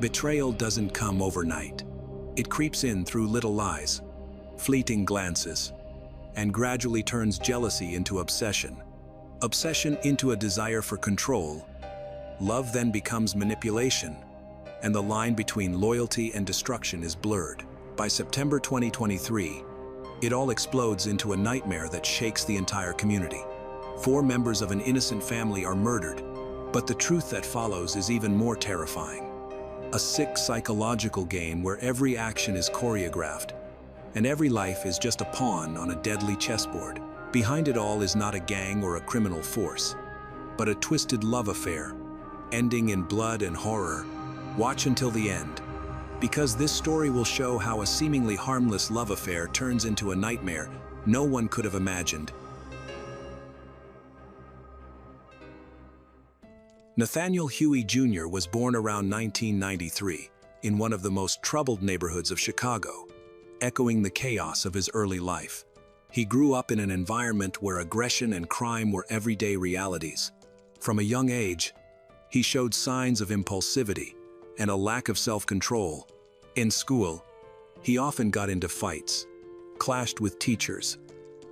Betrayal doesn't come overnight. It creeps in through little lies, fleeting glances, and gradually turns jealousy into obsession. Obsession into a desire for control. Love then becomes manipulation, and the line between loyalty and destruction is blurred. By September 2023, it all explodes into a nightmare that shakes the entire community. 4 members of an innocent family are murdered, but the truth that follows is even more terrifying. A sick psychological game where every action is choreographed, and every life is just a pawn on a deadly chessboard. Behind it all is not a gang or a criminal force, but a twisted love affair, ending in blood and horror. Watch until the end, because this story will show how a seemingly harmless love affair turns into a nightmare no one could have imagined. Nathaniel Huey Jr. was born around 1993 in one of the most troubled neighborhoods of Chicago, echoing the chaos of his early life. He grew up in an environment where aggression and crime were everyday realities. From a young age, he showed signs of impulsivity and a lack of self-control. In school, he often got into fights, clashed with teachers,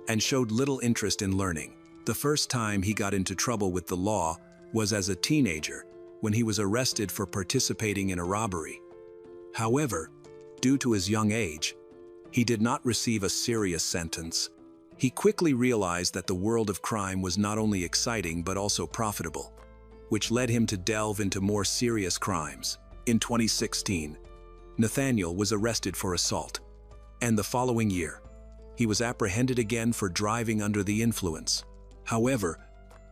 and showed little interest in learning. The first time he got into trouble with the law was as a teenager, when he was arrested for participating in a robbery. However, due to his young age, he did not receive a serious sentence. He quickly realized that the world of crime was not only exciting but also profitable, which led him to delve into more serious crimes. In 2016, Nathaniel was arrested for assault, and the following year, he was apprehended again for driving under the influence. However,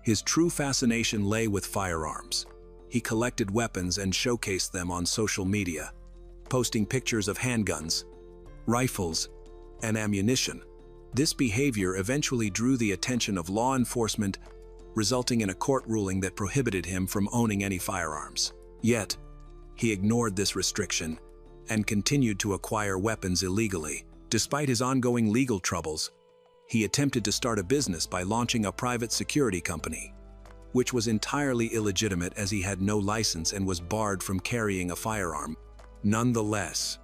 his true fascination lay with firearms. He collected weapons and showcased them on social media, posting pictures of handguns, rifles, and ammunition. This behavior eventually drew the attention of law enforcement, resulting in a court ruling that prohibited him from owning any firearms. Yet, he ignored this restriction and continued to acquire weapons illegally. Despite his ongoing legal troubles, he attempted to start a business by launching a private security company, which was entirely illegitimate as he had no license and was barred from carrying a firearm. Nonetheless,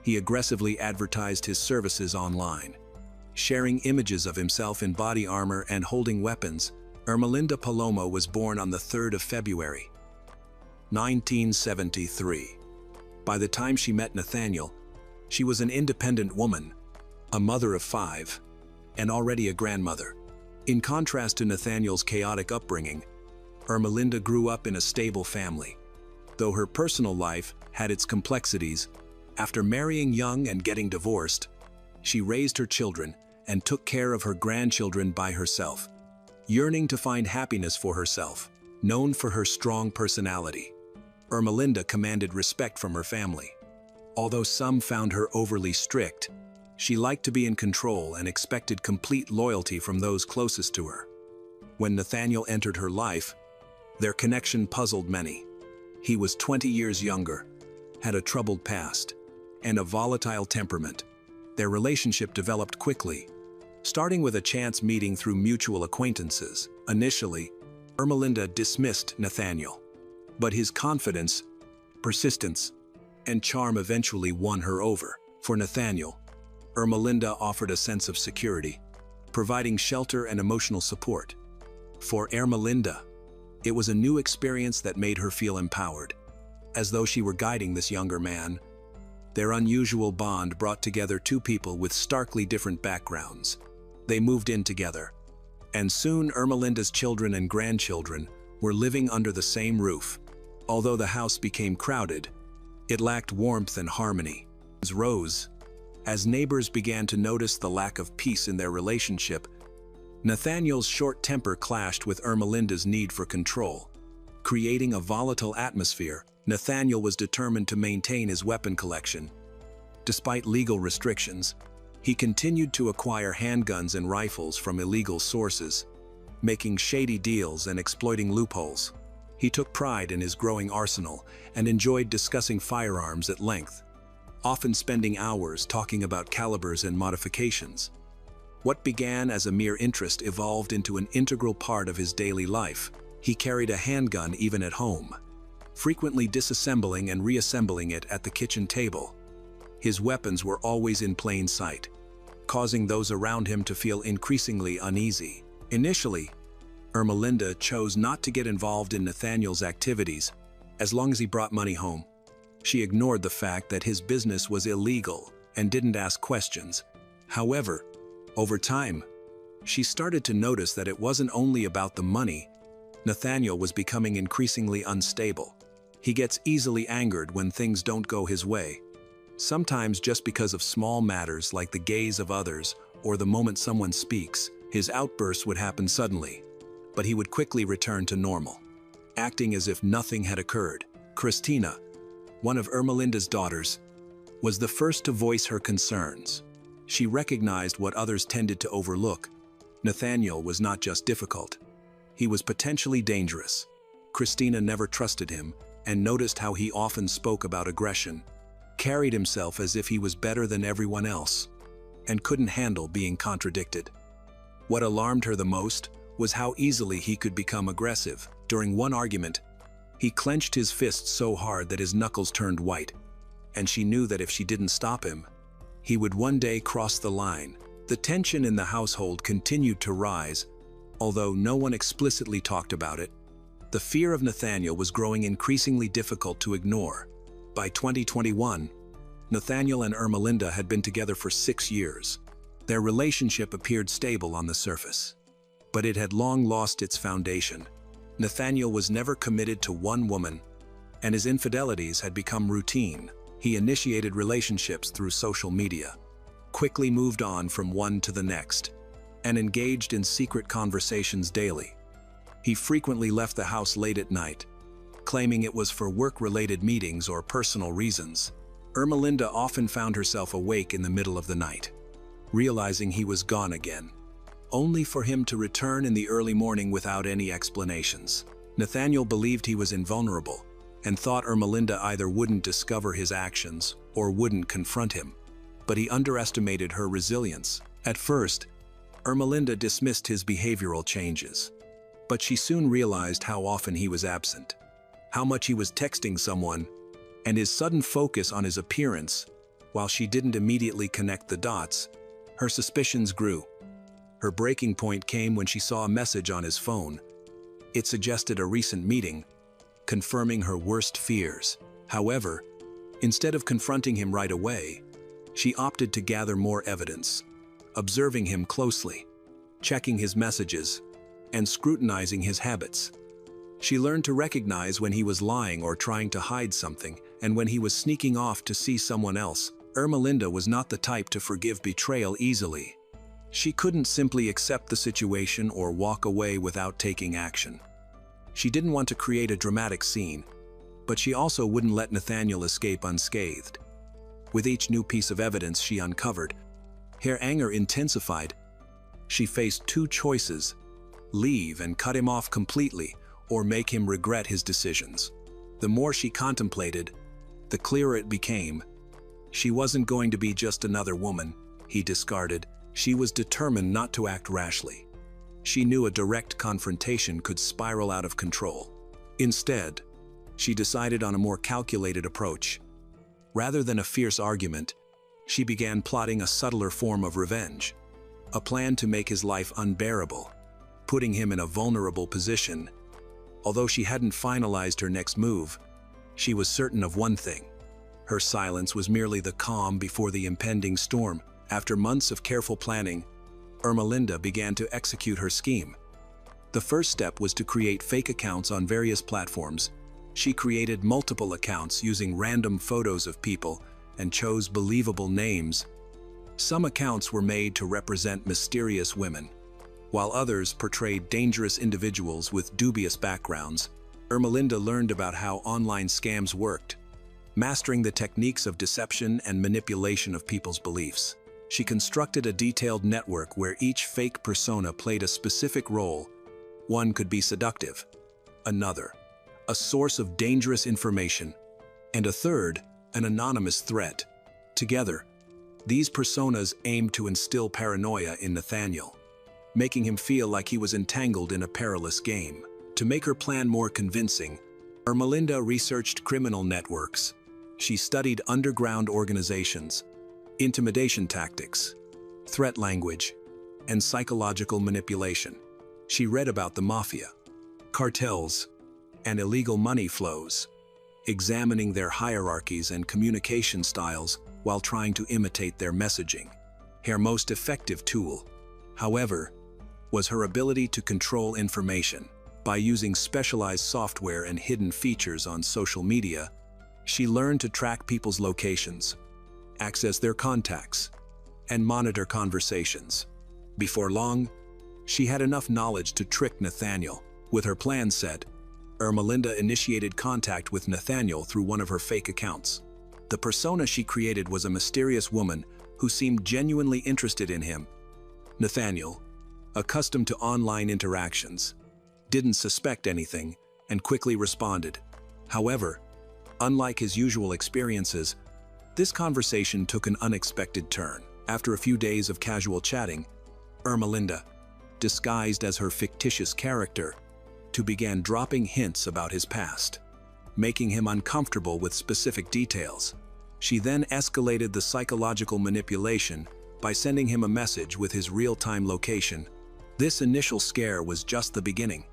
he aggressively advertised his services online, sharing images of himself in body armor and holding weapons. Ermelinda Palomo was born on the 3rd of February, 1973. By the time she met Nathaniel, she was an independent woman, a mother of 5, and already a grandmother. In contrast to Nathaniel's chaotic upbringing, Ermelinda grew up in a stable family. Though her personal life had its complexities, after marrying young and getting divorced, she raised her children and took care of her grandchildren by herself. Yearning to find happiness for herself, known for her strong personality, Ermelinda commanded respect from her family. Although some found her overly strict, she liked to be in control and expected complete loyalty from those closest to her. When Nathaniel entered her life, their connection puzzled many. He was 20 years younger, had a troubled past, and a volatile temperament. Their relationship developed quickly, starting with a chance meeting through mutual acquaintances. Initially, Ermelinda dismissed Nathaniel, but his confidence, persistence, and charm eventually won her over. For Nathaniel, Ermelinda offered a sense of security, providing shelter and emotional support. For Ermelinda, it was a new experience that made her feel empowered, as though she were guiding this younger man. Their unusual bond brought together 2 people with starkly different backgrounds. They moved in together, and soon Ermelinda's children and grandchildren were living under the same roof. Although the house became crowded, it lacked warmth and harmony. Rose, as neighbors began to notice the lack of peace in their relationship. Nathaniel's short temper clashed with Ermelinda's need for control. Creating a volatile atmosphere, Nathaniel was determined to maintain his weapon collection. Despite legal restrictions, he continued to acquire handguns and rifles from illegal sources, making shady deals and exploiting loopholes. He took pride in his growing arsenal and enjoyed discussing firearms at length, often spending hours talking about calibers and modifications. What began as a mere interest evolved into an integral part of his daily life. He carried a handgun even at home, frequently disassembling and reassembling it at the kitchen table. His weapons were always in plain sight, causing those around him to feel increasingly uneasy. Initially, Ermelinda chose not to get involved in Nathaniel's activities as long as he brought money home. She ignored the fact that his business was illegal and didn't ask questions. However, over time, she started to notice that it wasn't only about the money. Nathaniel was becoming increasingly unstable. He gets easily angered when things don't go his way, sometimes just because of small matters like the gaze of others or the moment someone speaks. His outbursts would happen suddenly, but he would quickly return to normal, acting as if nothing had occurred. Christina, one of Ermelinda's daughters, was the first to voice her concerns. She recognized what others tended to overlook. Nathaniel was not just difficult. He was potentially dangerous. Christina never trusted him and noticed how he often spoke about aggression, carried himself as if he was better than everyone else, and couldn't handle being contradicted. What alarmed her the most was how easily he could become aggressive. During one argument, he clenched his fists so hard that his knuckles turned white, and she knew that if she didn't stop him, he would one day cross the line. The tension in the household continued to rise, although no one explicitly talked about it. The fear of Nathaniel was growing increasingly difficult to ignore. By 2021, Nathaniel and Ermelinda had been together for 6 years. Their relationship appeared stable on the surface, but it had long lost its foundation. Nathaniel was never committed to one woman, and his infidelities had become routine. He initiated relationships through social media, quickly moved on from one to the next, and engaged in secret conversations daily. He frequently left the house late at night, claiming it was for work-related meetings or personal reasons. Ermelinda often found herself awake in the middle of the night, realizing he was gone again, only for him to return in the early morning without any explanations. Nathaniel believed he was invulnerable and thought Ermelinda either wouldn't discover his actions or wouldn't confront him, but he underestimated her resilience. At first, Ermelinda dismissed his behavioral changes, but she soon realized how often he was absent, how much he was texting someone, and his sudden focus on his appearance. While she didn't immediately connect the dots, her suspicions grew. Her breaking point came when she saw a message on his phone. It suggested a recent meeting, confirming her worst fears. However, instead of confronting him right away, she opted to gather more evidence, observing him closely, checking his messages, and scrutinizing his habits. She learned to recognize when he was lying or trying to hide something, and when he was sneaking off to see someone else. Ermelinda was not the type to forgive betrayal easily. She couldn't simply accept the situation or walk away without taking action. She didn't want to create a dramatic scene, but she also wouldn't let Nathaniel escape unscathed. With each new piece of evidence she uncovered, her anger intensified. She faced two choices: leave and cut him off completely, or make him regret his decisions. The more she contemplated, the clearer it became. She wasn't going to be just another woman he discarded. She was determined not to act rashly. She knew a direct confrontation could spiral out of control. Instead, she decided on a more calculated approach. Rather than a fierce argument, she began plotting a subtler form of revenge, a plan to make his life unbearable, putting him in a vulnerable position. Although she hadn't finalized her next move, she was certain of one thing: her silence was merely the calm before the impending storm. After months of careful planning, Ermelinda began to execute her scheme. The first step was to create fake accounts on various platforms. She created multiple accounts using random photos of people and chose believable names. Some accounts were made to represent mysterious women, while others portrayed dangerous individuals with dubious backgrounds. Ermelinda learned about how online scams worked, mastering the techniques of deception and manipulation of people's beliefs. She constructed a detailed network where each fake persona played a specific role. One could be seductive, another, a source of dangerous information, and a third, an anonymous threat. Together, these personas aimed to instill paranoia in Nathaniel, making him feel like he was entangled in a perilous game. To make her plan more convincing, Ermelinda researched criminal networks. She studied underground organizations, intimidation tactics, threat language, and psychological manipulation. She read about the mafia, cartels, and illegal money flows, examining their hierarchies and communication styles while trying to imitate their messaging. Her most effective tool, however, was her ability to control information. By using specialized software and hidden features on social media, she learned to track people's locations, access their contacts, and monitor conversations. Before long, she had enough knowledge to trick Nathaniel. With her plan set, Ermelinda initiated contact with Nathaniel through one of her fake accounts. The persona she created was a mysterious woman who seemed genuinely interested in him. Nathaniel, accustomed to online interactions, didn't suspect anything and quickly responded. However, unlike his usual experiences, this conversation took an unexpected turn. After a few days of casual chatting, Ermelinda, disguised as her fictitious character, began dropping hints about his past, making him uncomfortable with specific details. She then escalated the psychological manipulation by sending him a message with his real-time location. This initial scare was just the beginning,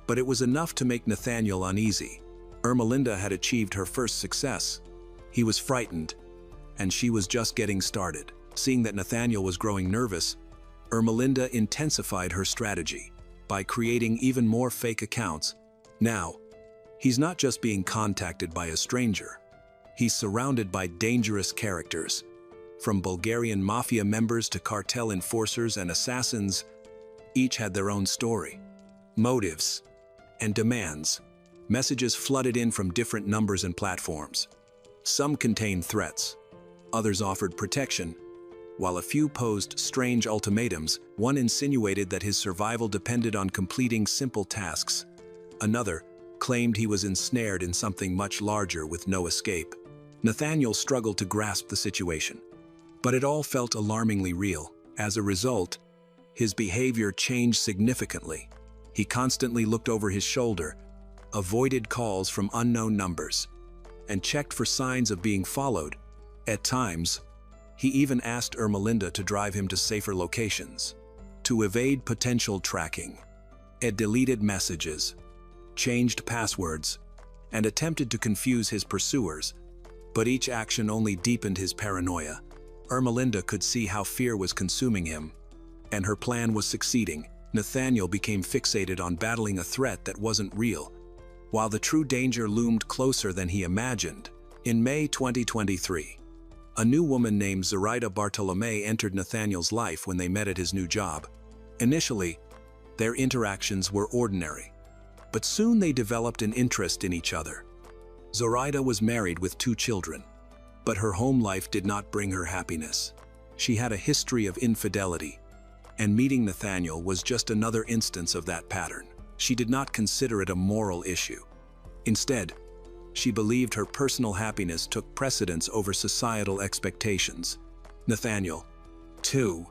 but it was enough to make Nathaniel uneasy. Ermelinda had achieved her first success. He was frightened, and she was just getting started. Seeing that Nathaniel was growing nervous, Ermelinda intensified her strategy by creating even more fake accounts. Now, he's not just being contacted by a stranger. He's surrounded by dangerous characters. From Bulgarian mafia members to cartel enforcers and assassins, each had their own story, motives, and demands. Messages flooded in from different numbers and platforms. Some contained threats, others offered protection, while a few posed strange ultimatums. One insinuated that his survival depended on completing simple tasks. Another claimed he was ensnared in something much larger with no escape. Nathaniel struggled to grasp the situation, but it all felt alarmingly real. As a result, his behavior changed significantly. He constantly looked over his shoulder, avoided calls from unknown numbers, and checked for signs of being followed. At times, he even asked Ermelinda to drive him to safer locations. To evade potential tracking, Ed deleted messages, changed passwords, and attempted to confuse his pursuers, but each action only deepened his paranoia. Ermelinda could see how fear was consuming him, and her plan was succeeding. Nathaniel became fixated on battling a threat that wasn't real, while the true danger loomed closer than he imagined. In May 2023, a new woman named Zoraida Bartolome entered Nathaniel's life when they met at his new job. Initially, their interactions were ordinary, but soon they developed an interest in each other. Zoraida was married with 2 children, but her home life did not bring her happiness. She had a history of infidelity, and meeting Nathaniel was just another instance of that pattern. She did not consider it a moral issue. Instead, she believed her personal happiness took precedence over societal expectations. Nathaniel, too,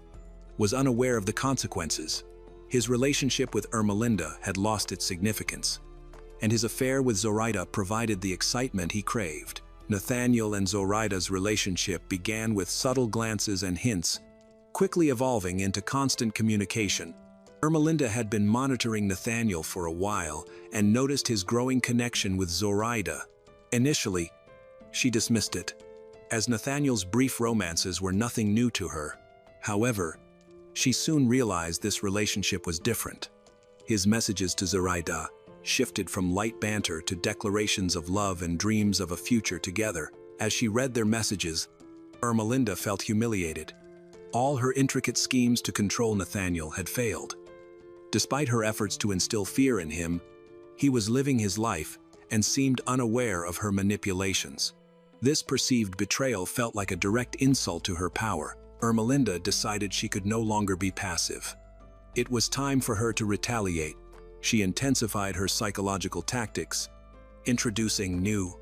was unaware of the consequences. His relationship with Ermelinda had lost its significance, and his affair with Zoraida provided the excitement he craved. Nathaniel and Zoraida's relationship began with subtle glances and hints, quickly evolving into constant communication. Ermelinda had been monitoring Nathaniel for a while and noticed his growing connection with Zoraida. Initially, she dismissed it, as Nathaniel's brief romances were nothing new to her. However, she soon realized this relationship was different. His messages to Zoraida shifted from light banter to declarations of love and dreams of a future together. As she read their messages, Ermelinda felt humiliated. All her intricate schemes to control Nathaniel had failed. Despite her efforts to instill fear in him, he was living his life and seemed unaware of her manipulations. This perceived betrayal felt like a direct insult to her power. Ermelinda decided she could no longer be passive. It was time for her to retaliate. She intensified her psychological tactics, introducing new,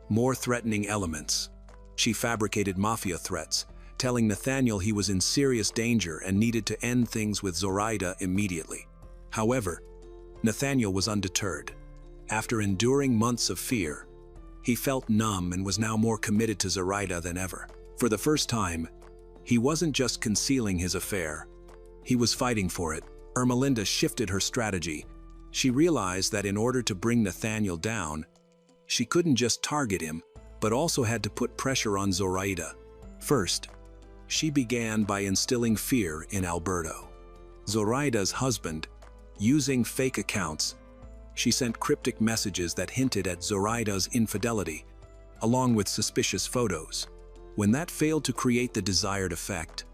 more threatening elements. She fabricated mafia threats, telling Nathaniel he was in serious danger and needed to end things with Zoraida immediately. However, Nathaniel was undeterred. After enduring months of fear, he felt numb and was now more committed to Zoraida than ever. For the first time, he wasn't just concealing his affair, he was fighting for it. Ermelinda shifted her strategy. She realized that in order to bring Nathaniel down, she couldn't just target him, but also had to put pressure on Zoraida. First, she began by instilling fear in Alberto, Zoraida's husband. Using fake accounts, she sent cryptic messages that hinted at Zoraida's infidelity, along with suspicious photos. When that failed to create the desired effect,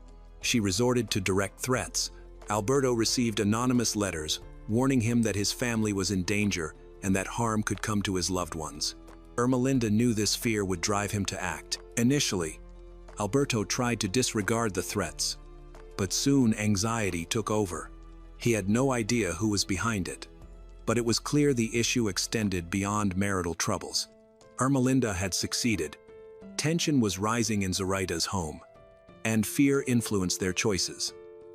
she resorted to direct threats. Alberto received anonymous letters warning him that his family was in danger and that harm could come to his loved ones. Ermelinda knew this fear would drive him to act. Initially, Alberto tried to disregard the threats, but soon anxiety took over. He had no idea who was behind it, but it was clear the issue extended beyond marital troubles. Ermelinda had succeeded. Tension was rising in Zoraida's home, and fear influenced their choices.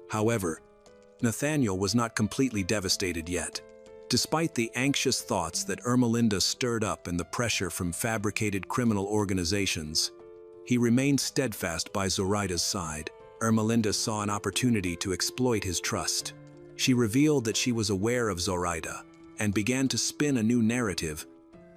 However, Nathaniel was not completely devastated yet. Despite the anxious thoughts that Ermelinda stirred up and the pressure from fabricated criminal organizations, he remained steadfast by Zoraida's side. Ermelinda saw an opportunity to exploit his trust. She revealed that she was aware of Zoraida and began to spin a new narrative,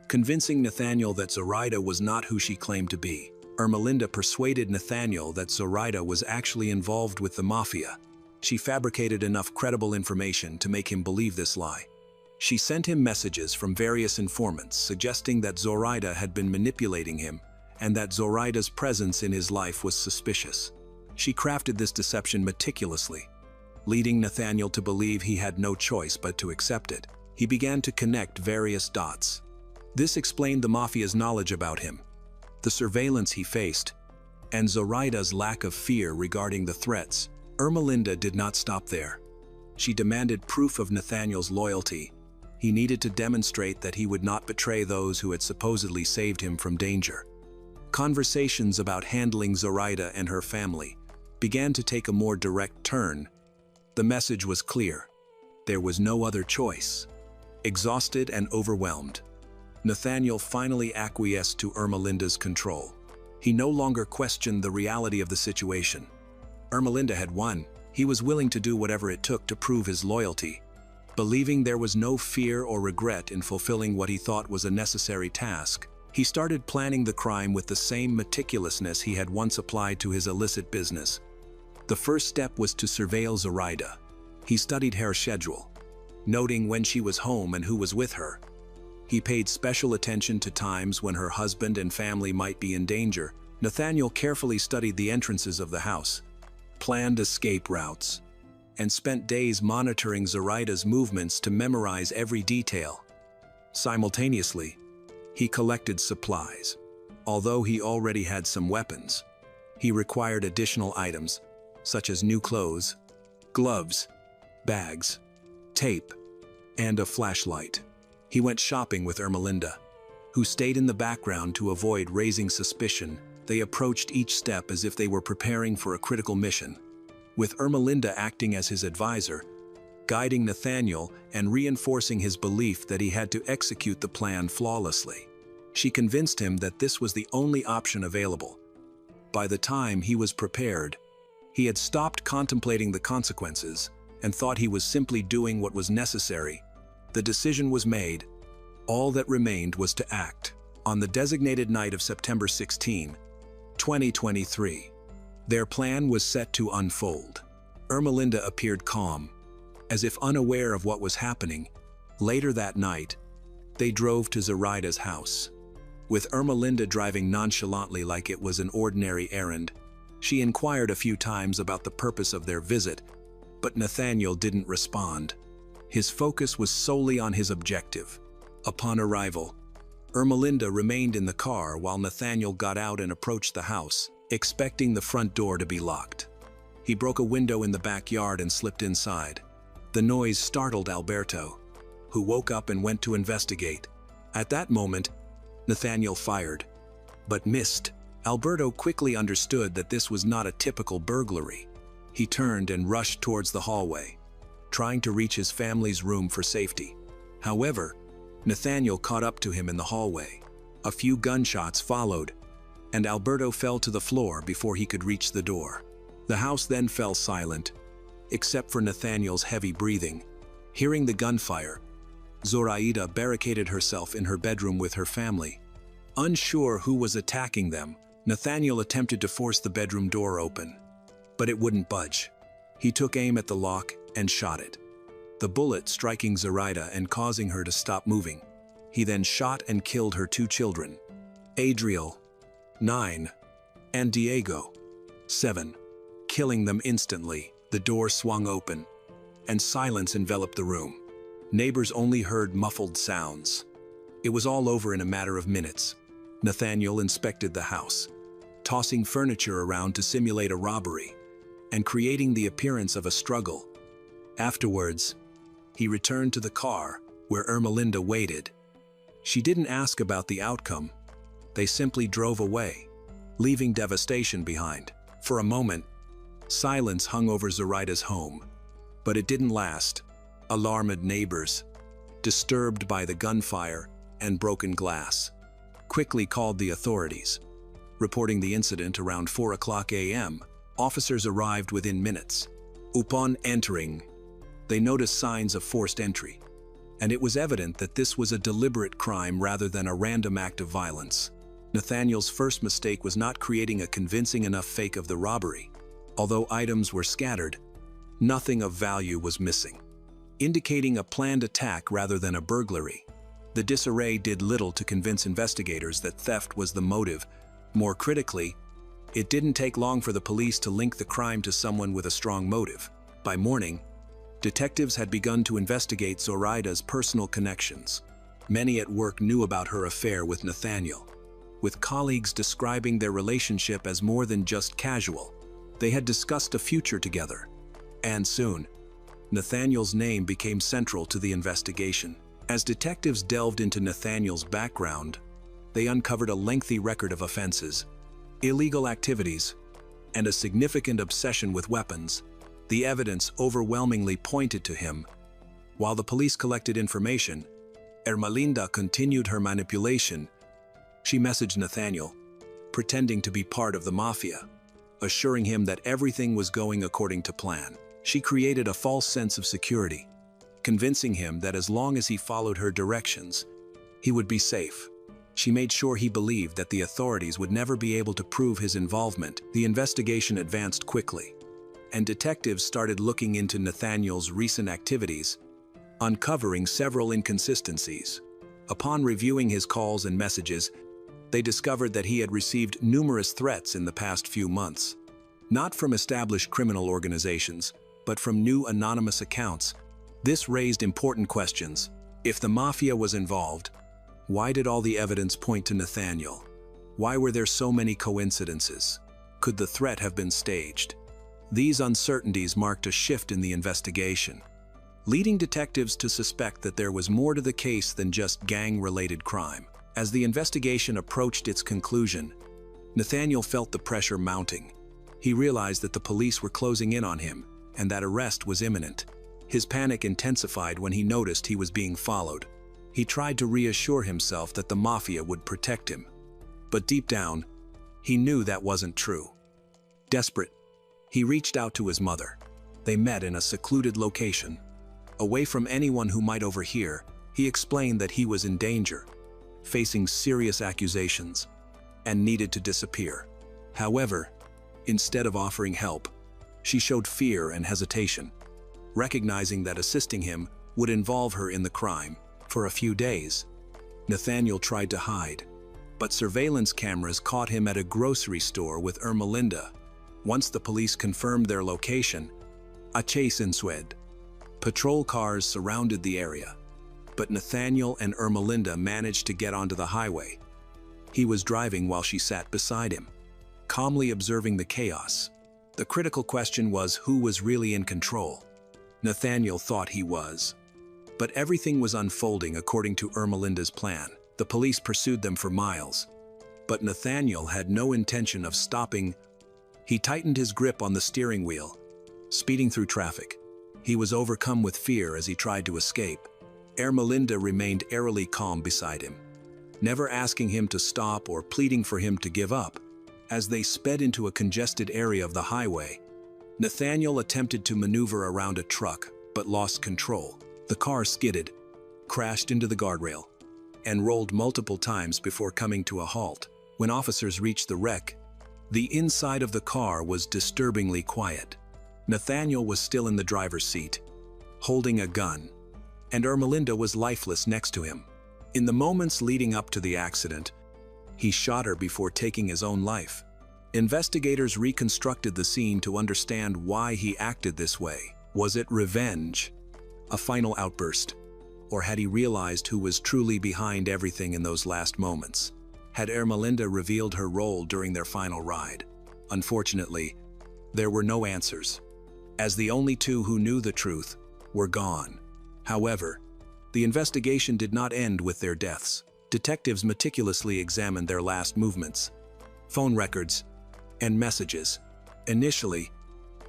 convincing Nathaniel that Zoraida was not who she claimed to be. Ermelinda persuaded Nathaniel that Zoraida was actually involved with the mafia. She fabricated enough credible information to make him believe this lie. She sent him messages from various informants suggesting that Zoraida had been manipulating him and that Zoraida's presence in his life was suspicious. She crafted this deception meticulously, leading Nathaniel to believe he had no choice but to accept it. He began to connect various dots. This explained the mafia's knowledge about him, the surveillance he faced, and Zoraida's lack of fear regarding the threats. Ermelinda did not stop there. She demanded proof of Nathaniel's loyalty. He needed to demonstrate that he would not betray those who had supposedly saved him from danger. Conversations about handling Zoraida and her family began to take a more direct turn. The message was clear. There was no other choice. Exhausted and overwhelmed, Nathaniel finally acquiesced to Ermelinda's control. He no longer questioned the reality of the situation. Ermelinda had won. He was willing to do whatever it took to prove his loyalty. Believing there was no fear or regret in fulfilling what he thought was a necessary task, he started planning the crime with the same meticulousness he had once applied to his illicit business. The first step was to surveil Zoraida. He studied her schedule, noting when she was home and who was with her. He paid special attention to times when her husband and family might be in danger. Nathaniel carefully studied the entrances of the house, planned escape routes, and spent days monitoring Zoraida's movements to memorize every detail. Simultaneously, he collected supplies. Although he already had some weapons, he required additional items, such as new clothes, gloves, bags, tape, and a flashlight. He went shopping with Ermelinda, who stayed in the background to avoid raising suspicion. They approached each step as if they were preparing for a critical mission, with Ermelinda acting as his advisor, guiding Nathaniel and reinforcing his belief that he had to execute the plan flawlessly. She convinced him that this was the only option available. By the time he was prepared, he had stopped contemplating the consequences and thought he was simply doing what was necessary. The decision was made. All that remained was to act. On the designated night of September 16, 2023, their plan was set to unfold. Ermelinda appeared calm, as if unaware of what was happening. Later that night, they drove to Zoraida's house. With Ermelinda driving nonchalantly like it was an ordinary errand, she inquired a few times about the purpose of their visit, but Nathaniel didn't respond. His focus was solely on his objective. Upon arrival, Ermelinda remained in the car while Nathaniel got out and approached the house, expecting the front door to be locked. He broke a window in the backyard and slipped inside. The noise startled Alberto, who woke up and went to investigate. At that moment, Nathaniel fired, but missed. Alberto quickly understood that this was not a typical burglary. He turned and rushed towards the hallway, trying to reach his family's room for safety. However, Nathaniel caught up to him in the hallway. A few gunshots followed, and Alberto fell to the floor before he could reach the door. The house then fell silent, except for Nathaniel's heavy breathing. Hearing the gunfire, Zoraida barricaded herself in her bedroom with her family. Unsure who was attacking them, Nathaniel attempted to force the bedroom door open, but it wouldn't budge. He took aim at the lock and shot it, the bullet striking Zoraida and causing her to stop moving. He then shot and killed her 2 children, Adriel, 9, and Diego, 7. Killing them instantly, the door swung open, and silence enveloped the room. Neighbors only heard muffled sounds. It was all over in a matter of minutes. Nathaniel inspected the house, tossing furniture around to simulate a robbery, and creating the appearance of a struggle. Afterwards, he returned to the car where Ermelinda waited. She didn't ask about the outcome. They simply drove away, leaving devastation behind. For a moment, silence hung over Zoraida's home, but it didn't last. Alarmed neighbors, disturbed by the gunfire and broken glass, quickly called the authorities. Reporting the incident around 4:00 a.m., officers arrived within minutes. Upon entering, they noticed signs of forced entry, and it was evident that this was a deliberate crime rather than a random act of violence. Nathaniel's first mistake was not creating a convincing enough fake of the robbery. Although items were scattered, nothing of value was missing, indicating a planned attack rather than a burglary. The disarray did little to convince investigators that theft was the motive. More critically, it didn't take long for the police to link the crime to someone with a strong motive. By morning, detectives had begun to investigate Zoraida's personal connections. Many at work knew about her affair with Nathaniel, with colleagues describing their relationship as more than just casual. They had discussed a future together, and soon, Nathaniel's name became central to the investigation. As detectives delved into Nathaniel's background, they uncovered a lengthy record of offenses, illegal activities, and a significant obsession with weapons. The evidence overwhelmingly pointed to him. While the police collected information, Ermelinda continued her manipulation. She messaged Nathaniel, pretending to be part of the mafia, assuring him that everything was going according to plan. She created a false sense of security, convincing him that as long as he followed her directions, he would be safe. She made sure he believed that the authorities would never be able to prove his involvement. The investigation advanced quickly, and detectives started looking into Nathaniel's recent activities, uncovering several inconsistencies. Upon reviewing his calls and messages, they discovered that he had received numerous threats in the past few months, not from established criminal organizations, but from new anonymous accounts. This raised important questions. If the mafia was involved, why did all the evidence point to Nathaniel? Why were there so many coincidences? Could the threat have been staged? These uncertainties marked a shift in the investigation, leading detectives to suspect that there was more to the case than just gang-related crime. As the investigation approached its conclusion, Nathaniel felt the pressure mounting. He realized that the police were closing in on him, and that arrest was imminent. His panic intensified when he noticed he was being followed. He tried to reassure himself that the mafia would protect him, but deep down, he knew that wasn't true. Desperate, he reached out to his mother. They met in a secluded location. Away from anyone who might overhear, he explained that he was in danger, facing serious accusations, and needed to disappear. However, instead of offering help, she showed fear and hesitation, recognizing that assisting him would involve her in the crime. For a few days, Nathaniel tried to hide, but surveillance cameras caught him at a grocery store with Ermelinda. Once the police confirmed their location, a chase ensued. Patrol cars surrounded the area, but Nathaniel and Ermelinda managed to get onto the highway. He was driving while she sat beside him, calmly observing the chaos. The critical question was who was really in control. Nathaniel thought he was. But everything was unfolding according to Ermelinda's plan. The police pursued them for miles, but Nathaniel had no intention of stopping. He tightened his grip on the steering wheel, speeding through traffic. He was overcome with fear as he tried to escape. Ermelinda remained eerily calm beside him, never asking him to stop or pleading for him to give up. As they sped into a congested area of the highway, Nathaniel attempted to maneuver around a truck, but lost control. The car skidded, crashed into the guardrail, and rolled multiple times before coming to a halt. When officers reached the wreck, the inside of the car was disturbingly quiet. Nathaniel was still in the driver's seat, holding a gun, and Ermelinda was lifeless next to him. In the moments leading up to the accident, he shot her before taking his own life. Investigators reconstructed the scene to understand why he acted this way. Was it revenge, a final outburst, or had he realized who was truly behind everything in those last moments? Had Ermelinda revealed her role during their final ride? Unfortunately, there were no answers, as the only two who knew the truth were gone. However, the investigation did not end with their deaths. Detectives meticulously examined their last movements, phone records, and messages. Initially,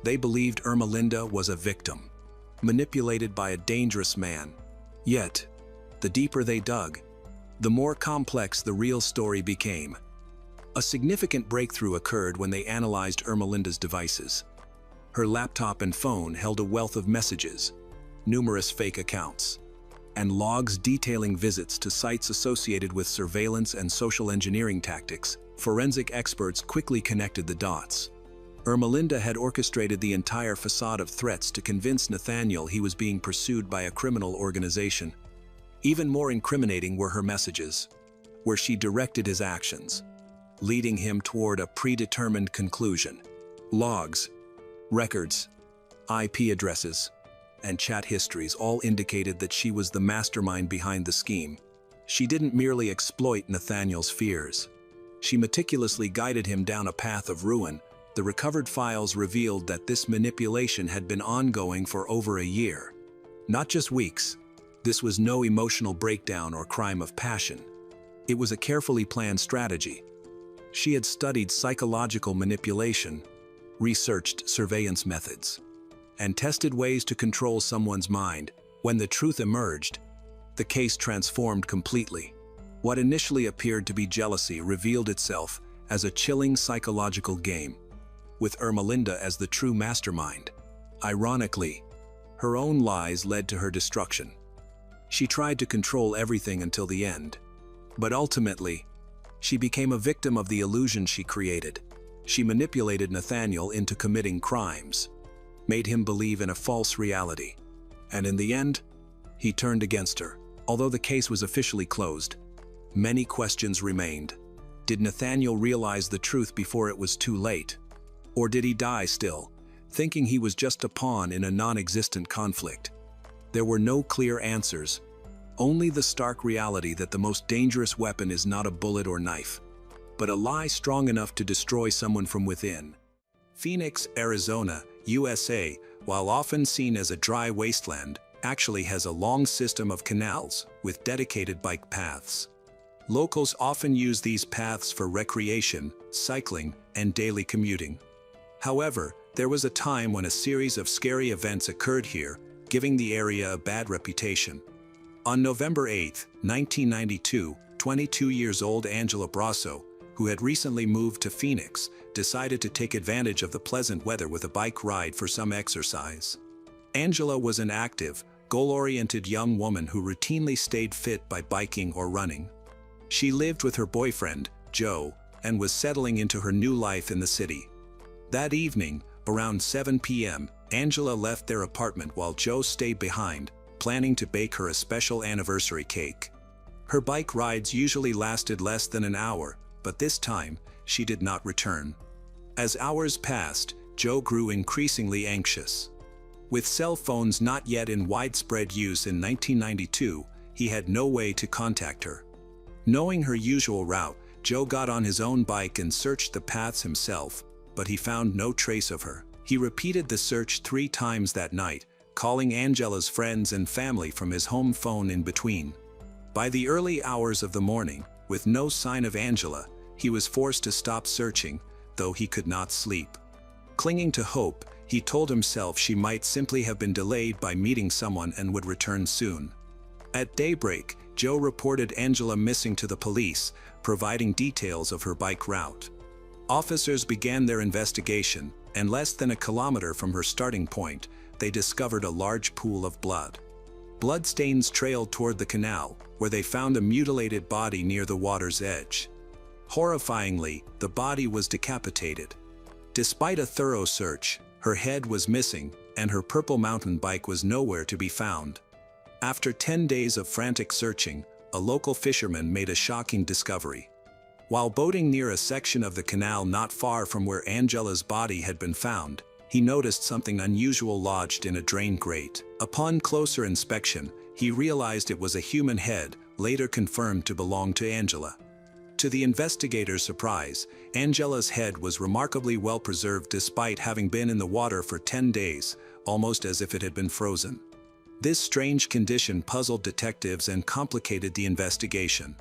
they believed Ermelinda was a victim, manipulated by a dangerous man. Yet, the deeper they dug, the more complex the real story became. A significant breakthrough occurred when they analyzed Ermelinda's devices. Her laptop and phone held a wealth of messages, numerous fake accounts, and logs detailing visits to sites associated with surveillance and social engineering tactics. Forensic experts quickly connected the dots. Ermelinda had orchestrated the entire facade of threats to convince Nathaniel he was being pursued by a criminal organization. Even more incriminating were her messages, where she directed his actions, leading him toward a predetermined conclusion. Logs, records, IP addresses, and chat histories all indicated that she was the mastermind behind the scheme. She didn't merely exploit Nathaniel's fears. She meticulously guided him down a path of ruin. The recovered files revealed that this manipulation had been ongoing for over a year. Not just weeks. This was no emotional breakdown or crime of passion. It was a carefully planned strategy. She had studied psychological manipulation, researched surveillance methods, and tested ways to control someone's mind. When the truth emerged, the case transformed completely. What initially appeared to be jealousy revealed itself as a chilling psychological game, with Ermelinda as the true mastermind. Ironically, her own lies led to her destruction. She tried to control everything until the end, but ultimately, she became a victim of the illusion she created. She manipulated Nathaniel into committing crimes, made him believe in a false reality, and in the end, he turned against her. Although the case was officially closed, many questions remained. Did Nathaniel realize the truth before it was too late? Or did he die still, thinking he was just a pawn in a non-existent conflict? There were no clear answers, only the stark reality that the most dangerous weapon is not a bullet or knife, but a lie strong enough to destroy someone from within. Phoenix, Arizona, USA, while often seen as a dry wasteland, actually has a long system of canals with dedicated bike paths. Locals often use these paths for recreation, cycling, and daily commuting. However, there was a time when a series of scary events occurred here, giving the area a bad reputation. On November 8, 1992, 22 years old Angela Brasso, who had recently moved to Phoenix, decided to take advantage of the pleasant weather with a bike ride for some exercise. Angela was an active, goal-oriented young woman who routinely stayed fit by biking or running. She lived with her boyfriend, Joe, and was settling into her new life in the city. That evening, around 7 p.m., Angela left their apartment while Joe stayed behind, planning to bake her a special anniversary cake. Her bike rides usually lasted less than an hour, but this time, she did not return. As hours passed, Joe grew increasingly anxious. With cell phones not yet in widespread use in 1992, he had no way to contact her. Knowing her usual route, Joe got on his own bike and searched the paths himself, but he found no trace of her. He repeated the search 3 times that night, calling Angela's friends and family from his home phone in between. By the early hours of the morning, with no sign of Angela, he was forced to stop searching, though he could not sleep. Clinging to hope, he told himself she might simply have been delayed by meeting someone and would return soon. At daybreak, Joe reported Angela missing to the police, providing details of her bike route. Officers began their investigation, and less than a kilometer from her starting point, they discovered a large pool of blood. Bloodstains trailed toward the canal, where they found a mutilated body near the water's edge. Horrifyingly, the body was decapitated. Despite a thorough search, her head was missing, and her purple mountain bike was nowhere to be found. After 10 days of frantic searching, a local fisherman made a shocking discovery. While boating near a section of the canal not far from where Angela's body had been found, he noticed something unusual lodged in a drain grate. Upon closer inspection, he realized it was a human head, later confirmed to belong to Angela. To the investigators' surprise, Angela's head was remarkably well preserved despite having been in the water for 10 days, almost as if it had been frozen. This strange condition puzzled detectives and complicated the investigation.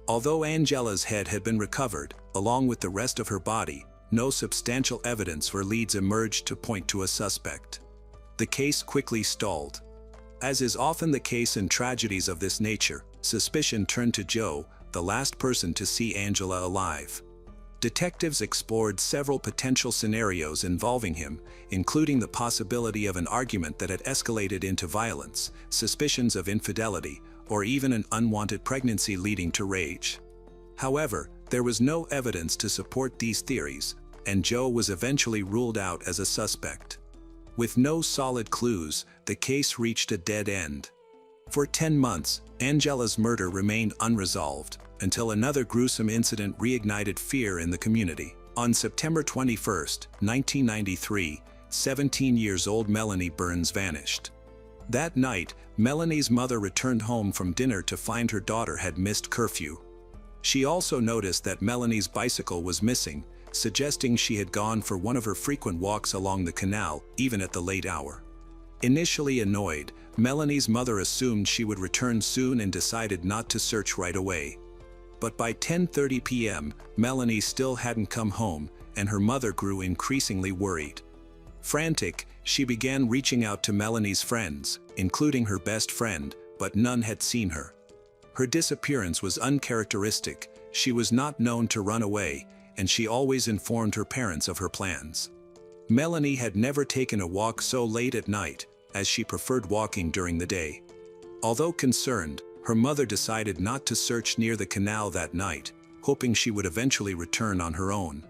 Although Angela's head had been recovered, along with the rest of her body, no substantial evidence or leads emerged to point to a suspect. The case quickly stalled. As is often the case in tragedies of this nature, suspicion turned to Joe, the last person to see Angela alive. Detectives explored several potential scenarios involving him, including the possibility of an argument that had escalated into violence, suspicions of infidelity, or even an unwanted pregnancy leading to rage. However, there was no evidence to support these theories, and Joe was eventually ruled out as a suspect. With no solid clues, the case reached a dead end. For 10 months, Angela's murder remained unresolved, until another gruesome incident reignited fear in the community. On September 21, 1993, 17-year-old Melanie Burns vanished. That night, Melanie's mother returned home from dinner to find her daughter had missed curfew. She also noticed that Melanie's bicycle was missing, suggesting she had gone for one of her frequent walks along the canal, even at the late hour. Initially annoyed, Melanie's mother assumed she would return soon and decided not to search right away. But by 10:30 p.m., Melanie still hadn't come home, and her mother grew increasingly worried. Frantic, she began reaching out to Melanie's friends, including her best friend, but none had seen her. Her disappearance was uncharacteristic, she was not known to run away, and she always informed her parents of her plans. Melanie had never taken a walk so late at night, as she preferred walking during the day. Although concerned, her mother decided not to search near the canal that night, hoping she would eventually return on her own.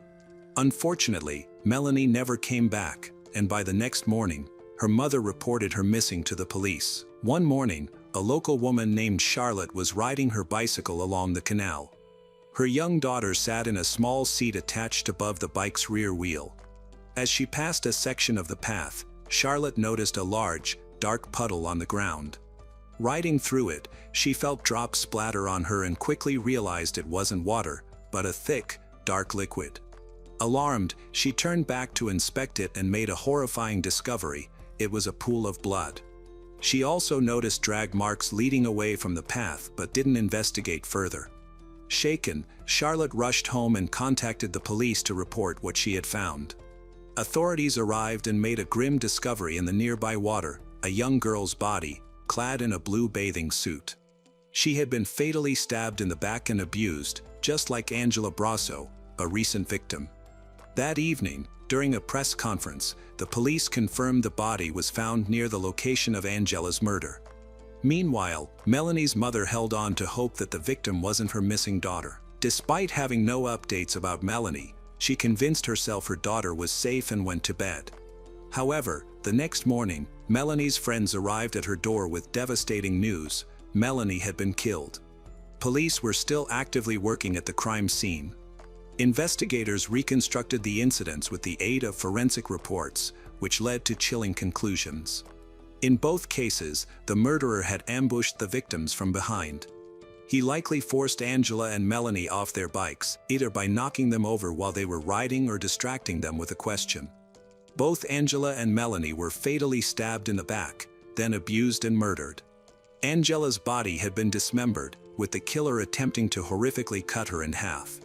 Unfortunately, Melanie never came back, and by the next morning, her mother reported her missing to the police. One morning, a local woman named Charlotte was riding her bicycle along the canal. Her young daughter sat in a small seat attached above the bike's rear wheel. As she passed a section of the path, Charlotte noticed a large, dark puddle on the ground. Riding through it, she felt drops splatter on her and quickly realized it wasn't water, but a thick, dark liquid. Alarmed, she turned back to inspect it and made a horrifying discovery: it was a pool of blood. She also noticed drag marks leading away from the path but didn't investigate further. Shaken, Charlotte rushed home and contacted the police to report what she had found. Authorities arrived and made a grim discovery in the nearby water: a young girl's body, clad in a blue bathing suit. She had been fatally stabbed in the back and abused, just like Angela Brasso, a recent victim. That evening, during a press conference, the police confirmed the body was found near the location of Angela's murder. Meanwhile, Melanie's mother held on to hope that the victim wasn't her missing daughter. Despite having no updates about Melanie, she convinced herself her daughter was safe and went to bed. However, the next morning, Melanie's friends arrived at her door with devastating news: Melanie had been killed. Police were still actively working at the crime scene. Investigators reconstructed the incidents with the aid of forensic reports, which led to chilling conclusions. In both cases, the murderer had ambushed the victims from behind. He likely forced Angela and Melanie off their bikes, either by knocking them over while they were riding or distracting them with a question. Both Angela and Melanie were fatally stabbed in the back, then abused and murdered. Angela's body had been dismembered, with the killer attempting to horrifically cut her in half.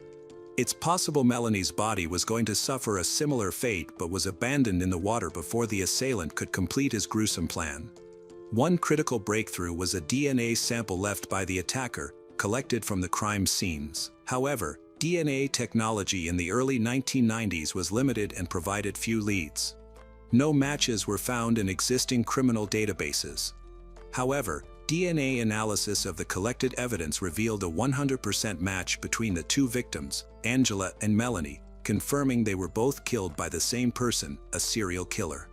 It's possible Melanie's body was going to suffer a similar fate but was abandoned in the water before the assailant could complete his gruesome plan. One critical breakthrough was a DNA sample left by the attacker, collected from the crime scenes. However, DNA technology in the early 1990s was limited and provided few leads. No matches were found in existing criminal databases. However, DNA analysis of the collected evidence revealed a 100% match between the two victims, Angela and Melanie, confirming they were both killed by the same person, a serial killer.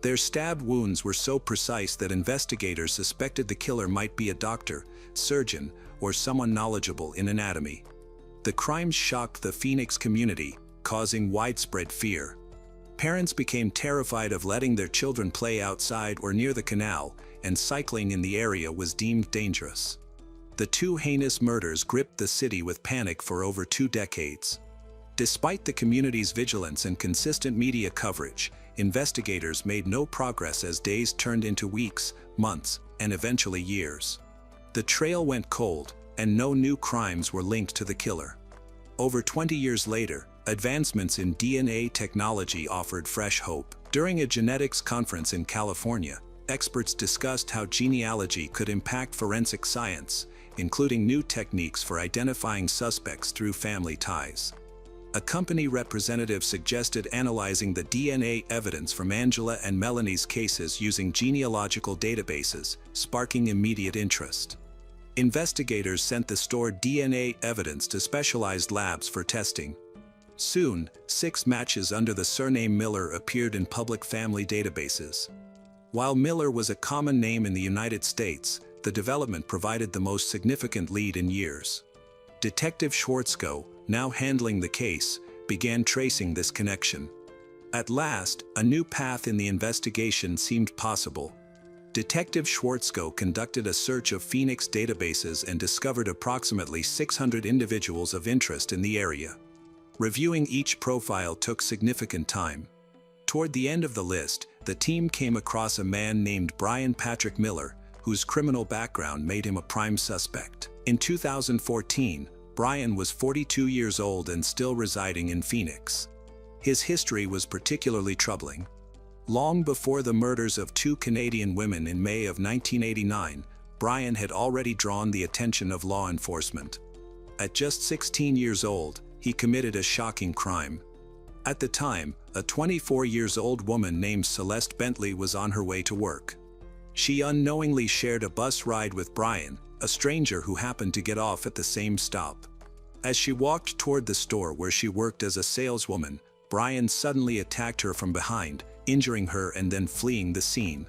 Their stab wounds were so precise that investigators suspected the killer might be a doctor, surgeon, or someone knowledgeable in anatomy. The crimes shocked the Phoenix community, causing widespread fear. Parents became terrified of letting their children play outside or near the canal, and cycling in the area was deemed dangerous. The two heinous murders gripped the city with panic for over 2 decades. Despite the community's vigilance and consistent media coverage, investigators made no progress as days turned into weeks, months, and eventually years. The trail went cold, and no new crimes were linked to the killer. Over 20 years later, advancements in DNA technology offered fresh hope. During a genetics conference in California, experts discussed how genealogy could impact forensic science, including new techniques for identifying suspects through family ties. A company representative suggested analyzing the DNA evidence from Angela and Melanie's cases using genealogical databases, sparking immediate interest. Investigators sent the stored DNA evidence to specialized labs for testing. Soon, 6 matches under the surname Miller appeared in public family databases. While Miller was a common name in the United States, the development provided the most significant lead in years. Detective Schwartzko, now handling the case, began tracing this connection. At last, a new path in the investigation seemed possible. Detective Schwartzko conducted a search of Phoenix databases and discovered approximately 600 individuals of interest in the area. Reviewing each profile took significant time. Toward the end of the list, the team came across a man named Brian Patrick Miller, whose criminal background made him a prime suspect. In 2014, Brian was 42 years old and still residing in Phoenix. His history was particularly troubling. Long before the murders of 2 Canadian women in May of 1989, Brian had already drawn the attention of law enforcement. At just 16 years old, he committed a shocking crime. At the time, a 24-year-old woman named Celeste Bentley was on her way to work. She unknowingly shared a bus ride with Brian, a stranger who happened to get off at the same stop. As she walked toward the store where she worked as a saleswoman, Brian suddenly attacked her from behind, injuring her and then fleeing the scene.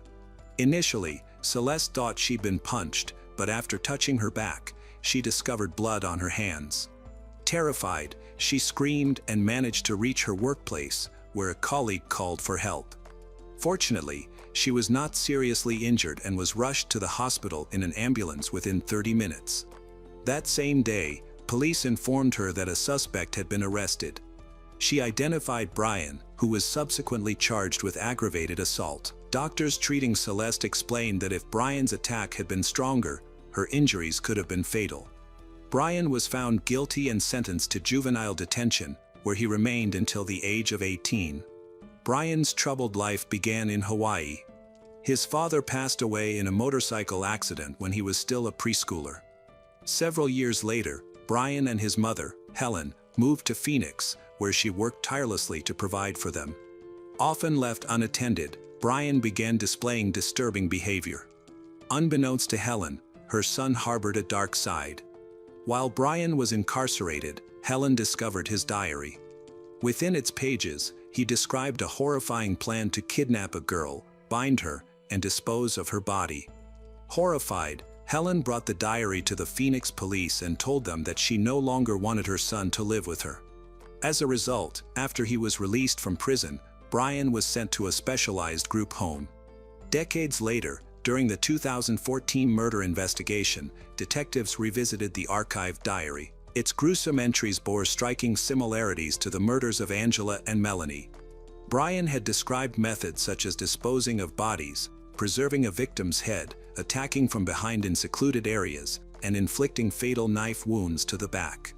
Initially, Celeste thought she'd been punched, but after touching her back, she discovered blood on her hands. Terrified, she screamed and managed to reach her workplace, where a colleague called for help. Fortunately, she was not seriously injured and was rushed to the hospital in an ambulance within 30 minutes. That same day, police informed her that a suspect had been arrested. She identified Brian, who was subsequently charged with aggravated assault. Doctors treating Celeste explained that if Brian's attack had been stronger, her injuries could have been fatal. Brian was found guilty and sentenced to juvenile detention, where he remained until the age of 18. Brian's troubled life began in Hawaii. His father passed away in a motorcycle accident when he was still a preschooler. Several years later, Brian and his mother, Helen, moved to Phoenix, where she worked tirelessly to provide for them. Often left unattended, Brian began displaying disturbing behavior. Unbeknownst to Helen, her son harbored a dark side. While Brian was incarcerated, Helen discovered his diary. Within its pages, he described a horrifying plan to kidnap a girl, bind her, and dispose of her body. Horrified, Helen brought the diary to the Phoenix police and told them that she no longer wanted her son to live with her. As a result, after he was released from prison, Brian was sent to a specialized group home. Decades later, during the 2014 murder investigation, detectives revisited the archived diary. Its gruesome entries bore striking similarities to the murders of Angela and Melanie. Brian had described methods such as disposing of bodies, preserving a victim's head, attacking from behind in secluded areas, and inflicting fatal knife wounds to the back.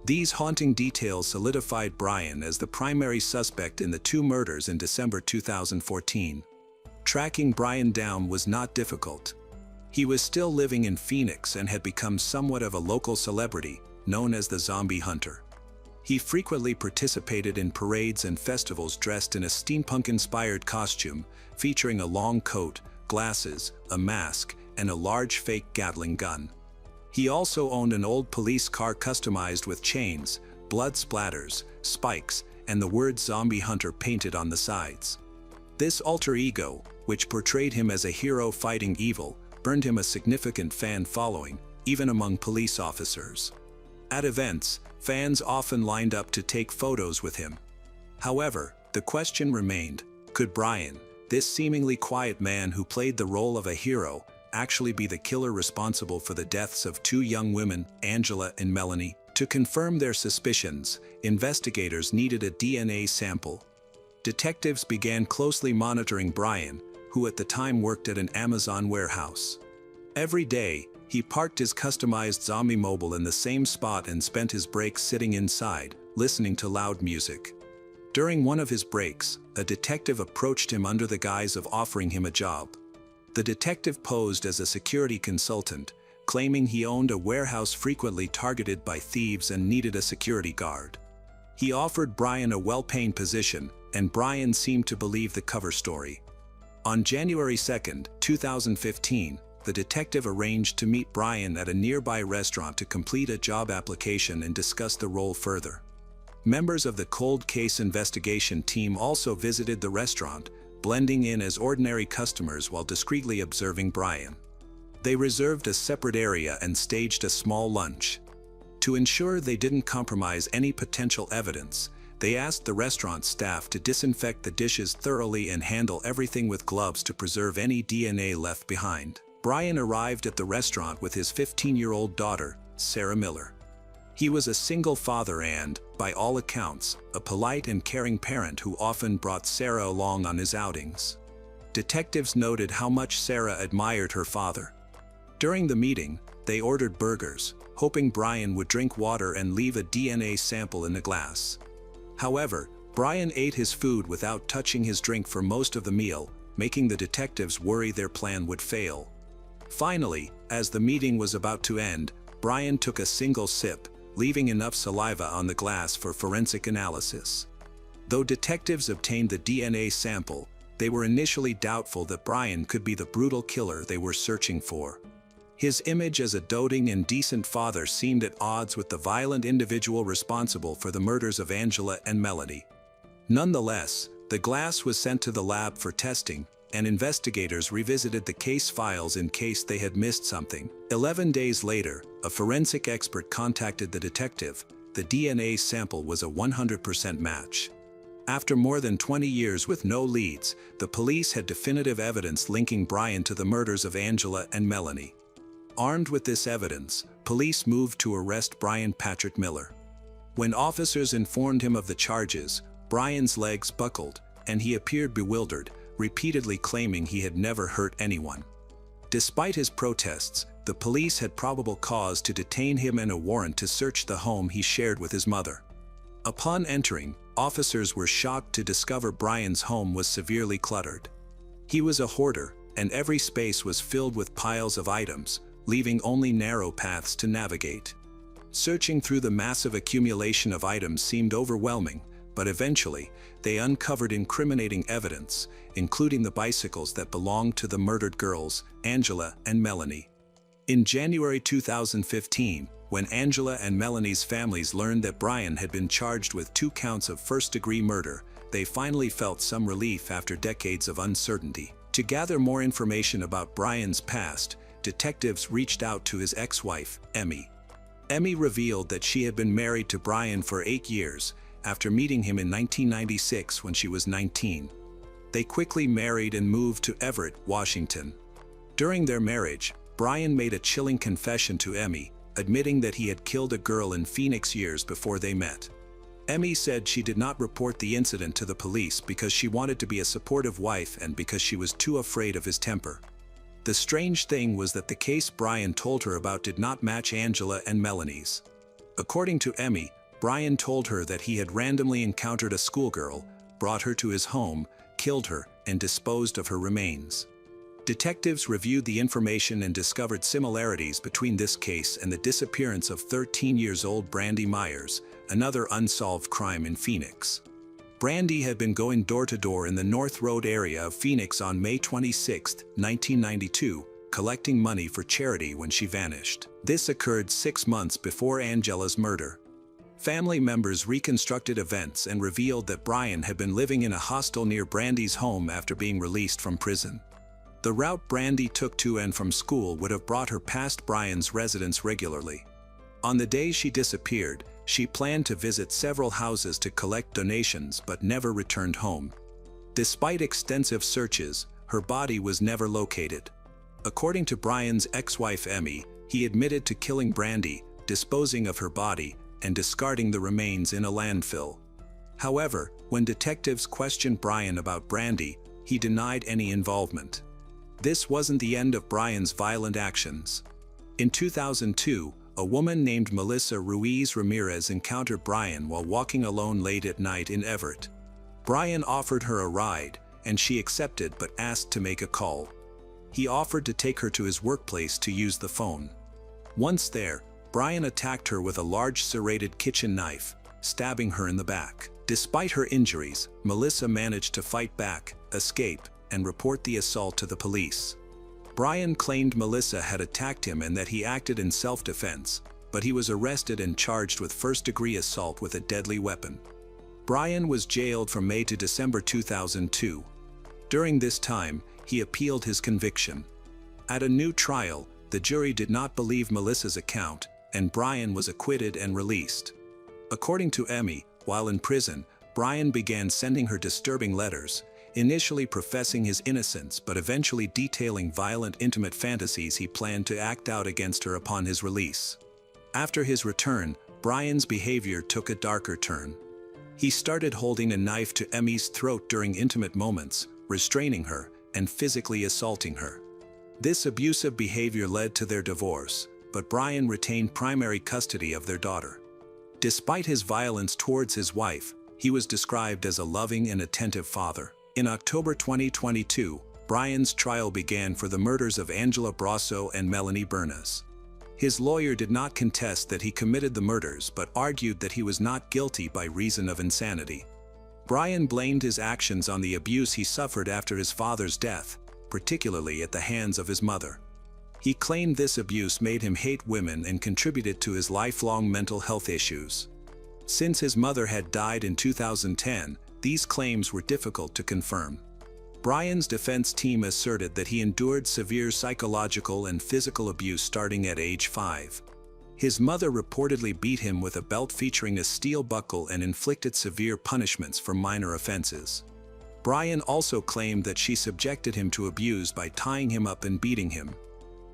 These haunting details solidified Brian as the primary suspect in the 2 murders in December 2014. Tracking Brian down was not difficult. He was still living in Phoenix and had become somewhat of a local celebrity, known as the Zombie Hunter. He frequently participated in parades and festivals dressed in a steampunk-inspired costume, featuring a long coat, glasses, a mask, and a large fake Gatling gun. He also owned an old police car customized with chains, blood splatters, spikes, and the word Zombie Hunter painted on the sides. This alter ego, which portrayed him as a hero fighting evil, earned him a significant fan following, even among police officers. At events, fans often lined up to take photos with him. However, the question remained, could Brian, this seemingly quiet man who played the role of a hero, actually be the killer responsible for the deaths of two young women, Angela and Melanie? To confirm their suspicions, investigators needed a DNA sample. Detectives began closely monitoring Brian, who at the time worked at an Amazon warehouse. Every day, he parked his customized zombie mobile in the same spot and spent his breaks sitting inside, listening to loud music. During one of his breaks, a detective approached him under the guise of offering him a job. The detective posed as a security consultant, claiming he owned a warehouse frequently targeted by thieves and needed a security guard. He offered Brian a well-paying position, and Brian seemed to believe the cover story. On January 2, 2015, the detective arranged to meet Brian at a nearby restaurant to complete a job application and discuss the role further. Members of the cold case investigation team also visited the restaurant, blending in as ordinary customers while discreetly observing Brian. They reserved a separate area and staged a small lunch. To ensure they didn't compromise any potential evidence, they asked the restaurant staff to disinfect the dishes thoroughly and handle everything with gloves to preserve any DNA left behind. Brian arrived at the restaurant with his 15-year-old daughter, Sarah Miller. He was a single father and, by all accounts, a polite and caring parent who often brought Sarah along on his outings. Detectives noted how much Sarah admired her father. During the meeting, they ordered burgers, hoping Brian would drink water and leave a DNA sample in a glass. However, Brian ate his food without touching his drink for most of the meal, making the detectives worry their plan would fail. Finally, as the meeting was about to end, Brian took a single sip, leaving enough saliva on the glass for forensic analysis. Though detectives obtained the DNA sample, they were initially doubtful that Brian could be the brutal killer they were searching for. His image as a doting and decent father seemed at odds with the violent individual responsible for the murders of Angela and Melanie. Nonetheless, the glass was sent to the lab for testing, and investigators revisited the case files in case they had missed something. 11 days later, a forensic expert contacted the detective. The DNA sample was a 100% match. After more than 20 years with no leads, the police had definitive evidence linking Brian to the murders of Angela and Melanie. Armed with this evidence, police moved to arrest Brian Patrick Miller. When officers informed him of the charges, Brian's legs buckled, and he appeared bewildered, repeatedly claiming he had never hurt anyone. Despite his protests, the police had probable cause to detain him and a warrant to search the home he shared with his mother. Upon entering, officers were shocked to discover Brian's home was severely cluttered. He was a hoarder, and every space was filled with piles of items, leaving only narrow paths to navigate. Searching through the massive accumulation of items seemed overwhelming, but eventually, they uncovered incriminating evidence, including the bicycles that belonged to the murdered girls, Angela and Melanie. In January 2015, when Angela and Melanie's families learned that Brian had been charged with 2 counts of first-degree murder, they finally felt some relief after decades of uncertainty. To gather more information about Brian's past, detectives reached out to his ex-wife, Emmy. Emmy revealed that she had been married to Brian for 8 years, after meeting him in 1996 when she was 19. They quickly married and moved to Everett, Washington. During their marriage, Brian made a chilling confession to Emmy, admitting that he had killed a girl in Phoenix years before they met. Emmy said she did not report the incident to the police because she wanted to be a supportive wife and because she was too afraid of his temper. The strange thing was that the case Brian told her about did not match Angela and Melanie's. According to Emmy, Brian told her that he had randomly encountered a schoolgirl, brought her to his home, killed her, and disposed of her remains. Detectives reviewed the information and discovered similarities between this case and the disappearance of 13-year-old Brandy Myers, another unsolved crime in Phoenix. Brandy had been going door to door in the North Road area of Phoenix on May 26, 1992, collecting money for charity when she vanished. This occurred 6 months before Angela's murder. Family members reconstructed events and revealed that Brian had been living in a hostel near Brandy's home after being released from prison. The route Brandy took to and from school would have brought her past Brian's residence regularly. On the day she disappeared, she planned to visit several houses to collect donations but never returned home. Despite extensive searches, her body was never located. According to Brian's ex-wife Emmy, he admitted to killing Brandy, disposing of her body, and discarding the remains in a landfill. However, when detectives questioned Brian about Brandy, he denied any involvement. This wasn't the end of Brian's violent actions. In 2002, a woman named Melissa Ruiz Ramirez encountered Brian while walking alone late at night in Everett. Brian offered her a ride, and she accepted but asked to make a call. He offered to take her to his workplace to use the phone. Once there, Brian attacked her with a large serrated kitchen knife, stabbing her in the back. Despite her injuries, Melissa managed to fight back, escape, and report the assault to the police. Brian claimed Melissa had attacked him and that he acted in self-defense, but he was arrested and charged with first-degree assault with a deadly weapon. Brian was jailed from May to December 2002. During this time, he appealed his conviction. At a new trial, the jury did not believe Melissa's account, and Brian was acquitted and released. According to Emmy, while in prison, Brian began sending her disturbing letters, initially professing his innocence but eventually detailing violent intimate fantasies he planned to act out against her upon his release. After his return, Brian's behavior took a darker turn. He started holding a knife to Emmy's throat during intimate moments, restraining her, and physically assaulting her. This abusive behavior led to their divorce, but Brian retained primary custody of their daughter. Despite his violence towards his wife, he was described as a loving and attentive father. In October 2022, Brian's trial began for the murders of Angela Brasso and Melanie Bernas. His lawyer did not contest that he committed the murders but argued that he was not guilty by reason of insanity. Brian blamed his actions on the abuse he suffered after his father's death, particularly at the hands of his mother. He claimed this abuse made him hate women and contributed to his lifelong mental health issues. Since his mother had died in 2010, these claims were difficult to confirm. Brian's defense team asserted that he endured severe psychological and physical abuse starting at age 5. His mother reportedly beat him with a belt featuring a steel buckle and inflicted severe punishments for minor offenses. Brian also claimed that she subjected him to abuse by tying him up and beating him.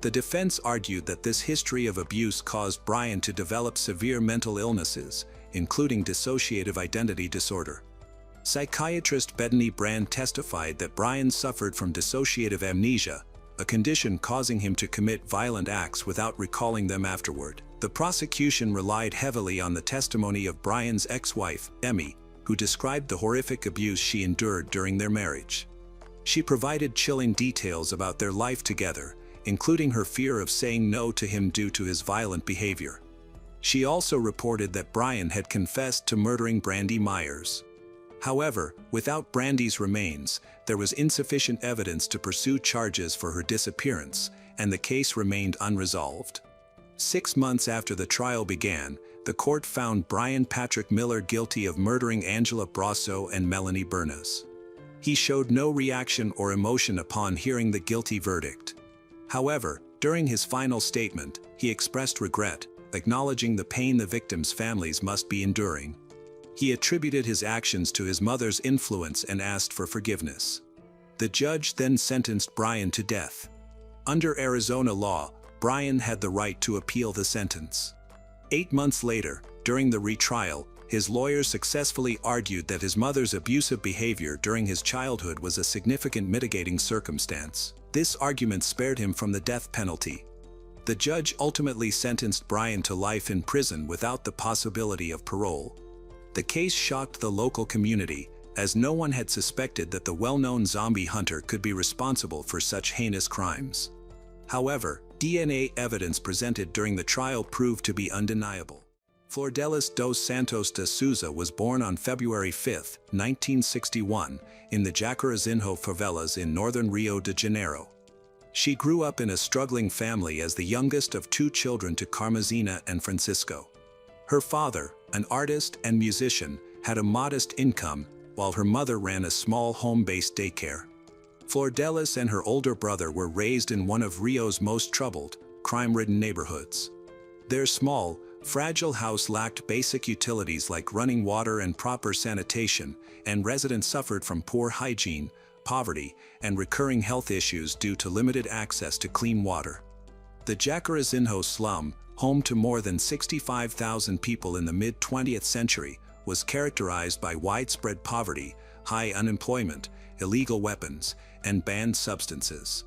The defense argued that this history of abuse caused Brian to develop severe mental illnesses, including dissociative identity disorder. Psychiatrist Bethany Brand testified that Brian suffered from dissociative amnesia, a condition causing him to commit violent acts without recalling them afterward. The prosecution relied heavily on the testimony of Brian's ex-wife, Emmy, who described the horrific abuse she endured during their marriage. She provided chilling details about their life together, including her fear of saying no to him due to his violent behavior. She also reported that Brian had confessed to murdering Brandy Myers. However, without Brandy's remains, there was insufficient evidence to pursue charges for her disappearance, and the case remained unresolved. 6 months after the trial began, the court found Brian Patrick Miller guilty of murdering Angela Brasso and Melanie Bernas. He showed no reaction or emotion upon hearing the guilty verdict. However, during his final statement, he expressed regret, acknowledging the pain the victims' families must be enduring. He attributed his actions to his mother's influence and asked for forgiveness. The judge then sentenced Brian to death. Under Arizona law, Brian had the right to appeal the sentence. 8 months later, during the retrial, his lawyers successfully argued that his mother's abusive behavior during his childhood was a significant mitigating circumstance. This argument spared him from the death penalty. The judge ultimately sentenced Brian to life in prison without the possibility of parole. The case shocked the local community, as no one had suspected that the well-known zombie hunter could be responsible for such heinous crimes. However, DNA evidence presented during the trial proved to be undeniable. Flordelis dos Santos de Souza was born on February 5, 1961, in the Jacarezinho favelas in northern Rio de Janeiro. She grew up in a struggling family as the youngest of two children to Carmazina and Francisco. Her father, an artist and musician, had a modest income, while her mother ran a small home-based daycare. Flordelis and her older brother were raised in one of Rio's most troubled, crime-ridden neighborhoods. Their small, fragile house lacked basic utilities like running water and proper sanitation, and residents suffered from poor hygiene, poverty, and recurring health issues due to limited access to clean water. The Jacarezinho slum, home to more than 65,000 people in the mid-20th century, was characterized by widespread poverty, high unemployment, illegal weapons, and banned substances.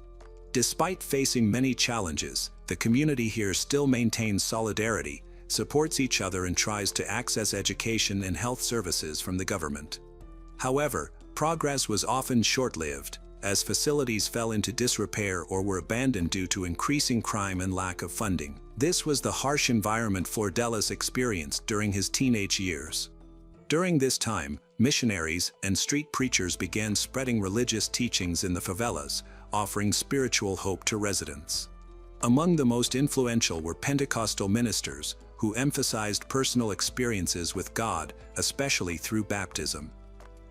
Despite facing many challenges, the community here still maintains solidarity, supports each other, and tries to access education and health services from the government. However, progress was often short-lived, as facilities fell into disrepair or were abandoned due to increasing crime and lack of funding. This was the harsh environment Flordelis experienced during his teenage years. During this time, missionaries and street preachers began spreading religious teachings in the favelas, offering spiritual hope to residents. Among the most influential were Pentecostal ministers, who emphasized personal experiences with God, especially through baptism.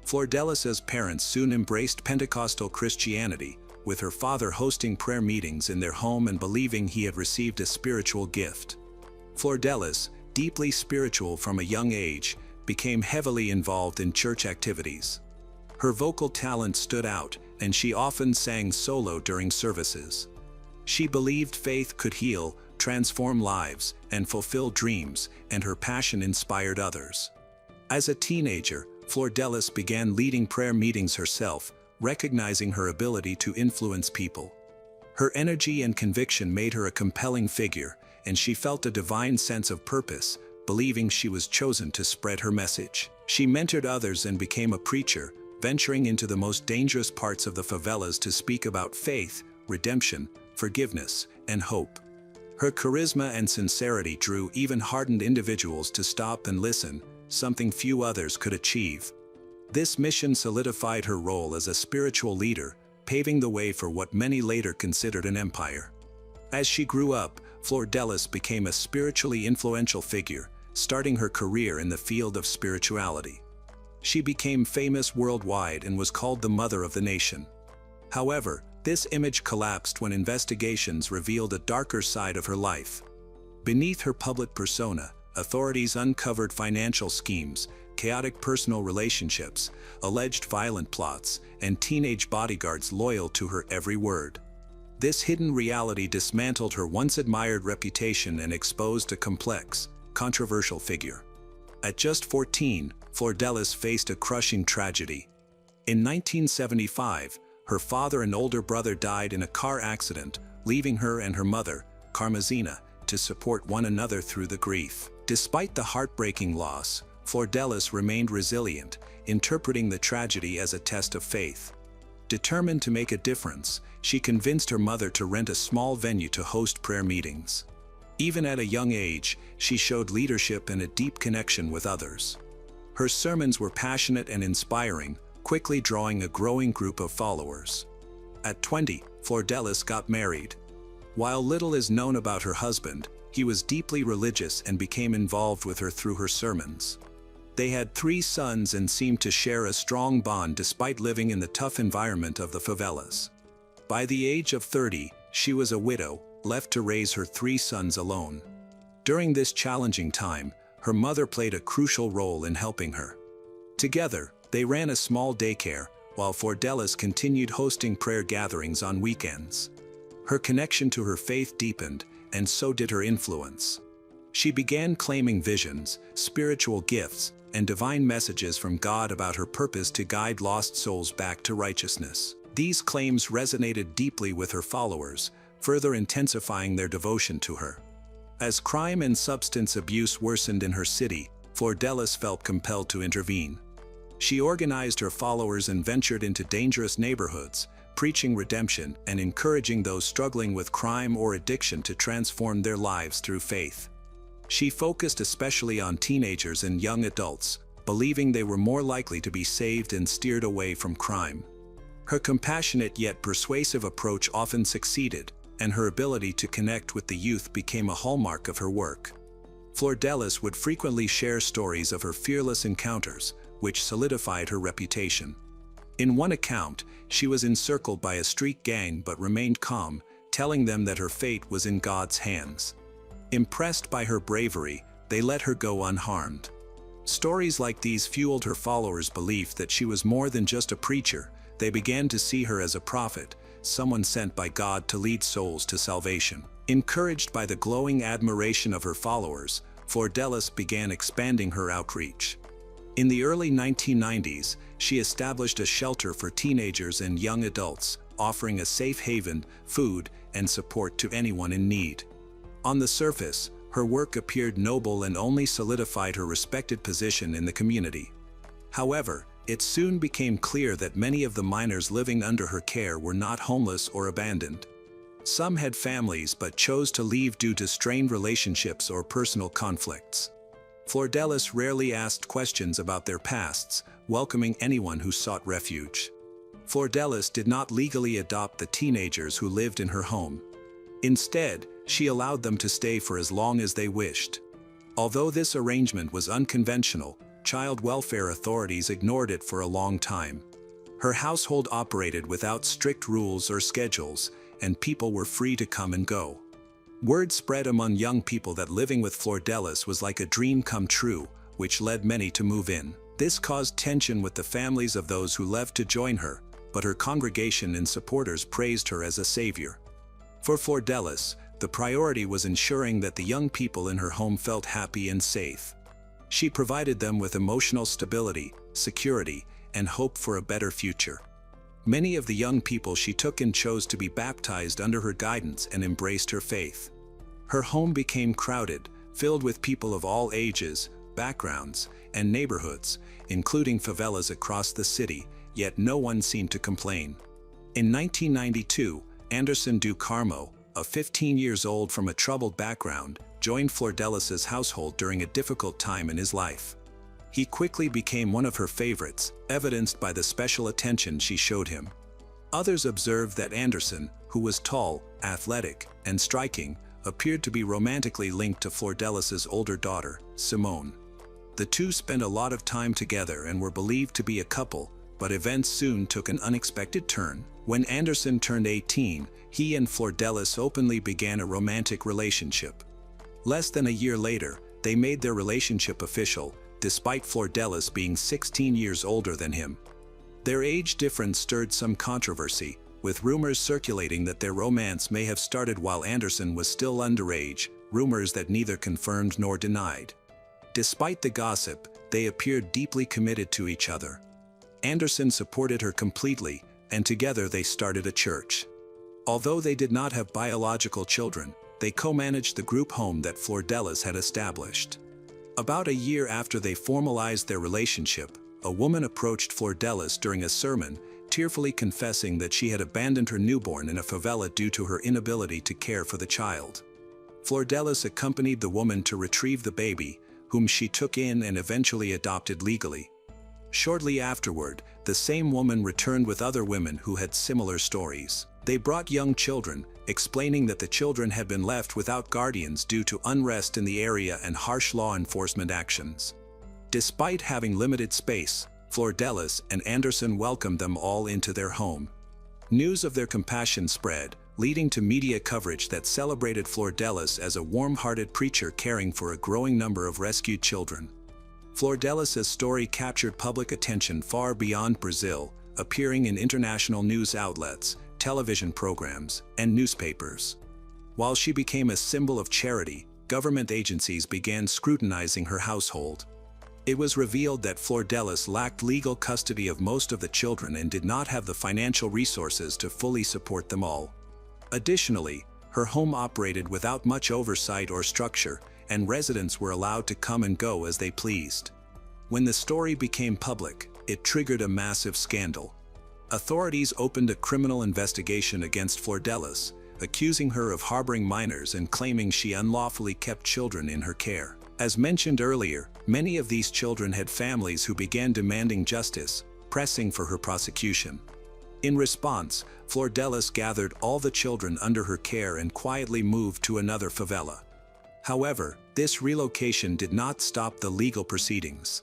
Flordelis's parents soon embraced Pentecostal Christianity, with her father hosting prayer meetings in their home and believing he had received a spiritual gift. Flordelis, deeply spiritual from a young age, became heavily involved in church activities. Her vocal talent stood out, and she often sang solo during services. She believed faith could heal, transform lives, and fulfill dreams, and her passion inspired others. As a teenager, Flordelis began leading prayer meetings herself, recognizing her ability to influence people. Her energy and conviction made her a compelling figure, and she felt a divine sense of purpose, believing she was chosen to spread her message. She mentored others and became a preacher, venturing into the most dangerous parts of the favelas to speak about faith, redemption, forgiveness, and hope. Her charisma and sincerity drew even hardened individuals to stop and listen, something few others could achieve. This mission solidified her role as a spiritual leader, paving the way for what many later considered an empire. As she grew up, Flordelis became a spiritually influential figure, starting her career in the field of spirituality. She became famous worldwide and was called the Mother of the Nation. However, this image collapsed when investigations revealed a darker side of her life. Beneath her public persona, authorities uncovered financial schemes, chaotic personal relationships, alleged violent plots, and teenage bodyguards loyal to her every word. This hidden reality dismantled her once-admired reputation and exposed a complex, controversial figure. At just 14, Flordelis faced a crushing tragedy. In 1975, her father and older brother died in a car accident, leaving her and her mother, Carmazina, to support one another through the grief. Despite the heartbreaking loss, Flordelis remained resilient, interpreting the tragedy as a test of faith. Determined to make a difference, she convinced her mother to rent a small venue to host prayer meetings. Even at a young age, she showed leadership and a deep connection with others. Her sermons were passionate and inspiring, quickly drawing a growing group of followers. At 20, Flordelis got married. While little is known about her husband, he was deeply religious and became involved with her through her sermons. They had 3 sons and seemed to share a strong bond despite living in the tough environment of the favelas. By the age of 30, she was a widow, left to raise her 3 sons alone. During this challenging time, her mother played a crucial role in helping her. Together, they ran a small daycare, while Flordelis continued hosting prayer gatherings on weekends. Her connection to her faith deepened, and so did her influence. She began claiming visions, spiritual gifts, and divine messages from God about her purpose to guide lost souls back to righteousness. These claims resonated deeply with her followers, further intensifying their devotion to her. As crime and substance abuse worsened in her city, Flordelis felt compelled to intervene. She organized her followers and ventured into dangerous neighborhoods, preaching redemption and encouraging those struggling with crime or addiction to transform their lives through faith. She focused especially on teenagers and young adults, believing they were more likely to be saved and steered away from crime. Her compassionate yet persuasive approach often succeeded, and her ability to connect with the youth became a hallmark of her work. Flordelis would frequently share stories of her fearless encounters, which solidified her reputation. In one account, she was encircled by a street gang but remained calm, telling them that her fate was in God's hands. Impressed by her bravery, they let her go unharmed. Stories like these fueled her followers' belief that she was more than just a preacher. They began to see her as a prophet, someone sent by God to lead souls to salvation. Encouraged by the glowing admiration of her followers, Flordelis began expanding her outreach. In the early 1990s, she established a shelter for teenagers and young adults, offering a safe haven, food, and support to anyone in need. On the surface, her work appeared noble and only solidified her respected position in the community. However, it soon became clear that many of the minors living under her care were not homeless or abandoned. Some had families but chose to leave due to strained relationships or personal conflicts. Flordelis rarely asked questions about their pasts, welcoming anyone who sought refuge. Flordelis did not legally adopt the teenagers who lived in her home. Instead, she allowed them to stay for as long as they wished. Although this arrangement was unconventional, child welfare authorities ignored it for a long time. Her household operated without strict rules or schedules, and people were free to come and go. Word spread among young people that living with Flordelis was like a dream come true, which led many to move in. This caused tension with the families of those who left to join her, but her congregation and supporters praised her as a savior. For Flordelis, the priority was ensuring that the young people in her home felt happy and safe. She provided them with emotional stability, security, and hope for a better future. Many of the young people she took in chose to be baptized under her guidance and embraced her faith. Her home became crowded, filled with people of all ages, backgrounds, and neighborhoods, including favelas across the city, yet no one seemed to complain. In 1992, Anderson do Carmo, a 15 years old from a troubled background, joined Flordelis's household during a difficult time in his life. He quickly became one of her favorites, evidenced by the special attention she showed him. Others observed that Anderson, who was tall, athletic, and striking, appeared to be romantically linked to Flordelis's older daughter, Simone. The two spent a lot of time together and were believed to be a couple, but events soon took an unexpected turn. When Anderson turned 18, he and Flordelis openly began a romantic relationship. Less than a year later, they made their relationship official, despite Flordelis being 16 years older than him. Their age difference stirred some controversy, with rumors circulating that their romance may have started while Anderson was still underage, rumors that neither confirmed nor denied. Despite the gossip, they appeared deeply committed to each other. Anderson supported her completely, and together they started a church. Although they did not have biological children, they co-managed the group home that Flordelis had established. About a year after they formalized their relationship, a woman approached Flordelis during a sermon, tearfully confessing that she had abandoned her newborn in a favela due to her inability to care for the child. Flordelis accompanied the woman to retrieve the baby, whom she took in and eventually adopted legally. Shortly afterward, the same woman returned with other women who had similar stories. They brought young children, explaining that the children had been left without guardians due to unrest in the area and harsh law enforcement actions. Despite having limited space, Flordelis and Anderson welcomed them all into their home. News of their compassion spread, leading to media coverage that celebrated Flordelis as a warm-hearted preacher caring for a growing number of rescued children. Flordelis's story captured public attention far beyond Brazil, appearing in international news outlets, television programs, and newspapers. While she became a symbol of charity, government agencies began scrutinizing her household. It was revealed that Flordelis lacked legal custody of most of the children and did not have the financial resources to fully support them all. Additionally, her home operated without much oversight or structure, and residents were allowed to come and go as they pleased. When the story became public, It triggered a massive scandal. Authorities opened a criminal investigation against Flordelis, accusing her of harboring minors and claiming she unlawfully kept children in her care. As mentioned earlier, many of these children had families who began demanding justice, pressing for her prosecution. In response, Flordelis gathered all the children under her care and quietly moved to another favela. However, this relocation did not stop the legal proceedings.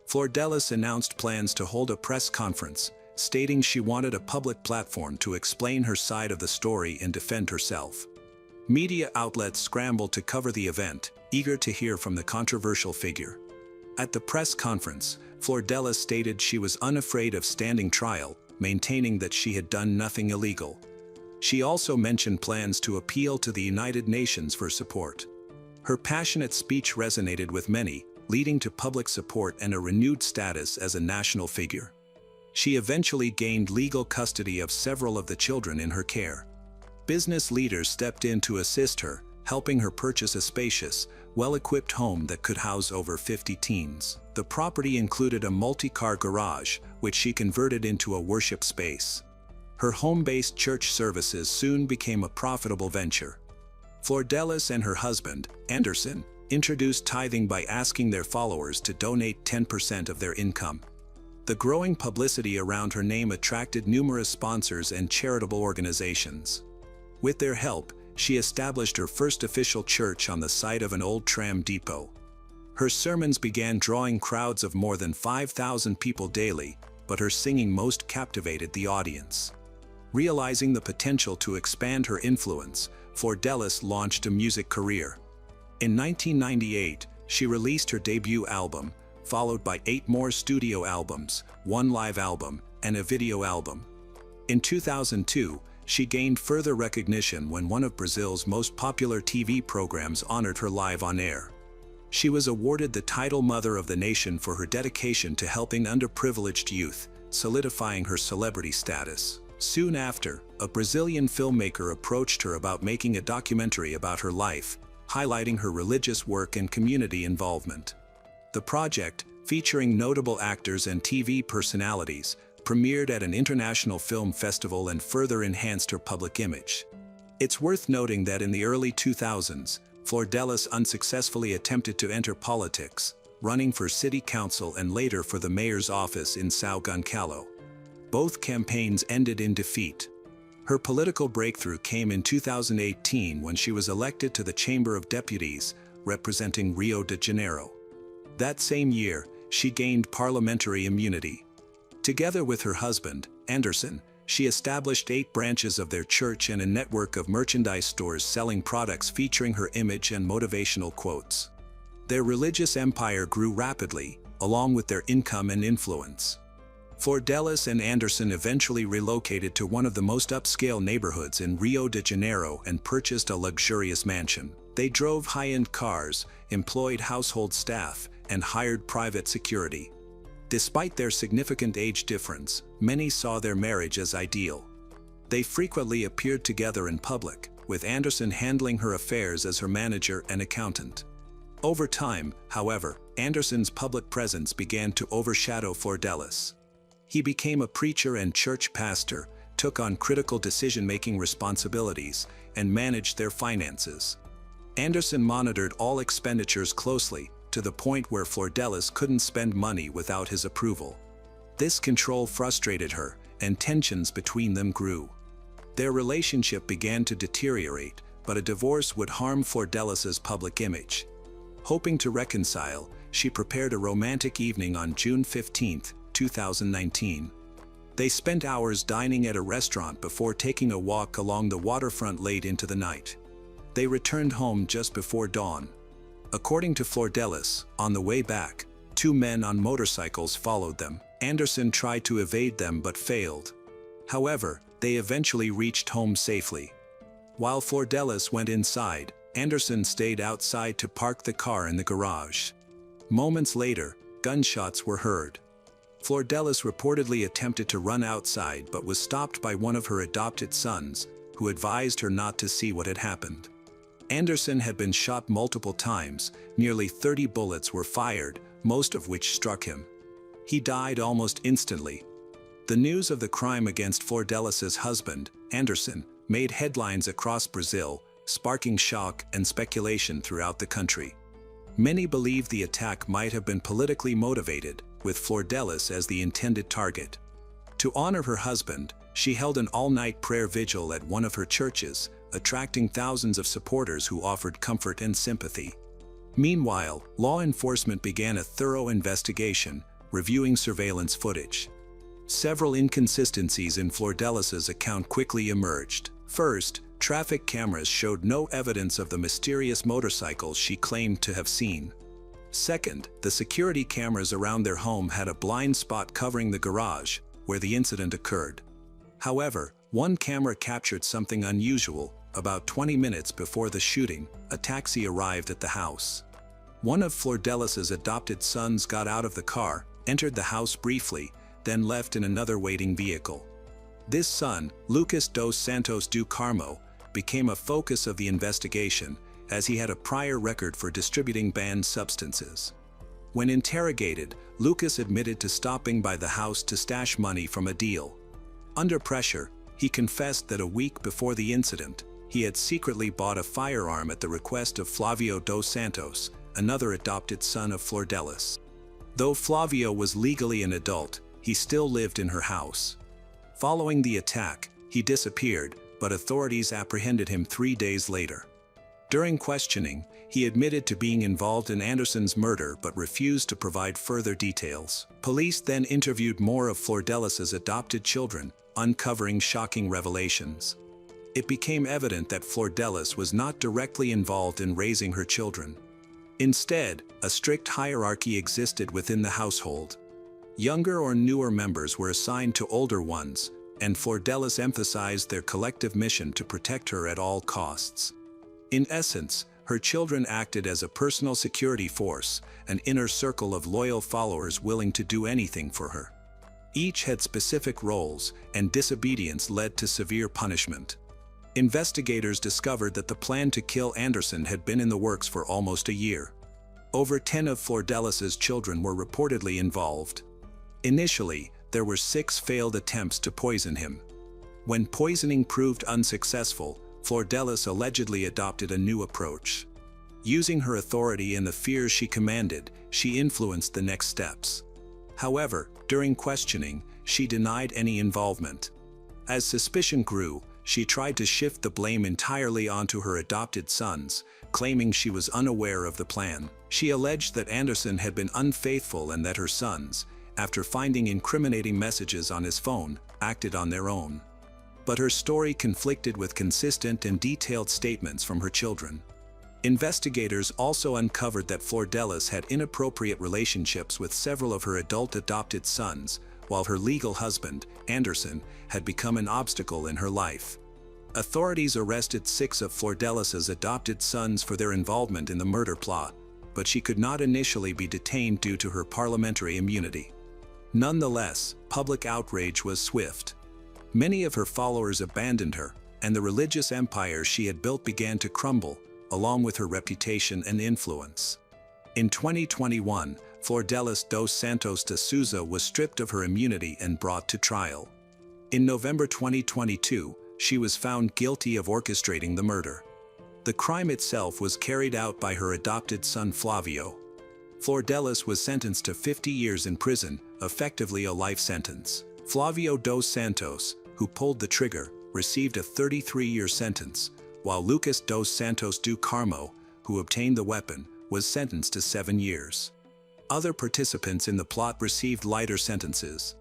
Flordelis announced plans to hold a press conference, stating she wanted a public platform to explain her side of the story and defend herself. Media outlets scrambled to cover the event, eager to hear from the controversial figure. At the press conference, Flordelis stated she was unafraid of standing trial, maintaining that she had done nothing illegal. She also mentioned plans to appeal to the United Nations for support. Her passionate speech resonated with many, leading to public support and a renewed status as a national figure. She eventually gained legal custody of several of the children in her care. Business leaders stepped in to assist her, helping her purchase a spacious, well-equipped home that could house over 50 teens. The property included a multi-car garage, which she converted into a worship space. Her home-based church services soon became a profitable venture. Flordelis and her husband, Anderson, introduced tithing by asking their followers to donate 10% of their income. The growing publicity around her name attracted numerous sponsors and charitable organizations. With their help, she established her first official church on the site of an old tram depot. Her sermons began drawing crowds of more than 5,000 people daily, but her singing most captivated the audience. Realizing the potential to expand her influence, Flordelis launched a music career. In 1998, she released her debut album, followed by 8 more studio albums, 1 live album, and a video album. In 2002, she gained further recognition when one of Brazil's most popular TV programs honored her live on air. She was awarded the title Mother of the Nation for her dedication to helping underprivileged youth, solidifying her celebrity status. Soon after, a Brazilian filmmaker approached her about making a documentary about her life, highlighting her religious work and community involvement. The project, featuring notable actors and TV personalities, premiered at an international film festival and further enhanced her public image. It's worth noting that in the early 2000s, Flordelis unsuccessfully attempted to enter politics, running for city council and later for the mayor's office in São Gonçalo. Both campaigns ended in defeat. Her political breakthrough came in 2018 when she was elected to the Chamber of Deputies, representing Rio de Janeiro. That same year, she gained parliamentary immunity. Together with her husband, Anderson, she established 8 branches of their church and a network of merchandise stores selling products featuring her image and motivational quotes. Their religious empire grew rapidly, along with their income and influence. Flordelis and Anderson eventually relocated to one of the most upscale neighborhoods in Rio de Janeiro and purchased a luxurious mansion. They drove high-end cars, employed household staff, and hired private security. Despite their significant age difference, many saw their marriage as ideal. They frequently appeared together in public, with Anderson handling her affairs as her manager and accountant. Over time, however, Anderson's public presence began to overshadow Flordelis. He became a preacher and church pastor, took on critical decision-making responsibilities, and managed their finances. Anderson monitored all expenditures closely, to the point where Flordelis couldn't spend money without his approval. This control frustrated her, and tensions between them grew. Their relationship began to deteriorate, but a divorce would harm Flordelis's public image. Hoping to reconcile, she prepared a romantic evening on June 15, 2019. They spent hours dining at a restaurant before taking a walk along the waterfront late into the night. They returned home just before dawn. According to Flordelis, on the way back, 2 men on motorcycles followed them. Anderson tried to evade them but failed. However, they eventually reached home safely. While Flordelis went inside, Anderson stayed outside to park the car in the garage. Moments later, gunshots were heard. Flordelis reportedly attempted to run outside but was stopped by one of her adopted sons, who advised her not to see what had happened. Anderson had been shot multiple times, nearly 30 bullets were fired, most of which struck him. He died almost instantly. The news of the crime against Flordelis's husband, Anderson, made headlines across Brazil, sparking shock and speculation throughout the country. Many believe the attack might have been politically motivated, with Flordelis as the intended target. To honor her husband, she held an all-night prayer vigil at one of her churches, attracting thousands of supporters who offered comfort and sympathy. Meanwhile, law enforcement began a thorough investigation, reviewing surveillance footage. Several inconsistencies in Flordelis's account quickly emerged. First, traffic cameras showed no evidence of the mysterious motorcycles she claimed to have seen. Second, the security cameras around their home had a blind spot covering the garage, where the incident occurred. However, one camera captured something unusual. About 20 minutes before the shooting, a taxi arrived at the house. One of Flordelis's adopted sons got out of the car, entered the house briefly, then left in another waiting vehicle. This son, Lucas dos Santos do Carmo, became a focus of the investigation, as he had a prior record for distributing banned substances. When interrogated, Lucas admitted to stopping by the house to stash money from a deal. Under pressure, he confessed that a week before the incident, he had secretly bought a firearm at the request of Flavio dos Santos, another adopted son of Flordelis. Though Flavio was legally an adult, he still lived in her house. Following the attack, he disappeared, but authorities apprehended him 3 days later. During questioning, he admitted to being involved in Anderson's murder but refused to provide further details. Police then interviewed more of Flordelis's adopted children, uncovering shocking revelations. It became evident that Flordelis was not directly involved in raising her children. Instead, a strict hierarchy existed within the household. Younger or newer members were assigned to older ones, and Flordelis emphasized their collective mission to protect her at all costs. In essence, her children acted as a personal security force, an inner circle of loyal followers willing to do anything for her. Each had specific roles, and disobedience led to severe punishment. Investigators discovered that the plan to kill Anderson had been in the works for almost a year. Over 10 of Flordelis's children were reportedly involved. Initially, there were 6 failed attempts to poison him. When poisoning proved unsuccessful, Flordelis allegedly adopted a new approach. Using her authority and the fears she commanded, she influenced the next steps. However, during questioning, she denied any involvement. As suspicion grew, she tried to shift the blame entirely onto her adopted sons, claiming she was unaware of the plan. She alleged that Anderson had been unfaithful and that her sons, after finding incriminating messages on his phone, acted on their own. But her story conflicted with consistent and detailed statements from her children. Investigators also uncovered that Flordelis had inappropriate relationships with several of her adult adopted sons, while her legal husband, Anderson, had become an obstacle in her life. Authorities arrested 6 of Flordelis's adopted sons for their involvement in the murder plot, but she could not initially be detained due to her parliamentary immunity. Nonetheless, public outrage was swift. Many of her followers abandoned her, and the religious empire she had built began to crumble, along with her reputation and influence. In 2021, Flordelis dos Santos de Souza was stripped of her immunity and brought to trial. In November 2022, she was found guilty of orchestrating the murder. The crime itself was carried out by her adopted son Flavio. Flordelis was sentenced to 50 years in prison, effectively a life sentence. Flavio dos Santos, who pulled the trigger, received a 33-year sentence, while Lucas dos Santos do Carmo, who obtained the weapon, was sentenced to 7 years. Other participants in the plot received lighter sentences.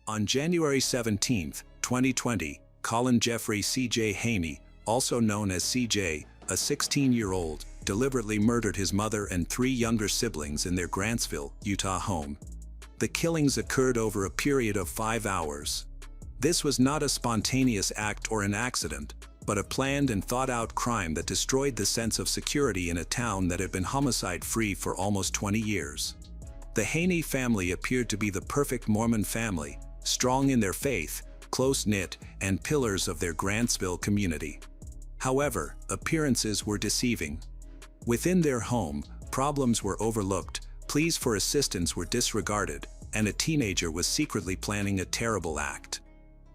On January 17, 2020, Colin Jeffrey C.J. Haney, also known as C.J., a 16-year-old, deliberately murdered his mother and 3 younger siblings in their Grantsville, Utah home. The killings occurred over a period of 5 hours. This was not a spontaneous act or an accident, but a planned and thought-out crime that destroyed the sense of security in a town that had been homicide-free for almost 20 years. The Haney family appeared to be the perfect Mormon family, strong in their faith, close-knit, and pillars of their Grantsville community. However, appearances were deceiving. Within their home, problems were overlooked, pleas for assistance were disregarded, and a teenager was secretly planning a terrible act.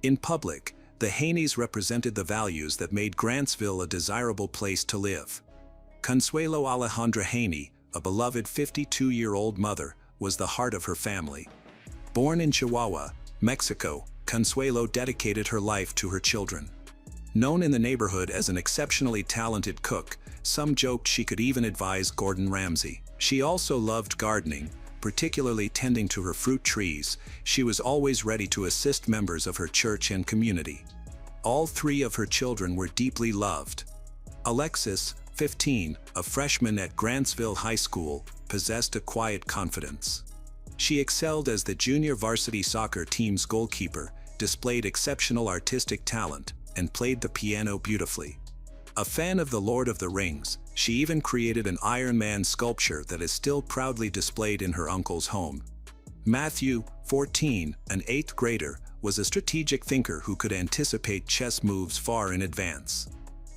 In public, the Haneys represented the values that made Grantsville a desirable place to live. Consuelo Alejandra Haney, a beloved 52-year-old mother, was the heart of her family. Born in Chihuahua, Mexico, Consuelo dedicated her life to her children. Known in the neighborhood as an exceptionally talented cook, some joked she could even advise Gordon Ramsay. She also loved gardening, particularly tending to her fruit trees. She was always ready to assist members of her church and community. All three of her children were deeply loved. Alexis, 15, a freshman at Grantsville High School, possessed a quiet confidence. She excelled as the junior varsity soccer team's goalkeeper, displayed exceptional artistic talent, and played the piano beautifully. A fan of The Lord of the Rings, she even created an Iron Man sculpture that is still proudly displayed in her uncle's home. Matthew, 14, an 8th grader, was a strategic thinker who could anticipate chess moves far in advance.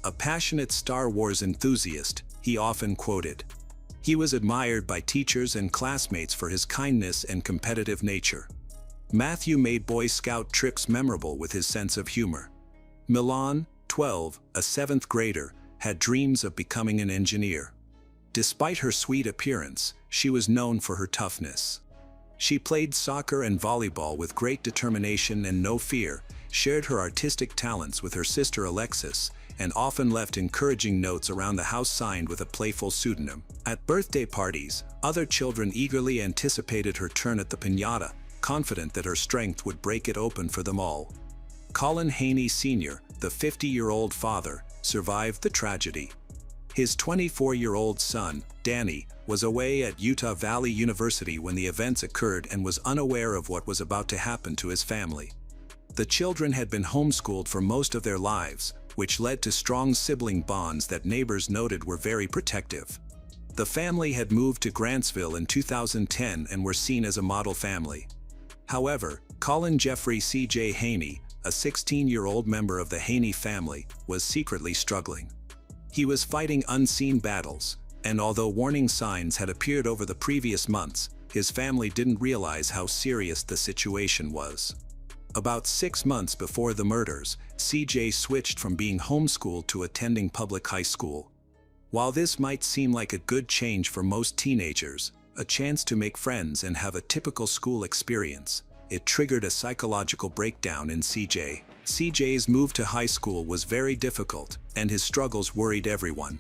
A passionate Star Wars enthusiast, he often quoted. He was admired by teachers and classmates for his kindness and competitive nature. Matthew made Boy Scout trips memorable with his sense of humor. Milan, 12, a 7th grader, had dreams of becoming an engineer. Despite her sweet appearance, she was known for her toughness. She played soccer and volleyball with great determination and no fear, shared her artistic talents with her sister Alexis, and often left encouraging notes around the house signed with a playful pseudonym. At birthday parties, other children eagerly anticipated her turn at the piñata, confident that her strength would break it open for them all. Colin Haney Sr., the 50-year-old father, survived the tragedy. His 24-year-old son, Danny, was away at Utah Valley University when the events occurred and was unaware of what was about to happen to his family. The children had been homeschooled for most of their lives, which led to strong sibling bonds that neighbors noted were very protective. The family had moved to Grantsville in 2010 and were seen as a model family. However, Colin Jeffrey C.J. Haney, a 16-year-old member of the Haney family, was secretly struggling. He was fighting unseen battles, and although warning signs had appeared over the previous months, his family didn't realize how serious the situation was. About 6 months before the murders, CJ switched from being homeschooled to attending public high school. While this might seem like a good change for most teenagers, a chance to make friends and have a typical school experience, it triggered a psychological breakdown in CJ. CJ's move to high school was very difficult, and his struggles worried everyone.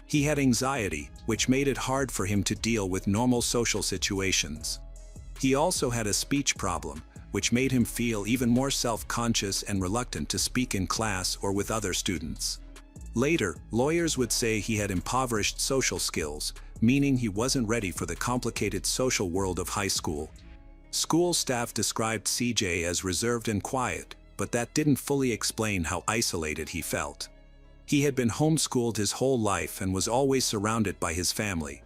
He had anxiety, which made it hard for him to deal with normal social situations. He also had a speech problem, which made him feel even more self-conscious and reluctant to speak in class or with other students. Later, lawyers would say he had impoverished social skills, meaning he wasn't ready for the complicated social world of high school. School staff described CJ as reserved and quiet, but that didn't fully explain how isolated he felt. He had been homeschooled his whole life and was always surrounded by his family.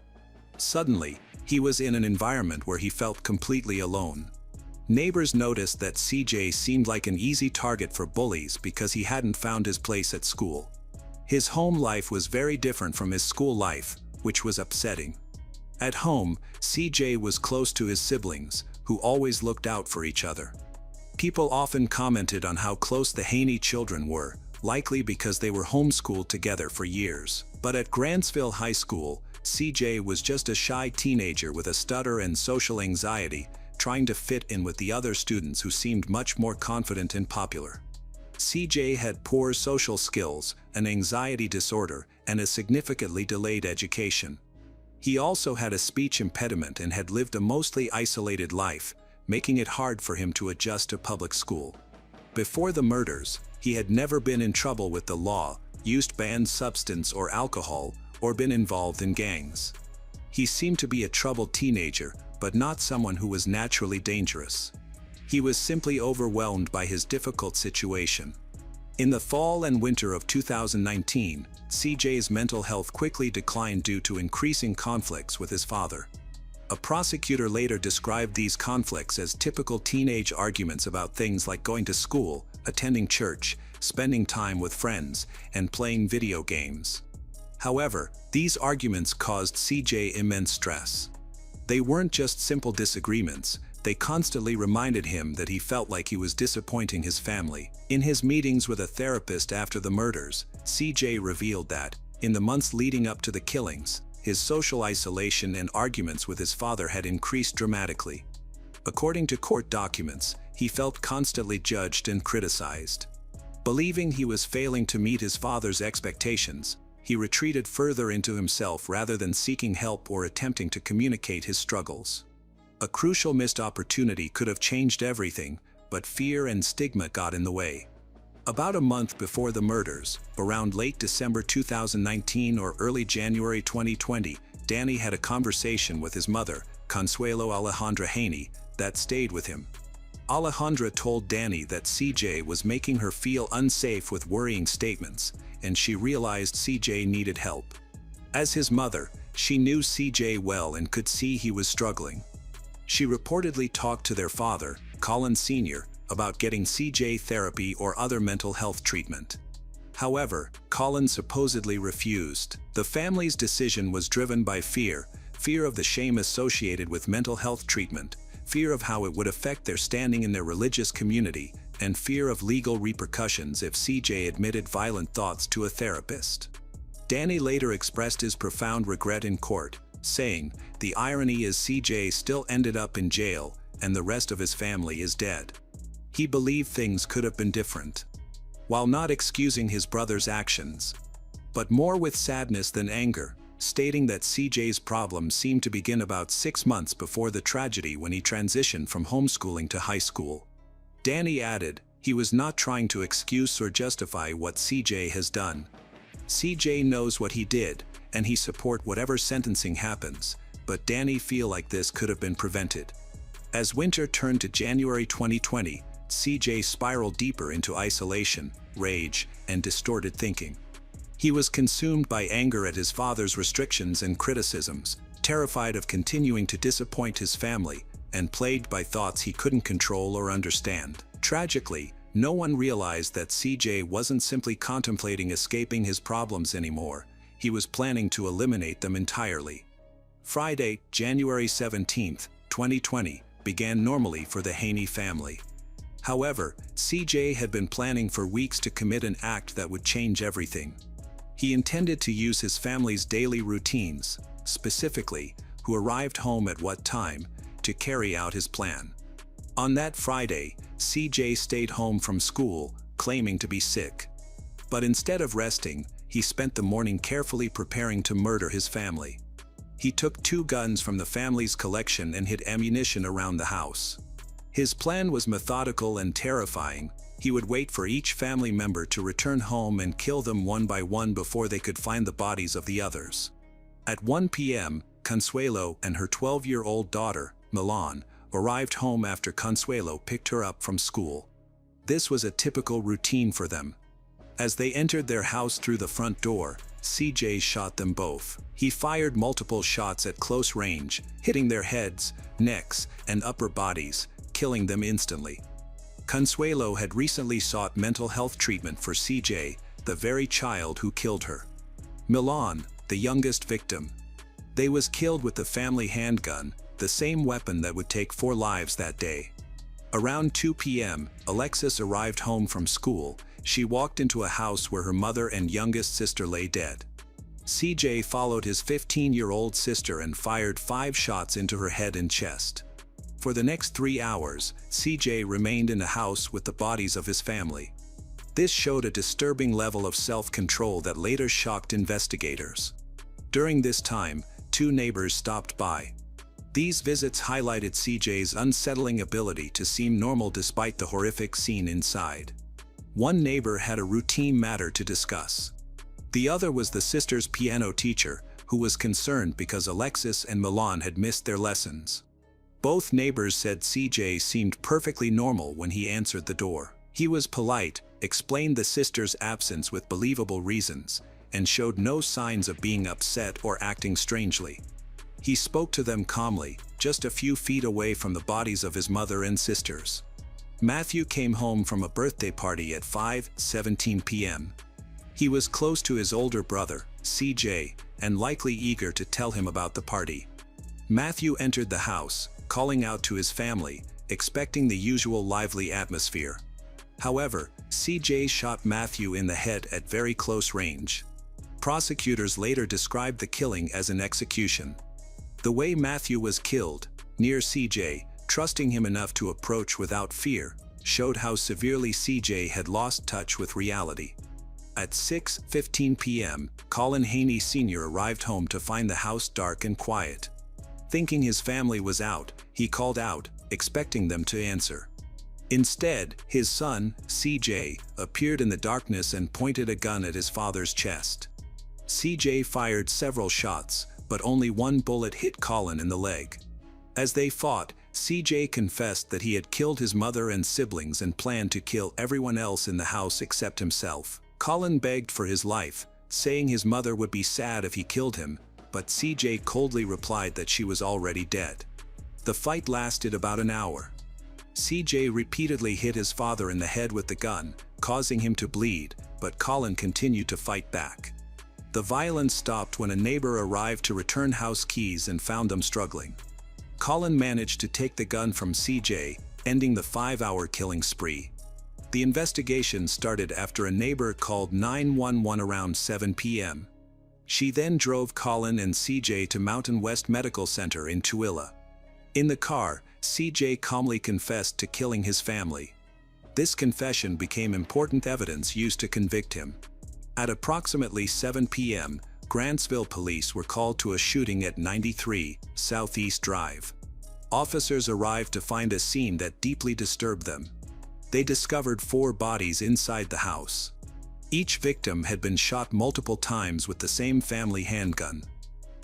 Suddenly, he was in an environment where he felt completely alone. Neighbors noticed that CJ seemed like an easy target for bullies because he hadn't found his place at school. His home life was very different from his school life, which was upsetting. At home, CJ was close to his siblings, who always looked out for each other. People often commented on how close the Haney children were, likely because they were homeschooled together for years. But at Grantsville High School, CJ was just a shy teenager with a stutter and social anxiety, trying to fit in with the other students who seemed much more confident and popular. CJ had poor social skills, an anxiety disorder, and a significantly delayed education. He also had a speech impediment and had lived a mostly isolated life, making it hard for him to adjust to public school. Before the murders, he had never been in trouble with the law, used banned substance or alcohol, or been involved in gangs. He seemed to be a troubled teenager, but not someone who was naturally dangerous. He was simply overwhelmed by his difficult situation. In the fall and winter of 2019, CJ's mental health quickly declined due to increasing conflicts with his father. A prosecutor later described these conflicts as typical teenage arguments about things like going to school, attending church, spending time with friends, and playing video games. However, these arguments caused CJ immense stress. They weren't just simple disagreements, They constantly reminded him that he felt like he was disappointing his family. In his meetings with a therapist after the murders, CJ revealed that, in the months leading up to the killings, his social isolation and arguments with his father had increased dramatically. According to court documents, he felt constantly judged and criticized. Believing he was failing to meet his father's expectations, he retreated further into himself rather than seeking help or attempting to communicate his struggles. A crucial missed opportunity could have changed everything, but fear and stigma got in the way. About a month before the murders, around late December 2019 or early January 2020, Danny had a conversation with his mother, Consuelo Alejandra Haney, that stayed with him. Alejandra told Danny that CJ was making her feel unsafe with worrying statements, and she realized CJ needed help. As his mother, she knew CJ well and could see he was struggling. She reportedly talked to their father, Colin Sr., about getting CJ therapy or other mental health treatment. However, Colin supposedly refused. The family's decision was driven by fear of the shame associated with mental health treatment, fear of how it would affect their standing in their religious community, and fear of legal repercussions if CJ admitted violent thoughts to a therapist. Danny later expressed his profound regret in court, saying, "The irony is CJ still ended up in jail, and the rest of his family is dead." He believed things could have been different, while not excusing his brother's actions, but more with sadness than anger, stating that CJ's problems seemed to begin about 6 months before the tragedy when he transitioned from homeschooling to high school. Danny added, he was not trying to excuse or justify what CJ has done. CJ knows what he did, and he support whatever sentencing happens, but Danny feel like this could have been prevented. As winter turned to January 2020, CJ spiraled deeper into isolation, rage, and distorted thinking. He was consumed by anger at his father's restrictions and criticisms, terrified of continuing to disappoint his family, and plagued by thoughts he couldn't control or understand. Tragically, no one realized that CJ wasn't simply contemplating escaping his problems anymore, he was planning to eliminate them entirely. Friday, January 17, 2020, began normally for the Haney family. However, CJ had been planning for weeks to commit an act that would change everything. He intended to use his family's daily routines, specifically, who arrived home at what time, to carry out his plan. On that Friday, CJ stayed home from school, claiming to be sick. But instead of resting, he spent the morning carefully preparing to murder his family. He took 2 guns from the family's collection and hid ammunition around the house. His plan was methodical and terrifying. He would wait for each family member to return home and kill them one by one before they could find the bodies of the others. At 1 p.m., Consuelo and her 12-year-old daughter, Milan, arrived home after Consuelo picked her up from school. This was a typical routine for them. As they entered their house through the front door, CJ shot them both. He fired multiple shots at close range, hitting their heads, necks, and upper bodies, killing them instantly. Consuelo had recently sought mental health treatment for CJ, the very child who killed her. Milan, the youngest victim. They was killed with the family handgun, the same weapon that would take 4 lives that day. Around 2 p.m., Alexis arrived home from school. She walked into a house where her mother and youngest sister lay dead. CJ followed his 15-year-old sister and fired 5 shots into her head and chest. For the next 3 hours, CJ remained in the house with the bodies of his family. This showed a disturbing level of self-control that later shocked investigators. During this time, 2 neighbors stopped by. These visits highlighted CJ's unsettling ability to seem normal despite the horrific scene inside. One neighbor had a routine matter to discuss. The other was the sister's piano teacher, who was concerned because Alexis and Milan had missed their lessons. Both neighbors said CJ seemed perfectly normal when he answered the door. He was polite, explained the sister's absence with believable reasons, and showed no signs of being upset or acting strangely. He spoke to them calmly, just a few feet away from the bodies of his mother and sisters. Matthew came home from a birthday party at 5:17 p.m. He was close to his older brother, CJ, and likely eager to tell him about the party. Matthew entered the house, calling out to his family, expecting the usual lively atmosphere. However, CJ shot Matthew in the head at very close range. Prosecutors later described the killing as an execution. The way Matthew was killed, near CJ, trusting him enough to approach without fear, showed how severely CJ had lost touch with reality. At 6:15 p.m., Colin Haney Sr. arrived home to find the house dark and quiet. Thinking his family was out, he called out, expecting them to answer. Instead, his son, CJ, appeared in the darkness and pointed a gun at his father's chest. CJ fired several shots, but only one bullet hit Colin in the leg. As they fought, CJ confessed that he had killed his mother and siblings and planned to kill everyone else in the house except himself. Colin begged for his life, saying his mother would be sad if he killed him, but CJ coldly replied that she was already dead. The fight lasted about an hour. CJ repeatedly hit his father in the head with the gun, causing him to bleed, but Colin continued to fight back. The violence stopped when a neighbor arrived to return house keys and found them struggling. Colin managed to take the gun from CJ, ending the 5-hour killing spree. The investigation started after a neighbor called 911 around 7 p.m. She then drove Colin and CJ to Mountain West Medical Center in Tooele. In the car, CJ calmly confessed to killing his family. This confession became important evidence used to convict him. At approximately 7 p.m., Grantsville police were called to a shooting at 93 Southeast Drive. Officers arrived to find a scene that deeply disturbed them. They discovered 4 bodies inside the house. Each victim had been shot multiple times with the same family handgun.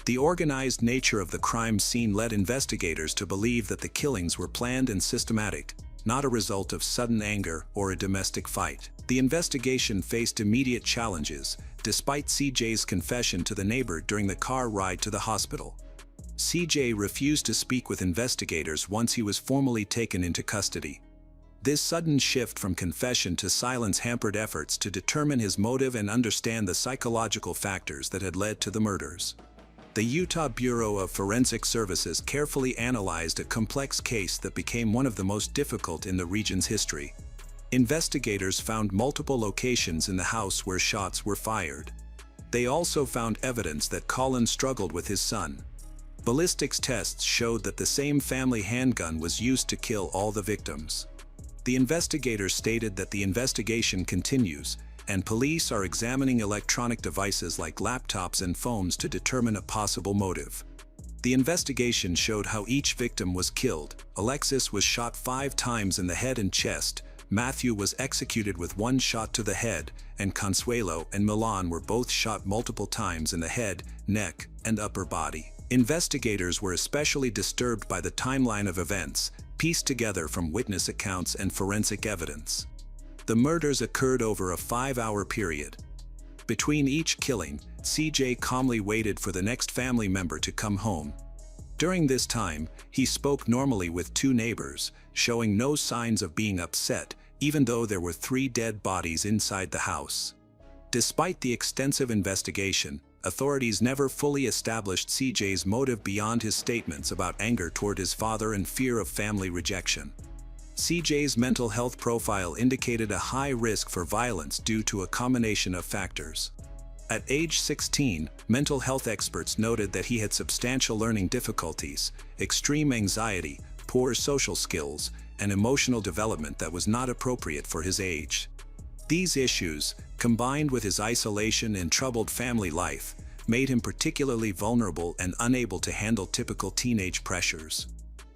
The organized nature of the crime scene led investigators to believe that the killings were planned and systematic, not a result of sudden anger or a domestic fight. The investigation faced immediate challenges, despite CJ's confession to the neighbor during the car ride to the hospital. CJ refused to speak with investigators once he was formally taken into custody. This sudden shift from confession to silence hampered efforts to determine his motive and understand the psychological factors that had led to the murders. The Utah Bureau of Forensic Services carefully analyzed a complex case that became one of the most difficult in the region's history. Investigators found multiple locations in the house where shots were fired. They also found evidence that Colin struggled with his son. Ballistics tests showed that the same family handgun was used to kill all the victims. The investigators stated that the investigation continues, and police are examining electronic devices like laptops and phones to determine a possible motive. The investigation showed how each victim was killed. Alexis was shot 5 times in the head and chest, Matthew was executed with 1 shot to the head, and Consuelo and Milan were both shot multiple times in the head, neck, and upper body. Investigators were especially disturbed by the timeline of events, pieced together from witness accounts and forensic evidence. The murders occurred over a 5-hour period. Between each killing, CJ calmly waited for the next family member to come home. During this time, he spoke normally with 2 neighbors, showing no signs of being upset, even though there were 3 dead bodies inside the house. Despite the extensive investigation, authorities never fully established CJ's motive beyond his statements about anger toward his father and fear of family rejection. CJ's mental health profile indicated a high risk for violence due to a combination of factors. At age 16, mental health experts noted that he had substantial learning difficulties, extreme anxiety, poor social skills, and emotional development that was not appropriate for his age. These issues, combined with his isolation and troubled family life, made him particularly vulnerable and unable to handle typical teenage pressures.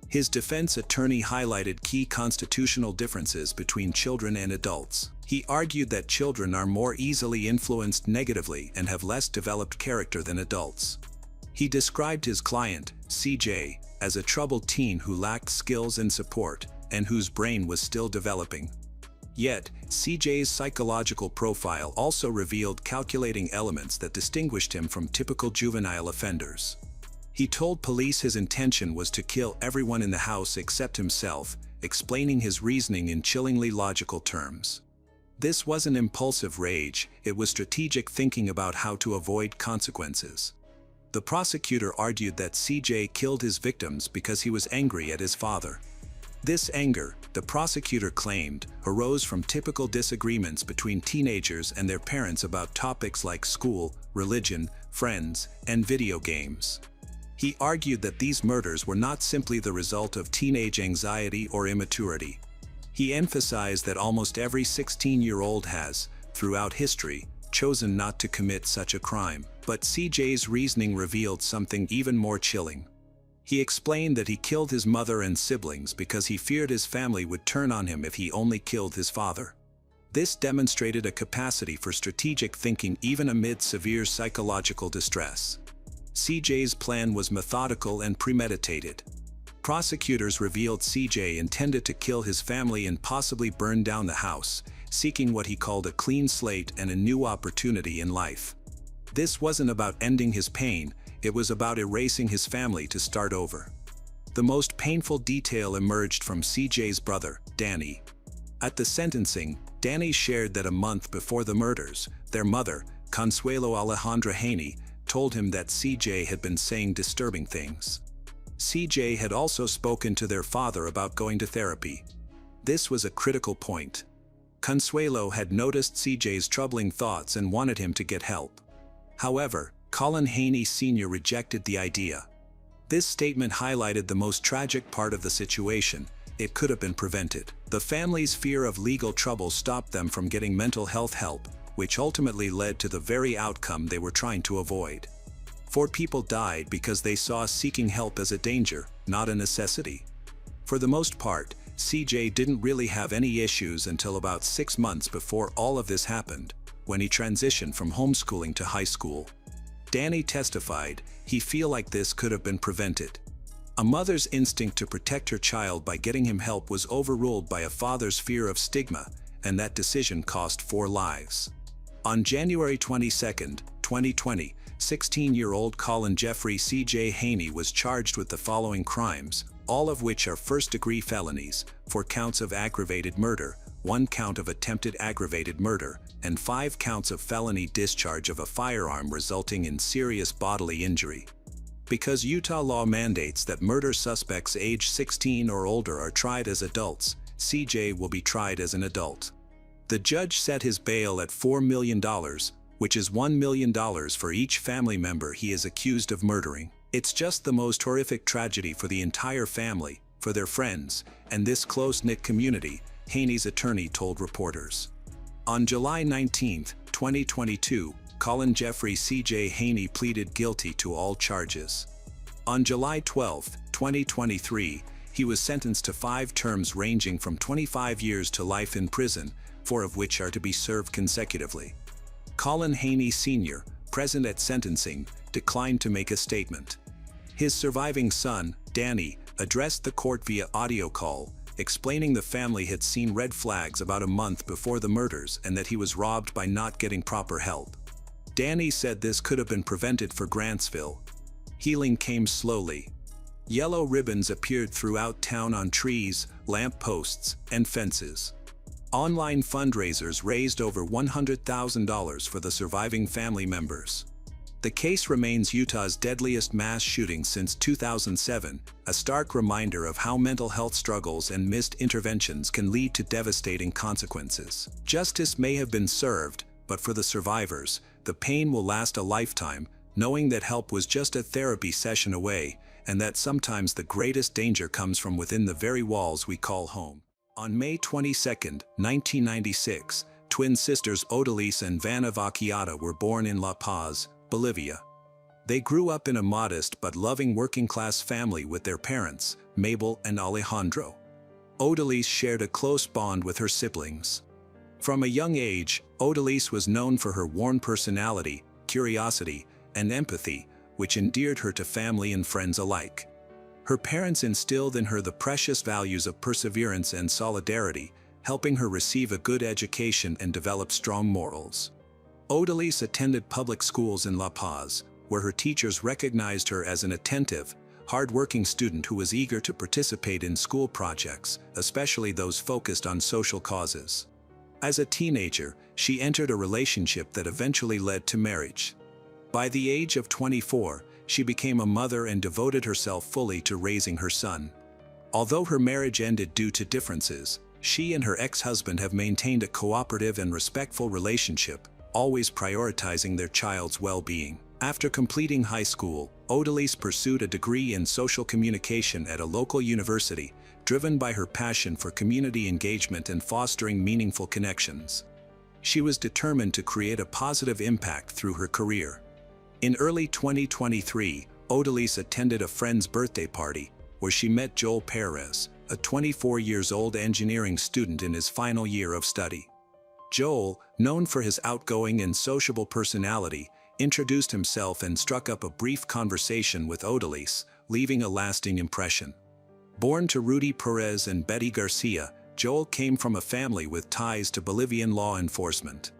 His defense attorney highlighted key constitutional differences between children and adults. He argued that children are more easily influenced negatively and have less developed character than adults. He described his client, CJ, as a troubled teen who lacked skills and support, and whose brain was still developing. Yet, CJ's psychological profile also revealed calculating elements that distinguished him from typical juvenile offenders. He told police his intention was to kill everyone in the house except himself, explaining his reasoning in chillingly logical terms. This wasn't impulsive rage, it was strategic thinking about how to avoid consequences. The prosecutor argued that CJ killed his victims because he was angry at his father. This anger, the prosecutor claimed, arose from typical disagreements between teenagers and their parents about topics like school, religion, friends, and video games. He argued that these murders were not simply the result of teenage anxiety or immaturity. He emphasized that almost every 16-year-old has, throughout history, chosen not to commit such a crime. But CJ's reasoning revealed something even more chilling. He explained that he killed his mother and siblings because he feared his family would turn on him if he only killed his father. This demonstrated a capacity for strategic thinking even amid severe psychological distress. CJ's plan was methodical and premeditated. Prosecutors revealed CJ intended to kill his family and possibly burn down the house, seeking what he called a clean slate and a new opportunity in life. This wasn't about ending his pain, it was about erasing his family to start over. The most painful detail emerged from CJ's brother, Danny. At the sentencing, Danny shared that a month before the murders, their mother, Consuelo Alejandra Haney, told him that CJ had been saying disturbing things. CJ had also spoken to their father about going to therapy. This was a critical point. Consuelo had noticed CJ's troubling thoughts and wanted him to get help. However, Colin Haney Sr. rejected the idea. This statement highlighted the most tragic part of the situation: it could have been prevented. The family's fear of legal trouble stopped them from getting mental health help, which ultimately led to the very outcome they were trying to avoid. 4 people died because they saw seeking help as a danger, not a necessity. For the most part, CJ didn't really have any issues until about 6 months before all of this happened, when he transitioned from homeschooling to high school. Danny testified he felt like this could have been prevented. A mother's instinct to protect her child by getting him help was overruled by a father's fear of stigma, and that decision cost 4 lives. On January 22, 2020, 16-year-old Colin Jeffrey C.J. Haney was charged with the following crimes, all of which are first-degree felonies, 4 counts of aggravated murder, 1 count of attempted aggravated murder, and 5 counts of felony discharge of a firearm resulting in serious bodily injury. Because Utah law mandates that murder suspects age 16 or older are tried as adults, CJ will be tried as an adult. The judge set his bail at $4 million, which is $1 million for each family member he is accused of murdering. It's just the most horrific tragedy for the entire family, for their friends, and this close-knit community, Haney's attorney told reporters. On July 19, 2022, Colin Jeffrey C.J. Haney pleaded guilty to all charges. On July 12, 2023, he was sentenced to 5 terms ranging from 25 years to life in prison, 4 of which are to be served consecutively. Colin Haney Sr., present at sentencing, declined to make a statement. His surviving son, Danny, addressed the court via audio call, explaining the family had seen red flags about a month before the murders and that he was robbed by not getting proper help. Danny said this could have been prevented for Grantsville. Healing came slowly. Yellow ribbons appeared throughout town on trees, lamp posts, and fences. Online fundraisers raised over $100,000 for the surviving family members. The case remains Utah's deadliest mass shooting since 2007, a stark reminder of how mental health struggles and missed interventions can lead to devastating consequences. Justice may have been served, but for the survivors, the pain will last a lifetime, knowing that help was just a therapy session away, and that sometimes the greatest danger comes from within the very walls we call home. On May 22, 1996, twin sisters Odalise and Vanna Vaquiata were born in La Paz, Bolivia. They grew up in a modest but loving working-class family with their parents, Mabel and Alejandro. Odalise shared a close bond with her siblings. From a young age, Odalise was known for her warm personality, curiosity, and empathy, which endeared her to family and friends alike. Her parents instilled in her the precious values of perseverance and solidarity, helping her receive a good education and develop strong morals. Odalise attended public schools in La Paz, where her teachers recognized her as an attentive, hard-working student who was eager to participate in school projects, especially those focused on social causes. As a teenager, she entered a relationship that eventually led to marriage. By the age of 24, she became a mother and devoted herself fully to raising her son. Although her marriage ended due to differences, she and her ex-husband have maintained a cooperative and respectful relationship, always prioritizing their child's well-being. After completing high school, Odalise pursued a degree in social communication at a local university, driven by her passion for community engagement and fostering meaningful connections. She was determined to create a positive impact through her career. In early 2023, Odalise attended a friend's birthday party, where she met Joel Perez, a 24-year-old engineering student in his final year of study. Joel, known for his outgoing and sociable personality, introduced himself and struck up a brief conversation with Odalise, leaving a lasting impression. Born to Rudy Perez and Betty Garcia, Joel came from a family with ties to Bolivian law enforcement.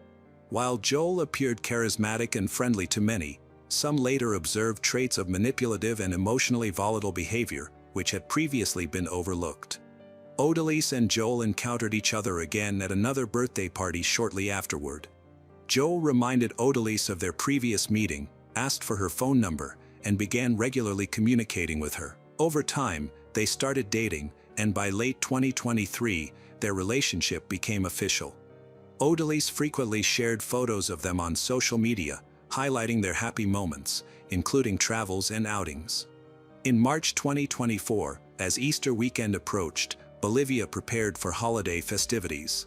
While Joel appeared charismatic and friendly to many, some later observed traits of manipulative and emotionally volatile behavior, which had previously been overlooked. Odalise and Joel encountered each other again at another birthday party shortly afterward. Joel reminded Odalise of their previous meeting, asked for her phone number, and began regularly communicating with her. Over time, they started dating, and by late 2023, their relationship became official. Odalise frequently shared photos of them on social media, highlighting their happy moments, including travels and outings. In March 2024, as Easter weekend approached, Bolivia prepared for holiday festivities.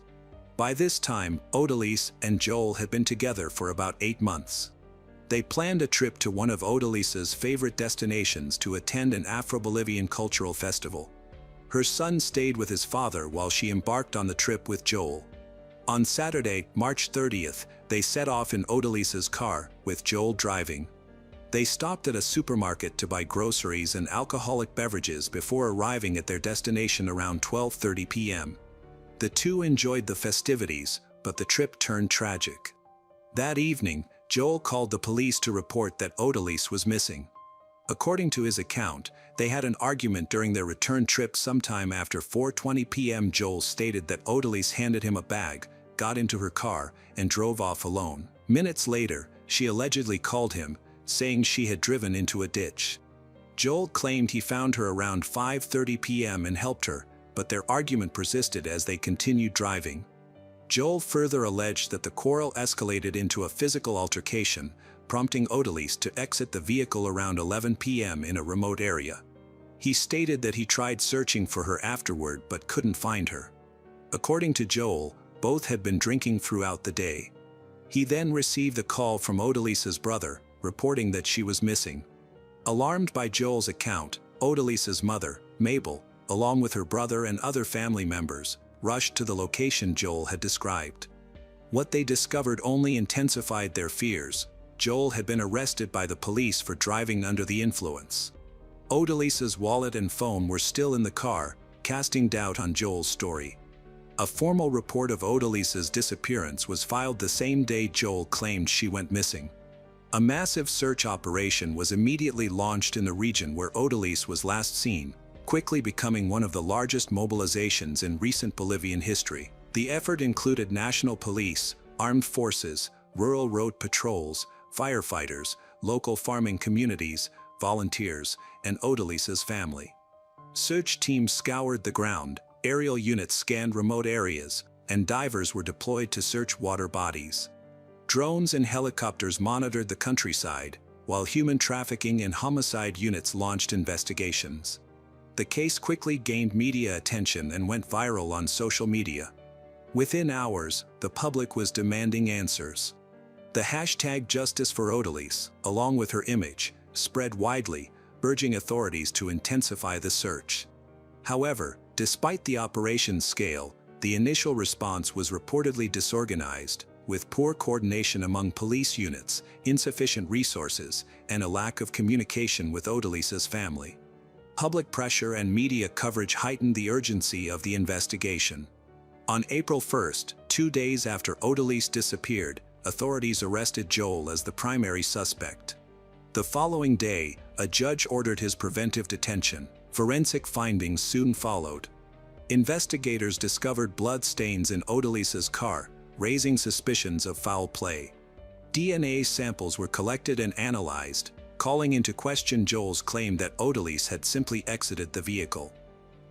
By this time, Odalise and Joel had been together for about 8 months. They planned a trip to one of Odalise's favorite destinations to attend an Afro-Bolivian cultural festival. Her son stayed with his father while she embarked on the trip with Joel. On Saturday, March 30th, they set off in Odalise's car, with Joel driving. They stopped at a supermarket to buy groceries and alcoholic beverages before arriving at their destination around 12:30 p.m. The two enjoyed the festivities, but the trip turned tragic. That evening, Joel called the police to report that Odalise was missing. According to his account, they had an argument during their return trip sometime after 4:20 p.m. Joel stated that Odalise handed him a bag, got into her car, and drove off alone. Minutes later, she allegedly called him, saying she had driven into a ditch. Joel claimed he found her around 5:30 p.m. and helped her, but their argument persisted as they continued driving. Joel further alleged that the quarrel escalated into a physical altercation, prompting Odalise to exit the vehicle around 11 p.m. in a remote area. He stated that he tried searching for her afterward but couldn't find her. According to Joel, both had been drinking throughout the day. He then received a call from Odalise's brother, reporting that she was missing. Alarmed by Joel's account, Odalise's mother, Mabel, along with her brother and other family members, rushed to the location Joel had described. What they discovered only intensified their fears. Joel had been arrested by the police for driving under the influence. Odalise's wallet and phone were still in the car, casting doubt on Joel's story. A formal report of Odalise's disappearance was filed the same day Joel claimed she went missing. A massive search operation was immediately launched in the region where Odalise was last seen, quickly becoming one of the largest mobilizations in recent Bolivian history. The effort included national police, armed forces, rural road patrols, firefighters, local farming communities, volunteers, and Odalise's family. Search teams scoured the ground, aerial units scanned remote areas, and divers were deployed to search water bodies. Drones and helicopters monitored the countryside, while human trafficking and homicide units launched investigations. The case quickly gained media attention and went viral on social media. Within hours, the public was demanding answers. The hashtag Justice for Odalise, along with her image, spread widely, urging authorities to intensify the search. However, despite the operation's scale, the initial response was reportedly disorganized, with poor coordination among police units, insufficient resources, and a lack of communication with Odalise's family. Public pressure and media coverage heightened the urgency of the investigation. On April 1st, 2 days after Odalise disappeared, authorities arrested Joel as the primary suspect. The following day, a judge ordered his preventive detention. Forensic findings soon followed. Investigators discovered blood stains in Odalise's car, raising suspicions of foul play. DNA samples were collected and analyzed, calling into question Joel's claim that Odalise had simply exited the vehicle.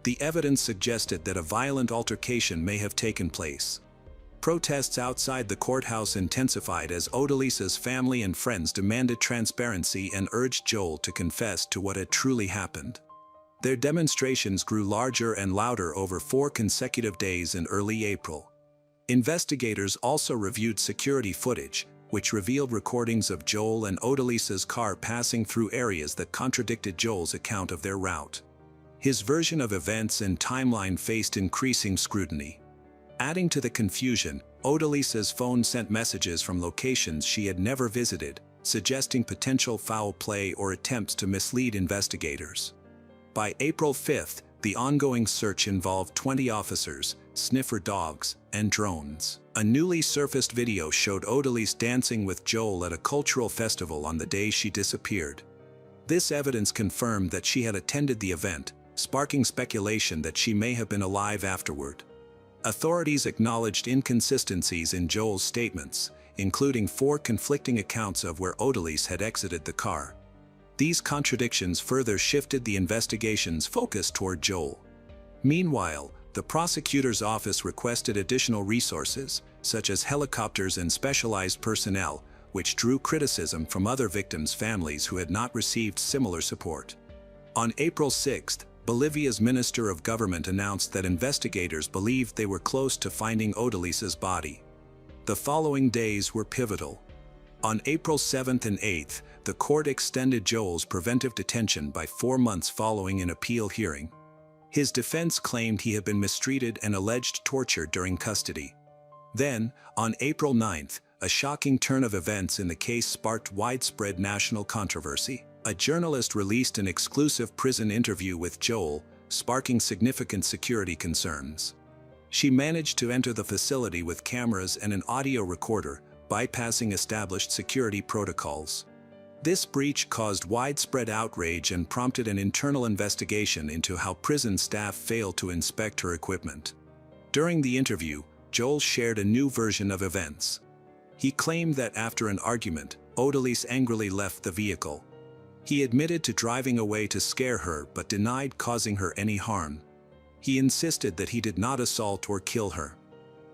The evidence suggested that a violent altercation may have taken place. Protests outside the courthouse intensified as Odalise's family and friends demanded transparency and urged Joel to confess to what had truly happened. Their demonstrations grew larger and louder over 4 consecutive days in early April. Investigators also reviewed security footage, which revealed recordings of Joel and Odalise's car passing through areas that contradicted Joel's account of their route. His version of events and timeline faced increasing scrutiny. Adding to the confusion, Odalise's phone sent messages from locations she had never visited, suggesting potential foul play or attempts to mislead investigators. By April 5th, the ongoing search involved 20 officers, sniffer dogs, and drones. A newly surfaced video showed Odalise dancing with Joel at a cultural festival on the day she disappeared. This evidence confirmed that she had attended the event, sparking speculation that she may have been alive afterward. Authorities acknowledged inconsistencies in Joel's statements, including 4 conflicting accounts of where Odalise had exited the car. These contradictions further shifted the investigation's focus toward Joel. Meanwhile, the prosecutor's office requested additional resources, such as helicopters and specialized personnel, which drew criticism from other victims' families who had not received similar support. On April 6th, Bolivia's Minister of Government announced that investigators believed they were close to finding Odalise's body. The following days were pivotal. On April 7th and 8th, the court extended Joel's preventive detention by 4 months following an appeal hearing. His defense claimed he had been mistreated and alleged torture during custody. Then, on April 9th, a shocking turn of events in the case sparked widespread national controversy. A journalist released an exclusive prison interview with Joel, sparking significant security concerns. She managed to enter the facility with cameras and an audio recorder, bypassing established security protocols. This breach caused widespread outrage and prompted an internal investigation into how prison staff failed to inspect her equipment. During the interview, Joel shared a new version of events. He claimed that after an argument, Odalise angrily left the vehicle. He admitted to driving away to scare her but denied causing her any harm. He insisted that he did not assault or kill her.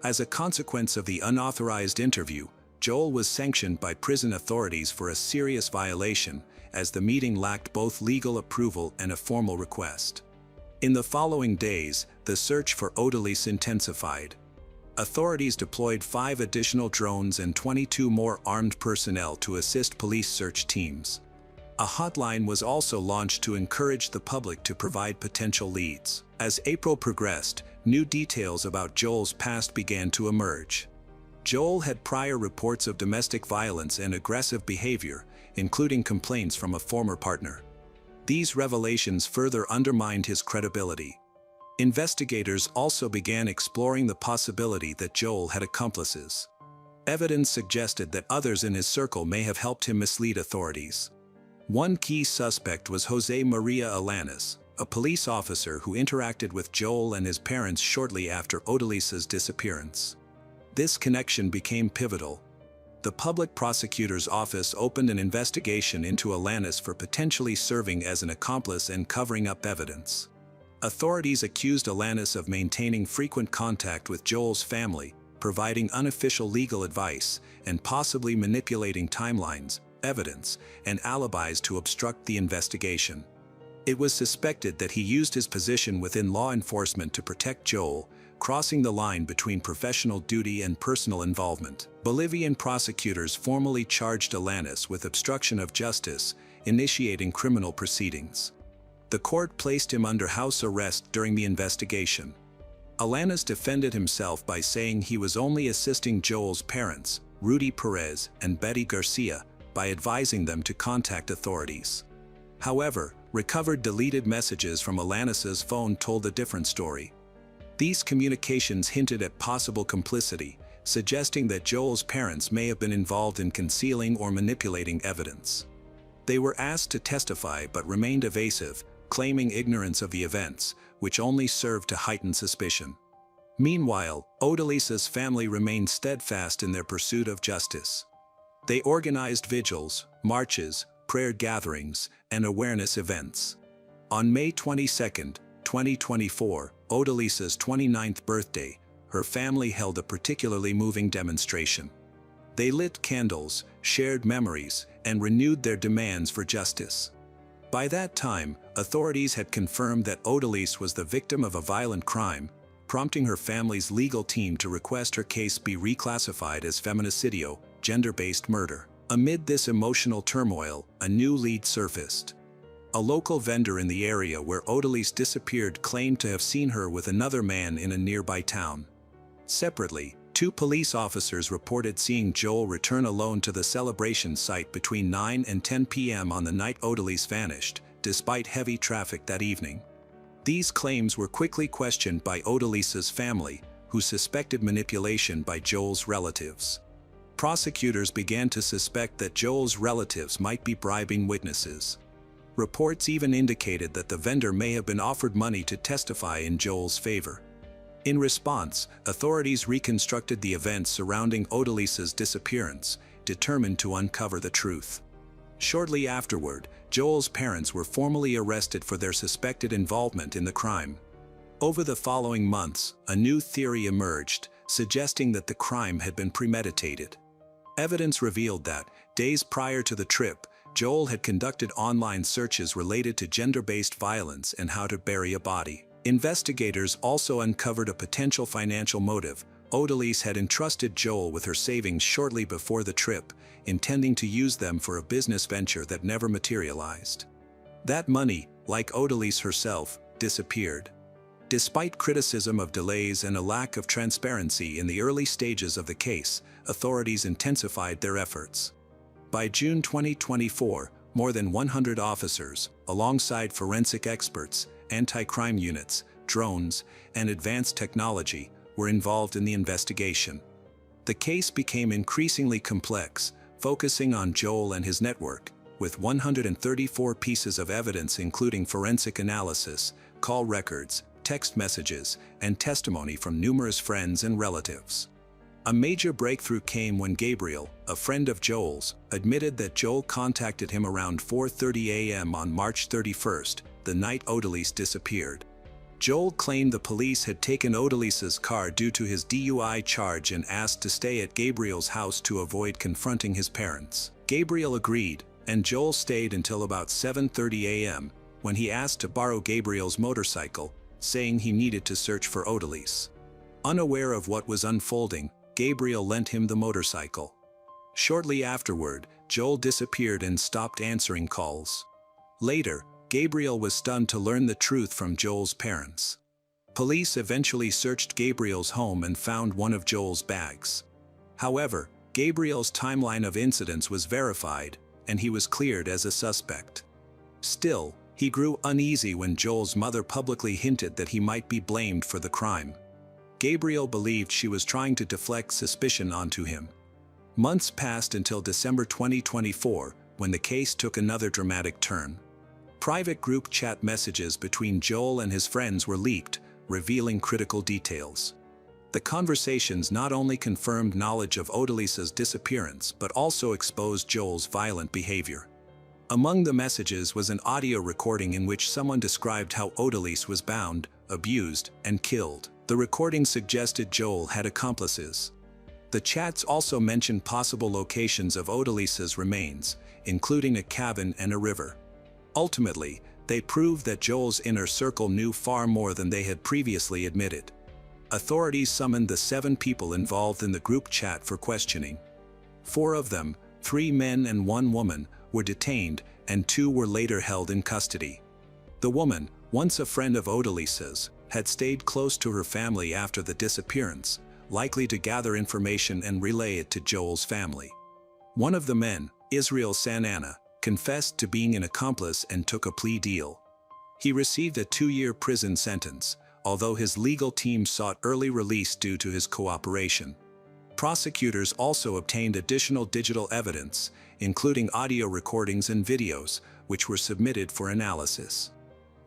As a consequence of the unauthorized interview, Joel was sanctioned by prison authorities for a serious violation, as the meeting lacked both legal approval and a formal request. In the following days, the search for Odalise intensified. Authorities deployed 5 additional drones and 22 more armed personnel to assist police search teams. A hotline was also launched to encourage the public to provide potential leads. As April progressed, new details about Joel's past began to emerge. Joel had prior reports of domestic violence and aggressive behavior, including complaints from a former partner. These revelations further undermined his credibility. Investigators also began exploring the possibility that Joel had accomplices. Evidence suggested that others in his circle may have helped him mislead authorities. One key suspect was Jose Maria Alanis, a police officer who interacted with Joel and his parents shortly after Odalise's disappearance. This connection became pivotal. The public prosecutor's office opened an investigation into Alanis for potentially serving as an accomplice and covering up evidence. Authorities accused Alanis of maintaining frequent contact with Joel's family, providing unofficial legal advice, and possibly manipulating timelines, evidence, and alibis to obstruct the investigation. It was suspected that he used his position within law enforcement to protect Joel, crossing the line between professional duty and personal involvement. Bolivian prosecutors formally charged Alanis with obstruction of justice, initiating criminal proceedings. The court placed him under house arrest during the investigation. Alanis defended himself by saying he was only assisting Joel's parents, Rudy Perez and Betty Garcia, by advising them to contact authorities. However, recovered deleted messages from Alanis's phone told a different story. These communications hinted at possible complicity, suggesting that Joel's parents may have been involved in concealing or manipulating evidence. They were asked to testify but remained evasive, claiming ignorance of the events, which only served to heighten suspicion. Meanwhile, Odalise's family remained steadfast in their pursuit of justice. They organized vigils, marches, prayer gatherings, and awareness events. On May 22, 2024, Odalisa's 29th birthday, her family held a particularly moving demonstration. They lit candles, shared memories, and renewed their demands for justice. By that time, authorities had confirmed that Odalisa was the victim of a violent crime, prompting her family's legal team to request her case be reclassified as feminicidio, gender-based murder. Amid this emotional turmoil, a new lead surfaced. A local vendor in the area where Odalisa disappeared claimed to have seen her with another man in a nearby town. Separately, 2 police officers reported seeing Joel return alone to the celebration site between 9 and 10 p.m. on the night Odalisa vanished, despite heavy traffic that evening. These claims were quickly questioned by Odalisa's family, who suspected manipulation by Joel's relatives. Prosecutors began to suspect that Joel's relatives might be bribing witnesses. Reports even indicated that the vendor may have been offered money to testify in Joel's favor. In response, authorities reconstructed the events surrounding Odalisa's disappearance, determined to uncover the truth. Shortly afterward, Joel's parents were formally arrested for their suspected involvement in the crime. Over the following months, a new theory emerged, suggesting that the crime had been premeditated. Evidence revealed that, days prior to the trip, Joel had conducted online searches related to gender-based violence and how to bury a body. Investigators also uncovered a potential financial motive. Odalisa had entrusted Joel with her savings shortly before the trip, intending to use them for a business venture that never materialized. That money, like Odalisa herself, disappeared. Despite criticism of delays and a lack of transparency in the early stages of the case, authorities intensified their efforts. By June 2024, more than 100 officers, alongside forensic experts, anti-crime units, drones, and advanced technology, were involved in the investigation. The case became increasingly complex, focusing on Joel and his network, with 134 pieces of evidence including forensic analysis, call records, text messages, and testimony from numerous friends and relatives. A major breakthrough came when Gabriel, a friend of Joel's, admitted that Joel contacted him around 4:30 a.m. on March 31st, the night Odalisa disappeared. Joel claimed the police had taken Odalisa's car due to his DUI charge and asked to stay at Gabriel's house to avoid confronting his parents. Gabriel agreed, and Joel stayed until about 7:30 a.m., when he asked to borrow Gabriel's motorcycle, saying he needed to search for Odalisa. Unaware of what was unfolding, Gabriel lent him the motorcycle. Shortly afterward, Joel disappeared and stopped answering calls. Later, Gabriel was stunned to learn the truth from Joel's parents. Police eventually searched Gabriel's home and found one of Joel's bags. However, Gabriel's timeline of incidents was verified, and he was cleared as a suspect. Still, he grew uneasy when Joel's mother publicly hinted that he might be blamed for the crime. Gabriel believed she was trying to deflect suspicion onto him. Months passed until December 2024, when the case took another dramatic turn. Private group chat messages between Joel and his friends were leaked, revealing critical details. The conversations not only confirmed knowledge of Odalisa's disappearance but also exposed Joel's violent behavior. Among the messages was an audio recording in which someone described how Odalisa was bound, abused, and killed. The recording suggested Joel had accomplices. The chats also mentioned possible locations of Odalisa's remains, including a cabin and a river. Ultimately, they proved that Joel's inner circle knew far more than they had previously admitted. Authorities summoned the 7 people involved in the group chat for questioning. 4 of them, 3 men and 1 woman, were detained, and 2 were later held in custody. The woman, once a friend of Odalisa's, had stayed close to her family after the disappearance, likely to gather information and relay it to Joel's family. One of the men, Israel Sanana, confessed to being an accomplice and took a plea deal. He received a 2-year prison sentence, although his legal team sought early release due to his cooperation. Prosecutors also obtained additional digital evidence, including audio recordings and videos, which were submitted for analysis.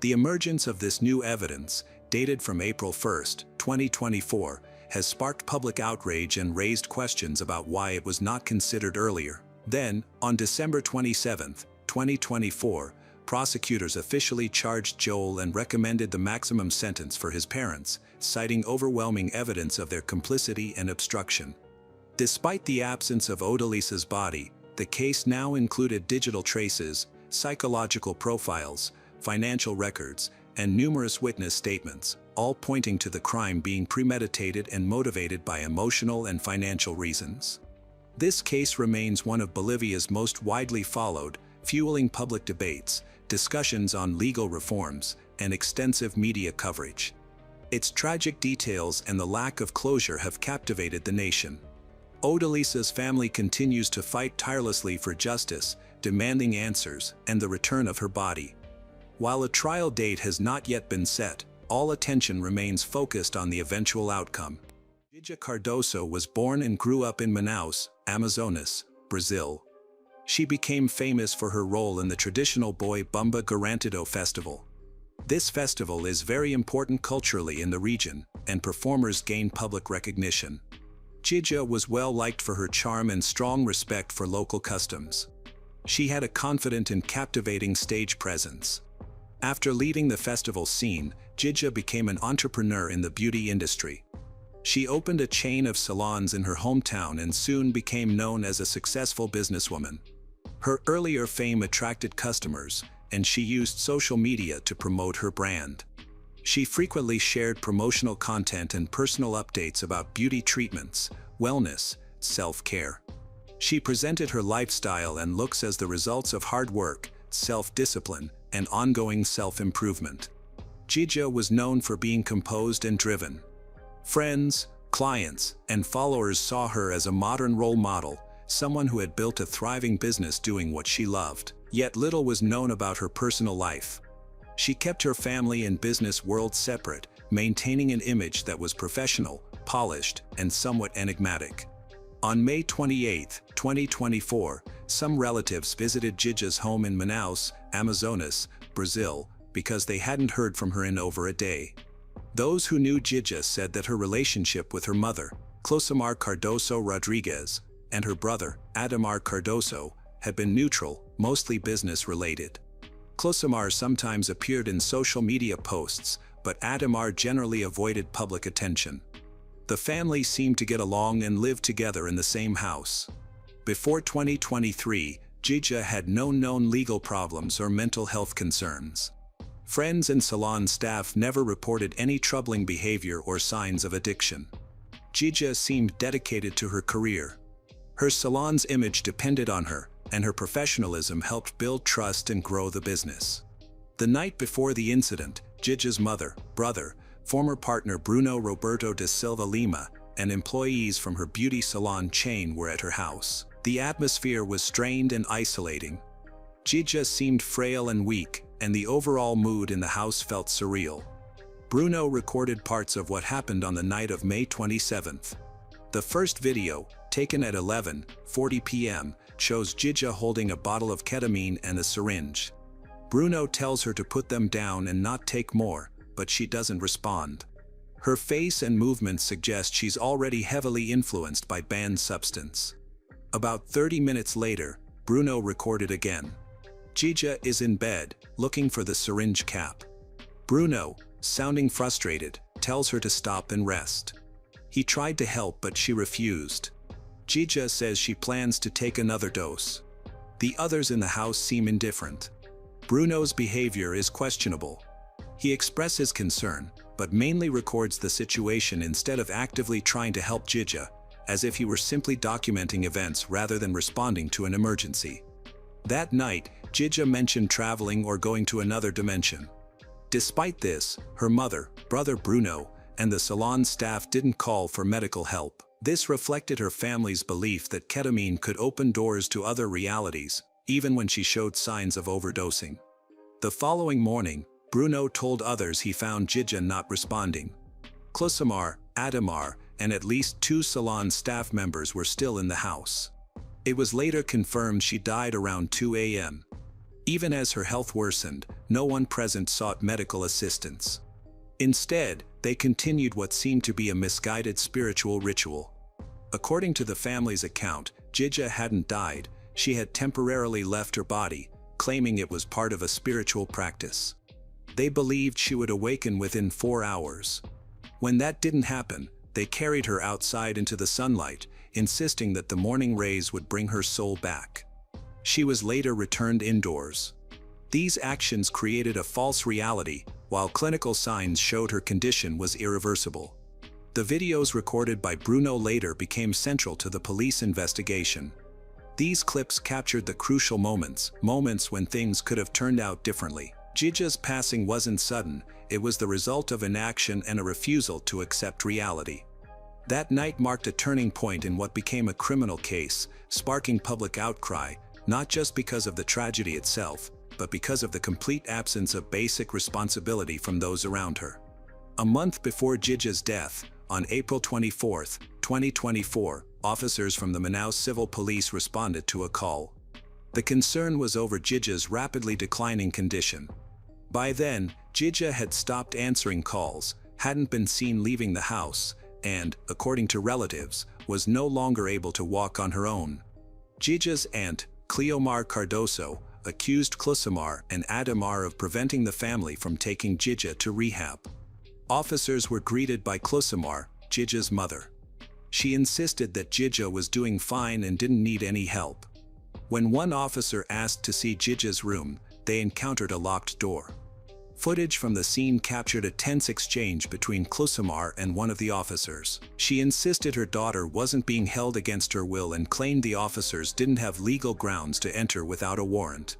The emergence of this new evidence, dated from April 1, 2024, has sparked public outrage and raised questions about why it was not considered earlier. Then, on December 27, 2024, prosecutors officially charged Joel and recommended the maximum sentence for his parents, citing overwhelming evidence of their complicity and obstruction. Despite the absence of Odalisa's body, the case now included digital traces, psychological profiles, financial records, and numerous witness statements, all pointing to the crime being premeditated and motivated by emotional and financial reasons. This case remains one of Bolivia's most widely followed, fueling public debates, discussions on legal reforms, and extensive media coverage. Its tragic details and the lack of closure have captivated the nation. Odalisa's family continues to fight tirelessly for justice, demanding answers and the return of her body. While a trial date has not yet been set, all attention remains focused on the eventual outcome. Gija Cardoso was born and grew up in Manaus, Amazonas, Brazil. She became famous for her role in the traditional Boi Bumba Garantido festival. This festival is very important culturally in the region, and performers gain public recognition. Gija was well liked for her charm and strong respect for local customs. She had a confident and captivating stage presence. After leaving the festival scene, Gija became an entrepreneur in the beauty industry. She opened a chain of salons in her hometown and soon became known as a successful businesswoman. Her earlier fame attracted customers, and she used social media to promote her brand. She frequently shared promotional content and personal updates about beauty treatments, wellness, self-care. She presented her lifestyle and looks as the results of hard work, self-discipline, and ongoing self-improvement. Gija was known for being composed and driven. Friends, clients, and followers saw her as a modern role model, someone who had built a thriving business doing what she loved. Yet little was known about her personal life. She kept her family and business world separate, maintaining an image that was professional, polished, and somewhat enigmatic. On May 28, 2024, some relatives visited Gija's home in Manaus, Amazonas, Brazil, because they hadn't heard from her in over a day. Those who knew Gija said that her relationship with her mother, Closamar Cardoso Rodriguez, and her brother, Adamar Cardoso, had been neutral, mostly business-related. Closamar sometimes appeared in social media posts, but Adamar generally avoided public attention. The family seemed to get along and lived together in the same house. Before 2023, Gija had no known legal problems or mental health concerns. Friends and salon staff never reported any troubling behavior or signs of addiction. Gija seemed dedicated to her career. Her salon's image depended on her, and her professionalism helped build trust and grow the business. The night before the incident, Gija's mother, brother, former partner Bruno Roberto da Silva Lima, and employees from her beauty salon chain were at her house. The atmosphere was strained and isolating. Gija seemed frail and weak, and the overall mood in the house felt surreal. Bruno recorded parts of what happened on the night of May 27th. The first video, taken at 11:40 p.m., shows Gija holding a bottle of ketamine and a syringe. Bruno tells her to put them down and not take more, but she doesn't respond. Her face and movements suggest she's already heavily influenced by banned substance. About 30 minutes later, Bruno recorded again. Gija is in bed, looking for the syringe cap. Bruno, sounding frustrated, tells her to stop and rest. He tried to help, but she refused. Gija says she plans to take another dose. The others in the house seem indifferent. Bruno's behavior is questionable. He expresses concern, but mainly records the situation instead of actively trying to help Gija, as if he were simply documenting events rather than responding to an emergency. That night, Gija mentioned traveling or going to another dimension. Despite this, her mother, brother Bruno, and the salon staff didn't call for medical help. This reflected her family's belief that ketamine could open doors to other realities, even when she showed signs of overdosing. The following morning, Bruno told others he found Gija not responding. Closamar, Adamar, and at least 2 salon staff members were still in the house. It was later confirmed she died around 2 a.m. Even as her health worsened, no one present sought medical assistance. Instead, they continued what seemed to be a misguided spiritual ritual. According to the family's account, Gija hadn't died, she had temporarily left her body, claiming it was part of a spiritual practice. They believed she would awaken within 4 hours. When that didn't happen, they carried her outside into the sunlight, insisting that the morning rays would bring her soul back. She was later returned indoors. These actions created a false reality, while clinical signs showed her condition was irreversible. The videos recorded by Bruno later became central to the police investigation. These clips captured the crucial moments when things could have turned out differently. Gigi's passing wasn't sudden, it was the result of inaction and a refusal to accept reality. That night marked a turning point in what became a criminal case, sparking public outcry, not just because of the tragedy itself, but because of the complete absence of basic responsibility from those around her. A month before Gigi's death, on April 24, 2024, officers from the Manaus Civil Police responded to a call. The concern was over Gigi's rapidly declining condition. By then, Gigi had stopped answering calls, hadn't been seen leaving the house, and, according to relatives, was no longer able to walk on her own. Gigi's aunt, Cleomar Cardoso, accused Closamar and Adamar of preventing the family from taking Gigi to rehab. Officers were greeted by Closamar, Gigi's mother. She insisted that Gigi was doing fine and didn't need any help. When one officer asked to see Gigi's room, they encountered a locked door. Footage from the scene captured a tense exchange between Closamar and one of the officers. She insisted her daughter wasn't being held against her will and claimed the officers didn't have legal grounds to enter without a warrant.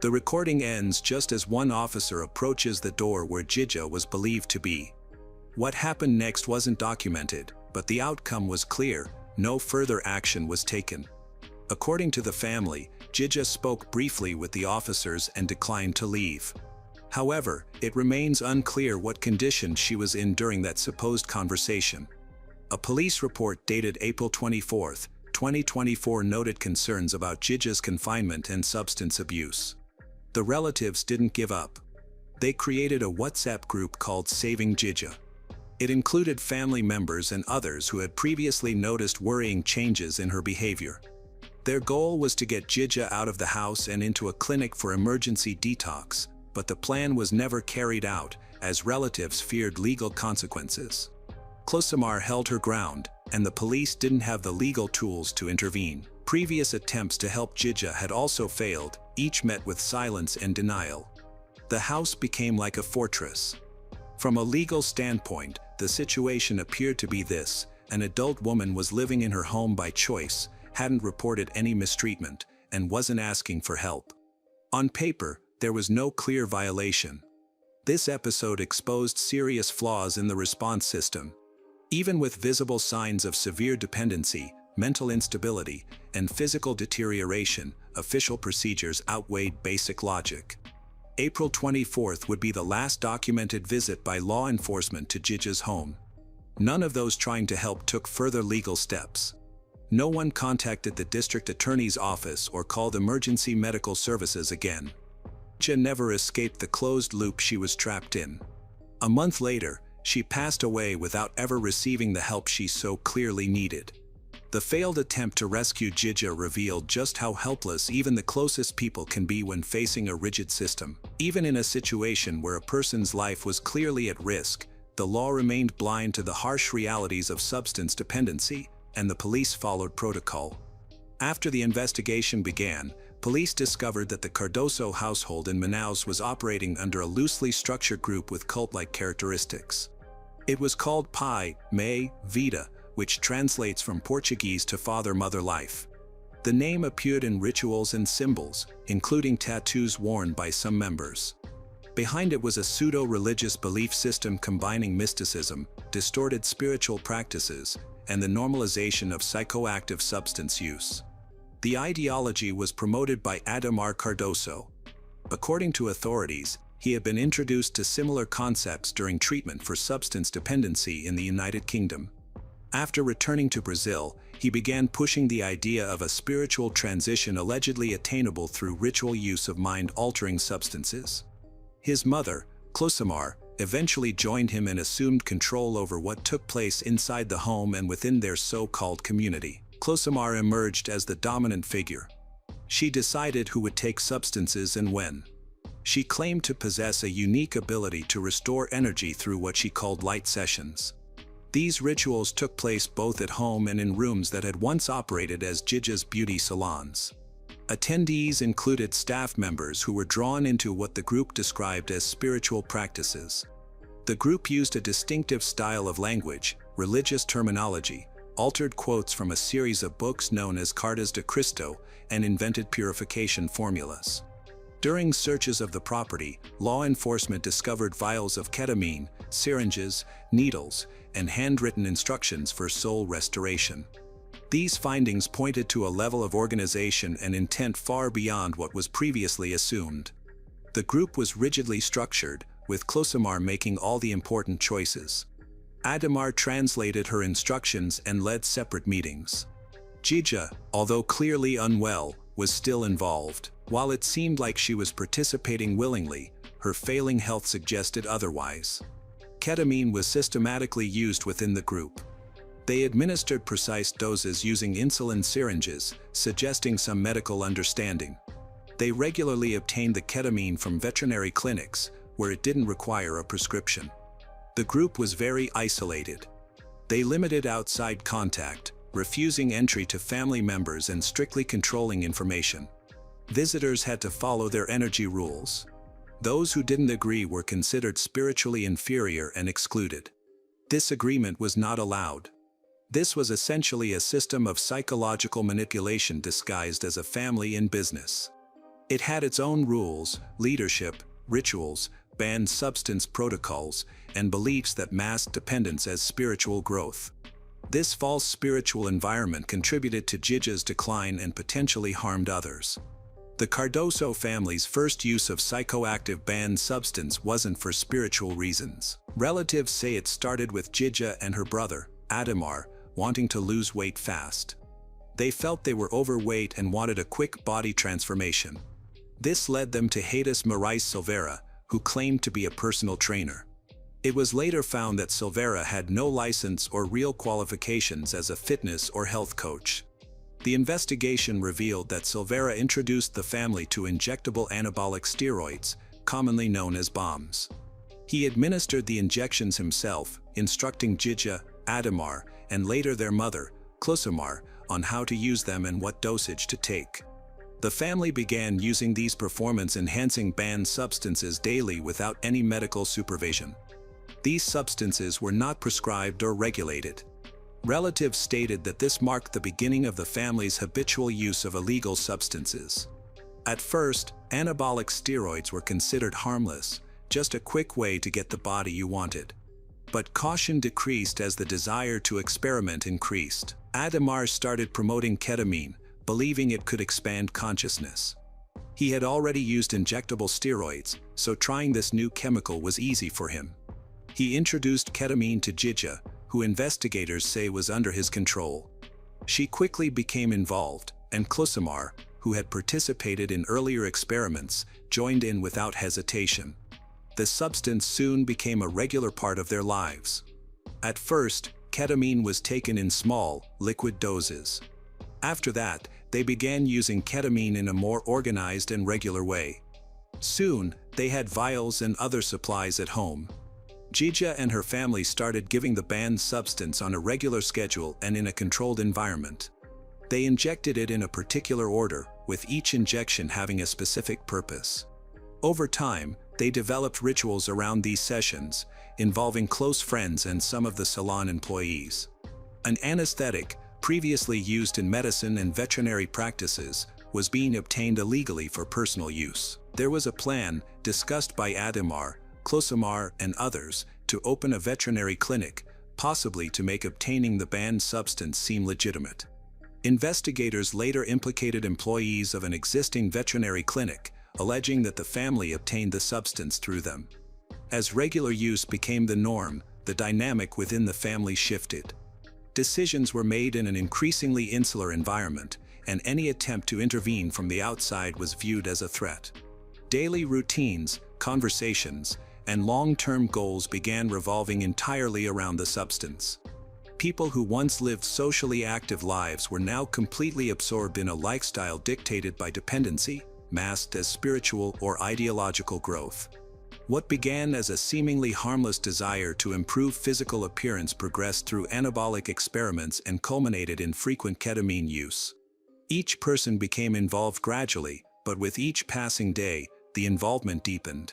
The recording ends just as one officer approaches the door where Gigi was believed to be. What happened next wasn't documented, but the outcome was clear: no further action was taken. According to the family, Gigi spoke briefly with the officers and declined to leave. However, it remains unclear what condition she was in during that supposed conversation. A police report dated April 24, 2024 noted concerns about Gigi's confinement and substance abuse. The relatives didn't give up. They created a WhatsApp group called Saving Gigi. It included family members and others who had previously noticed worrying changes in her behavior. Their goal was to get Gigi out of the house and into a clinic for emergency detox, but the plan was never carried out, as relatives feared legal consequences. Closamar held her ground, and the police didn't have the legal tools to intervene. Previous attempts to help Gigi had also failed, each met with silence and denial. The house became like a fortress. From a legal standpoint, the situation appeared to be this: an adult woman was living in her home by choice, hadn't reported any mistreatment, and wasn't asking for help. On paper, there was no clear violation. This episode exposed serious flaws in the response system. Even with visible signs of severe dependency, mental instability, and physical deterioration, official procedures outweighed basic logic. April 24th would be the last documented visit by law enforcement to Gigi's home. None of those trying to help took further legal steps. No one contacted the district attorney's office or called emergency medical services again. Gigi never escaped the closed loop she was trapped in. A month later, she passed away without ever receiving the help she so clearly needed. The failed attempt to rescue Gigi revealed just how helpless even the closest people can be when facing a rigid system. Even in a situation where a person's life was clearly at risk, the law remained blind to the harsh realities of substance dependency, and the police followed protocol. After the investigation began, police discovered that the Cardoso household in Manaus was operating under a loosely structured group with cult-like characteristics. It was called Pai, Mãe, Vida, which translates from Portuguese to father-mother life. The name appeared in rituals and symbols, including tattoos worn by some members. Behind it was a pseudo-religious belief system combining mysticism, distorted spiritual practices, and the normalization of psychoactive substance use. The ideology was promoted by Adamar Cardoso. According to authorities, he had been introduced to similar concepts during treatment for substance dependency in the United Kingdom. After returning to Brazil, he began pushing the idea of a spiritual transition allegedly attainable through ritual use of mind-altering substances. His mother, Closamar, eventually joined him and assumed control over what took place inside the home and within their so-called community. Closamar emerged as the dominant figure. She decided who would take substances and when. She claimed to possess a unique ability to restore energy through what she called light sessions. These rituals took place both at home and in rooms that had once operated as Jija's beauty salons. Attendees included staff members who were drawn into what the group described as spiritual practices. The group used a distinctive style of language, religious terminology, altered quotes from a series of books known as Cartas de Cristo, and invented purification formulas. During searches of the property, law enforcement discovered vials of ketamine, syringes, needles, and handwritten instructions for soul restoration. These findings pointed to a level of organization and intent far beyond what was previously assumed. The group was rigidly structured, with Closamar making all the important choices. Adamar translated her instructions and led separate meetings. Jija, although clearly unwell, was still involved. While it seemed like she was participating willingly, her failing health suggested otherwise. Ketamine was systematically used within the group. They administered precise doses using insulin syringes, suggesting some medical understanding. They regularly obtained the ketamine from veterinary clinics, where it didn't require a prescription. The group was very isolated. They limited outside contact, refusing entry to family members and strictly controlling information. Visitors had to follow their energy rules. Those who didn't agree were considered spiritually inferior and excluded. Disagreement was not allowed. This was essentially a system of psychological manipulation disguised as a family in business. It had its own rules, leadership, rituals, banned substance protocols, and beliefs that masked dependence as spiritual growth. This false spiritual environment contributed to Jija's decline and potentially harmed others. The Cardoso family's first use of psychoactive banned substance wasn't for spiritual reasons. Relatives say it started with Jija and her brother, Adamar, wanting to lose weight fast. They felt they were overweight and wanted a quick body transformation. This led them to Hadis Marais Silveira, who claimed to be a personal trainer. It was later found that Silveira had no license or real qualifications as a fitness or health coach. The investigation revealed that Silveira introduced the family to injectable anabolic steroids, commonly known as bombs. He administered the injections himself, instructing Jija, Adamar, and later their mother, Closamar, on how to use them and what dosage to take. The family began using these performance-enhancing banned substances daily without any medical supervision. These substances were not prescribed or regulated. Relatives stated that this marked the beginning of the family's habitual use of illegal substances. At first, anabolic steroids were considered harmless, just a quick way to get the body you wanted. But caution decreased as the desire to experiment increased. Adamar started promoting ketamine, believing it could expand consciousness. He had already used injectable steroids, so trying this new chemical was easy for him. He introduced ketamine to Jija, who investigators say was under his control. She quickly became involved, and Closamar, who had participated in earlier experiments, joined in without hesitation. The substance soon became a regular part of their lives. At first, ketamine was taken in small, liquid doses. After that, they began using ketamine in a more organized and regular way. Soon, they had vials and other supplies at home. Jija and her family started giving the banned substance on a regular schedule and in a controlled environment. They injected it in a particular order, with each injection having a specific purpose. Over time, they developed rituals around these sessions, involving close friends and some of the salon employees. An anesthetic, previously used in medicine and veterinary practices, was being obtained illegally for personal use. There was a plan, discussed by Adamar, Closamar, and others, to open a veterinary clinic, possibly to make obtaining the banned substance seem legitimate. Investigators later implicated employees of an existing veterinary clinic, alleging that the family obtained the substance through them. As regular use became the norm, the dynamic within the family shifted. Decisions were made in an increasingly insular environment, and any attempt to intervene from the outside was viewed as a threat. Daily routines, conversations, and long-term goals began revolving entirely around the substance. People who once lived socially active lives were now completely absorbed in a lifestyle dictated by dependency, masked as spiritual or ideological growth. What began as a seemingly harmless desire to improve physical appearance progressed through anabolic experiments and culminated in frequent ketamine use. Each person became involved gradually, but with each passing day, the involvement deepened.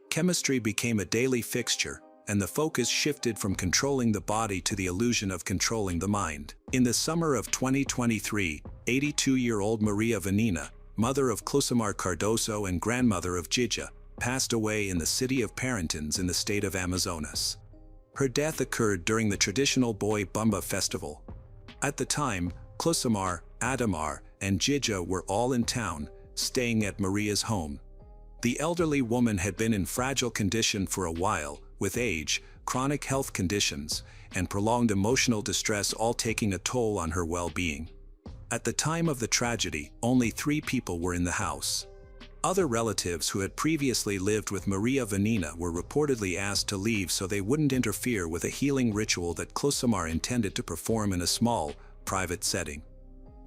Chemistry became a daily fixture, and the focus shifted from controlling the body to the illusion of controlling the mind. In the summer of 2023, 82-year-old Maria Vanina, mother of Closimar Cardoso and grandmother of Gija, passed away in the city of Parintins in the state of Amazonas. Her death occurred during the traditional Boi Bumba festival. At the time, Closimar, Adamar, and Gija were all in town, staying at Maria's home. The elderly woman had been in fragile condition for a while, with age, chronic health conditions, and prolonged emotional distress all taking a toll on her well-being. At the time of the tragedy, only 3 people were in the house. Other relatives who had previously lived with Maria Vanina were reportedly asked to leave so they wouldn't interfere with a healing ritual that Closimar intended to perform in a small, private setting.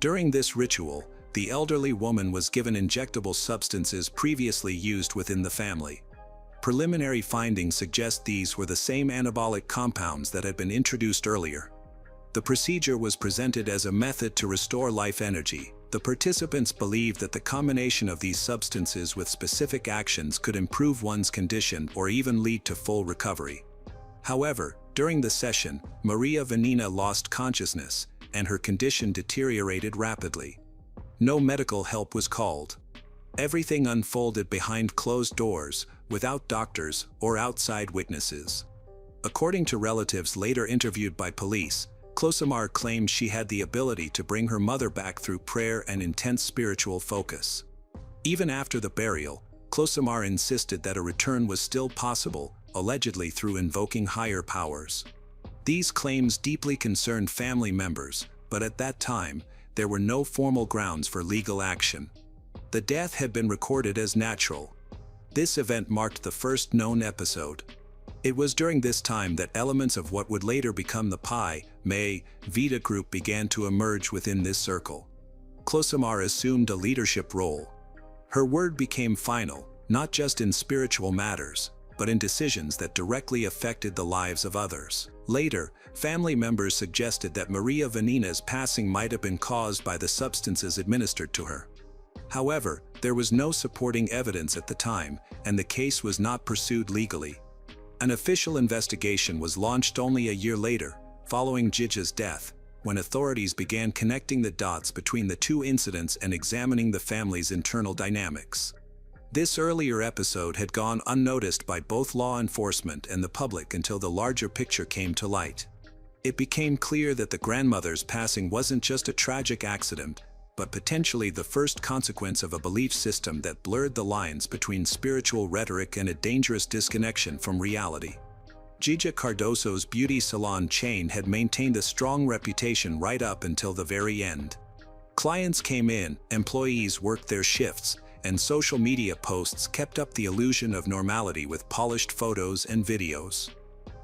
During this ritual, the elderly woman was given injectable substances previously used within the family. Preliminary findings suggest these were the same anabolic compounds that had been introduced earlier. The procedure was presented as a method to restore life energy. The participants believed that the combination of these substances with specific actions could improve one's condition or even lead to full recovery. However, during the session, Maria Vanina lost consciousness, and her condition deteriorated rapidly. No medical help was called. Everything unfolded behind closed doors, without doctors or outside witnesses. According to relatives later interviewed by police, Closimar claimed she had the ability to bring her mother back through prayer and intense spiritual focus. Even after the burial, Closimar insisted that a return was still possible, allegedly through invoking higher powers. These claims deeply concerned family members, but at that time, there were no formal grounds for legal action. The death had been recorded as natural. This event marked the first known episode. It was during this time that elements of what would later become the Pi, May, Vita group began to emerge within this circle. Closimar assumed a leadership role. Her word became final, not just in spiritual matters, but in decisions that directly affected the lives of others. Later, family members suggested that Maria Vanina's passing might have been caused by the substances administered to her. However, there was no supporting evidence at the time, and the case was not pursued legally. An official investigation was launched only a year later, following Gija's death, when authorities began connecting the dots between the 2 incidents and examining the family's internal dynamics. This earlier episode had gone unnoticed by both law enforcement and the public until the larger picture came to light. It became clear that the grandmother's passing wasn't just a tragic accident, but potentially the first consequence of a belief system that blurred the lines between spiritual rhetoric and a dangerous disconnection from reality. Gija Cardoso's beauty salon chain had maintained a strong reputation right up until the very end. Clients came in, employees worked their shifts, and social media posts kept up the illusion of normality with polished photos and videos.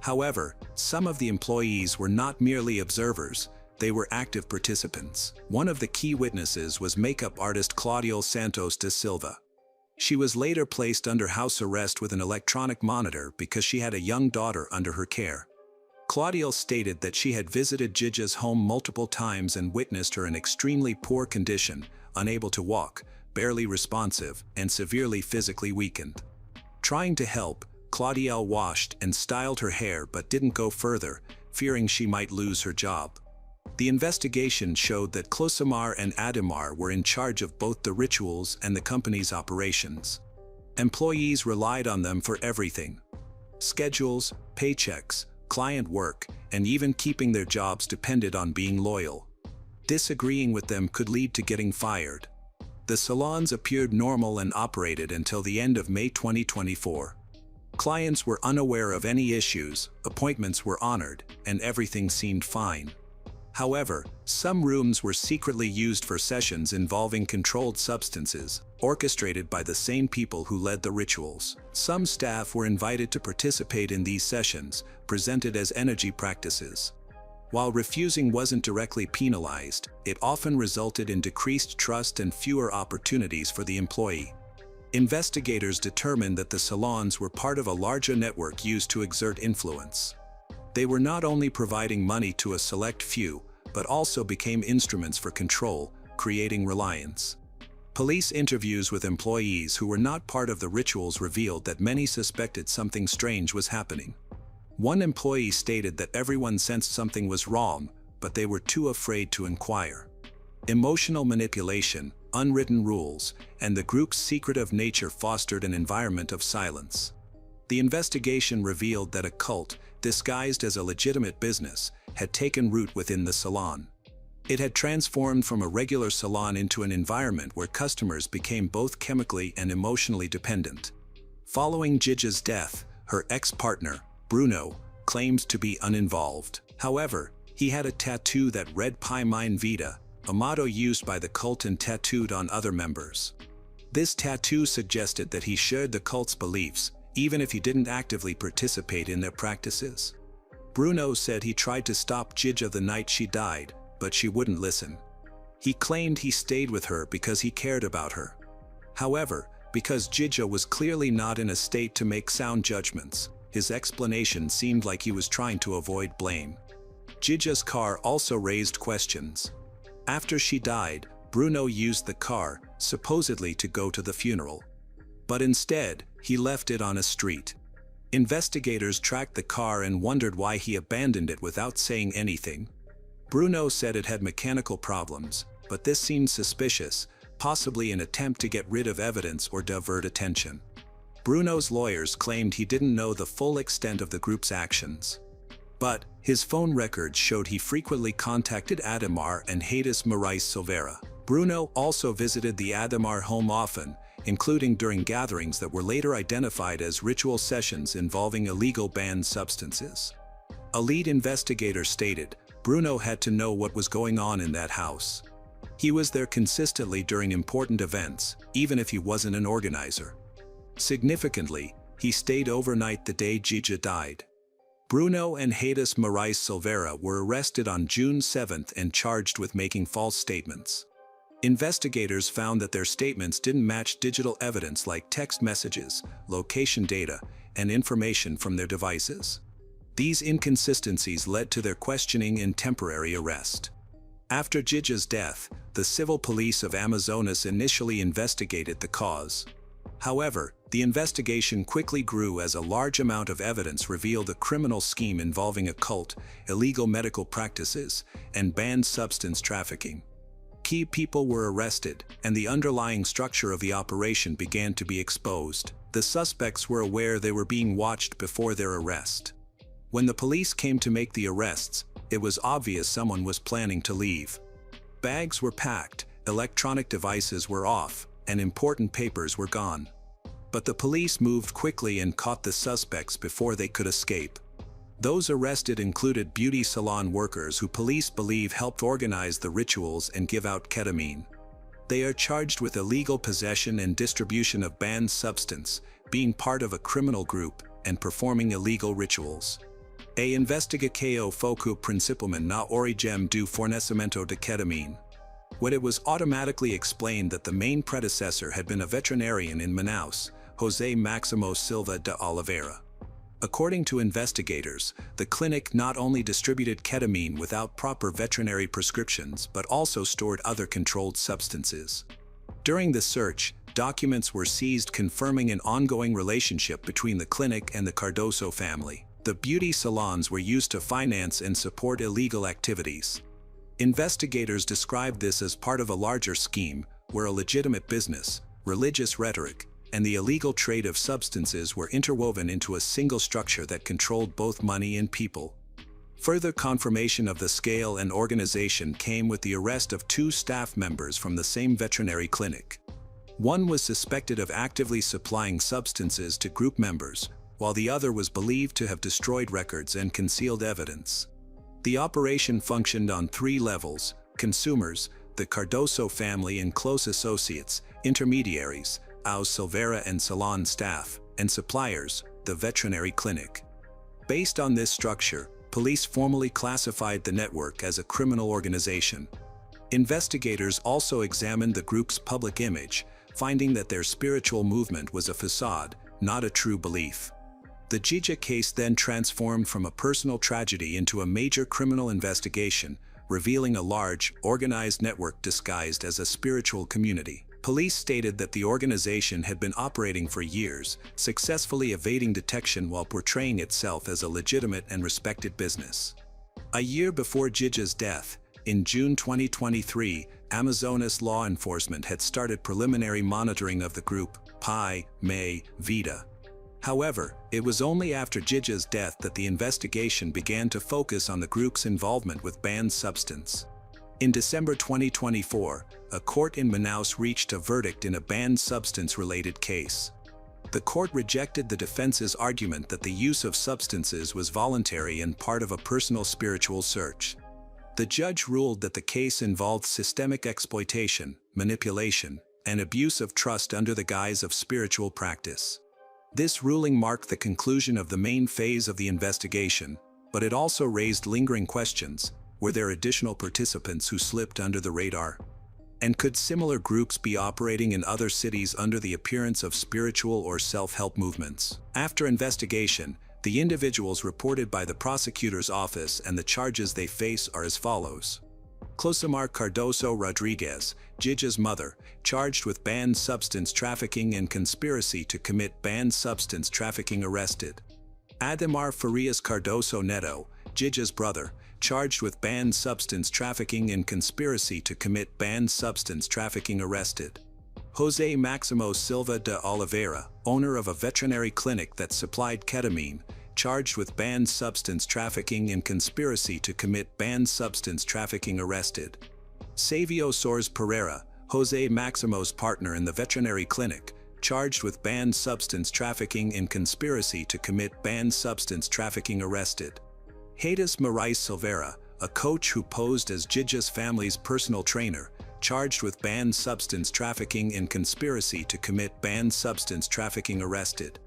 However, some of the employees were not merely observers, they were active participants. One of the key witnesses was makeup artist Claudiel Santos da Silva. She was later placed under house arrest with an electronic monitor because she had a young daughter under her care. Claudiel stated that she had visited Gija's home multiple times and witnessed her in extremely poor condition, unable to walk, barely responsive, and severely physically weakened. Trying to help, Claudiel washed and styled her hair but didn't go further, fearing she might lose her job. The investigation showed that Closimar and Adamar were in charge of both the rituals and the company's operations. Employees relied on them for everything: schedules, paychecks, client work, and even keeping their jobs depended on being loyal. Disagreeing with them could lead to getting fired. The salons appeared normal and operated until the end of May 2024. Clients were unaware of any issues, appointments were honored, and everything seemed fine. However, some rooms were secretly used for sessions involving controlled substances, orchestrated by the same people who led the rituals. Some staff were invited to participate in these sessions, presented as energy practices. While refusing wasn't directly penalized, it often resulted in decreased trust and fewer opportunities for the employee. Investigators determined that the salons were part of a larger network used to exert influence. They were not only providing money to a select few, but also became instruments for control, creating reliance. Police interviews with employees who were not part of the rituals revealed that many suspected something strange was happening. One employee stated that everyone sensed something was wrong, but they were too afraid to inquire. Emotional manipulation, unwritten rules, and the group's secretive nature fostered an environment of silence. The investigation revealed that a cult, disguised as a legitimate business, had taken root within the salon. It had transformed from a regular salon into an environment where customers became both chemically and emotionally dependent. Following Gigi's death, her ex-partner, Bruno, claimed to be uninvolved. However, he had a tattoo that read Pi Mine Vita, a motto used by the cult and tattooed on other members. This tattoo suggested that he shared the cult's beliefs, even if he didn't actively participate in their practices. Bruno said he tried to stop Gigi the night she died, but she wouldn't listen. He claimed he stayed with her because he cared about her. However, because Gigi was clearly not in a state to make sound judgments, his explanation seemed like he was trying to avoid blame. Gigi's car also raised questions. After she died, Bruno used the car, supposedly to go to the funeral. But instead, he left it on a street. Investigators tracked the car and wondered why he abandoned it without saying anything. Bruno said it had mechanical problems, but this seemed suspicious, possibly an attempt to get rid of evidence or divert attention. Bruno's lawyers claimed he didn't know the full extent of the group's actions. But his phone records showed he frequently contacted Ademar and Hades Marais Silveira. Bruno also visited the Ademar home often, including during gatherings that were later identified as ritual sessions involving illegal banned substances. A lead investigator stated, Bruno had to know what was going on in that house. He was there consistently during important events, even if he wasn't an organizer. Significantly, he stayed overnight the day Gigi died. Bruno and Hades Marais Silveira were arrested on June 7 and charged with making false statements. Investigators found that their statements didn't match digital evidence like text messages, location data, and information from their devices. These inconsistencies led to their questioning and temporary arrest. After Gigi's death, the civil police of Amazonas initially investigated the cause. However, the investigation quickly grew as a large amount of evidence revealed a criminal scheme involving a cult, illegal medical practices, and banned substance trafficking. Key people were arrested, and the underlying structure of the operation began to be exposed. The suspects were aware they were being watched before their arrest. When the police came to make the arrests, it was obvious someone was planning to leave. Bags were packed, electronic devices were off, and important papers were gone. But the police moved quickly and caught the suspects before they could escape. Those arrested included beauty salon workers who police believe helped organize the rituals and give out ketamine. They are charged with illegal possession and distribution of banned substance, being part of a criminal group, and performing illegal rituals. A investigação foco principalmente na origem do fornecimento de ketamine. When it was automatically explained that the main predecessor had been a veterinarian in Manaus, José Maximo Silva de Oliveira. According to investigators, the clinic not only distributed ketamine without proper veterinary prescriptions but also stored other controlled substances. During the search, documents were seized confirming an ongoing relationship between the clinic and the Cardoso family. The beauty salons were used to finance and support illegal activities. Investigators described this as part of a larger scheme, where a legitimate business, religious rhetoric, and the illegal trade of substances were interwoven into a single structure that controlled both money and people. Further confirmation of the scale and organization came with the arrest of 2 staff members from the same veterinary clinic. One was suspected of actively supplying substances to group members, while the other was believed to have destroyed records and concealed evidence. The operation functioned on 3 levels: consumers, the Cardoso family and close associates, intermediaries, Aus Silveira and salon staff, and suppliers, the veterinary clinic. Based on this structure, police formally classified the network as a criminal organization. Investigators also examined the group's public image, finding that their spiritual movement was a facade, not a true belief. The Jija case then transformed from a personal tragedy into a major criminal investigation, revealing a large, organized network disguised as a spiritual community. Police stated that the organization had been operating for years, successfully evading detection while portraying itself as a legitimate and respected business. A year before Jija's death, in June 2023, Amazonas law enforcement had started preliminary monitoring of the group, Pi, May, Vita. However, it was only after Jija's death that the investigation began to focus on the group's involvement with banned substance. In December 2024, a court in Manaus reached a verdict in a banned substance-related case. The court rejected the defense's argument that the use of substances was voluntary and part of a personal spiritual search. The judge ruled that the case involved systemic exploitation, manipulation, and abuse of trust under the guise of spiritual practice. This ruling marked the conclusion of the main phase of the investigation, but it also raised lingering questions. Were there additional participants who slipped under the radar? And could similar groups be operating in other cities under the appearance of spiritual or self-help movements? After investigation, the individuals reported by the prosecutor's office and the charges they face are as follows. Closamar Cardoso Rodriguez, Jija's mother, charged with banned substance trafficking and conspiracy to commit banned substance trafficking, arrested. Ademar Farias Cardoso Neto, Jija's brother, charged with banned substance trafficking and conspiracy to commit banned substance trafficking, arrested. Jose Maximo Silva de Oliveira, owner of a veterinary clinic that supplied ketamine, charged with banned substance trafficking and conspiracy to commit banned substance trafficking, arrested. Savio Soares Pereira, Jose Maximo's partner in the veterinary clinic, charged with banned substance trafficking and conspiracy to commit banned substance trafficking, arrested. Hades Marais Silveira, a coach who posed as Jija's family's personal trainer, charged with banned substance trafficking and conspiracy to commit banned substance trafficking, arrested.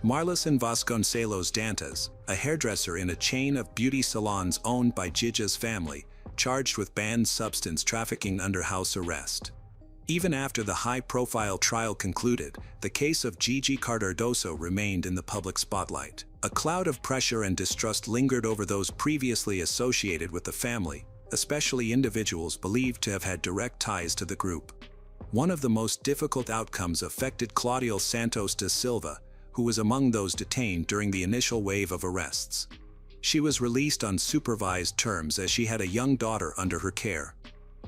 Marlison Vasconcelos Dantas, a hairdresser in a chain of beauty salons owned by Jija's family, charged with banned substance trafficking, under house arrest. Even after the high-profile trial concluded, the case of Gigi Cardoso remained in the public spotlight. A cloud of pressure and distrust lingered over those previously associated with the family, especially individuals believed to have had direct ties to the group. One of the most difficult outcomes affected Claudio Santos da Silva, who was among those detained during the initial wave of arrests. She was released on supervised terms as she had a young daughter under her care.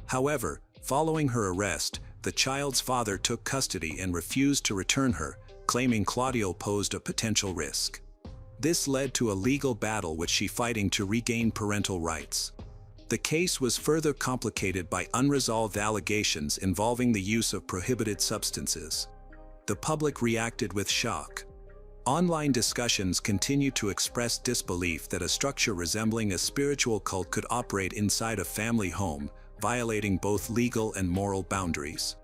However, following her arrest, the child's father took custody and refused to return her, claiming Claudio posed a potential risk. This led to a legal battle with she fighting to regain parental rights. The case was further complicated by unresolved allegations involving the use of prohibited substances. The public reacted with shock. Online discussions continued to express disbelief that a structure resembling a spiritual cult could operate inside a family home, violating both legal and moral boundaries.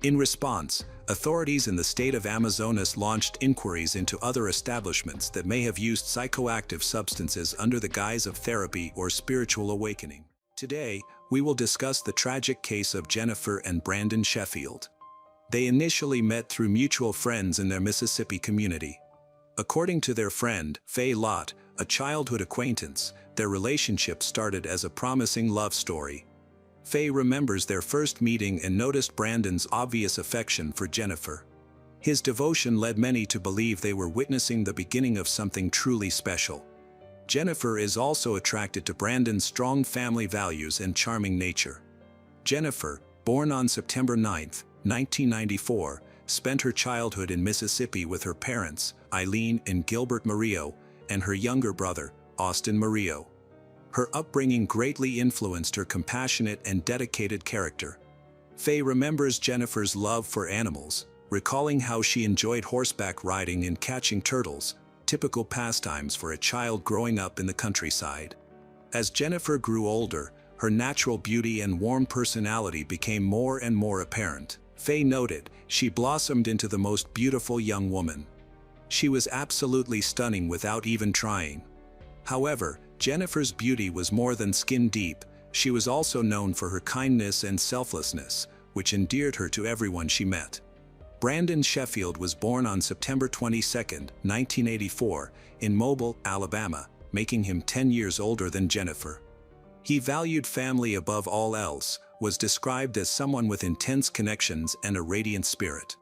In response, authorities in the state of Amazonas launched inquiries into other establishments that may have used psychoactive substances under the guise of therapy or spiritual awakening. Today, we will discuss the tragic case of Jennifer and Brandon Sheffield. They initially met through mutual friends in their Mississippi community. According to their friend, Faye Lott, a childhood acquaintance, their relationship started as a promising love story. Faye remembers their first meeting and noticed Brandon's obvious affection for Jennifer. His devotion led many to believe they were witnessing the beginning of something truly special. Jennifer is also attracted to Brandon's strong family values and charming nature. Jennifer, born on September 9, 1994, spent her childhood in Mississippi with her parents, Eileen and Gilbert Murillo, and her younger brother, Austin Murillo. Her upbringing greatly influenced her compassionate and dedicated character. Faye remembers Jennifer's love for animals, recalling how she enjoyed horseback riding and catching turtles, typical pastimes for a child growing up in the countryside. As Jennifer grew older, her natural beauty and warm personality became more and more apparent. Faye noted, she blossomed into the most beautiful young woman. She was absolutely stunning without even trying. However, Jennifer's beauty was more than skin deep. She was also known for her kindness and selflessness, which endeared her to everyone she met. Brandon Sheffield was born on September 22, 1984, in Mobile, Alabama, making him 10 years older than Jennifer. He valued family above all else, was described as someone with intense connections and a radiant spirit.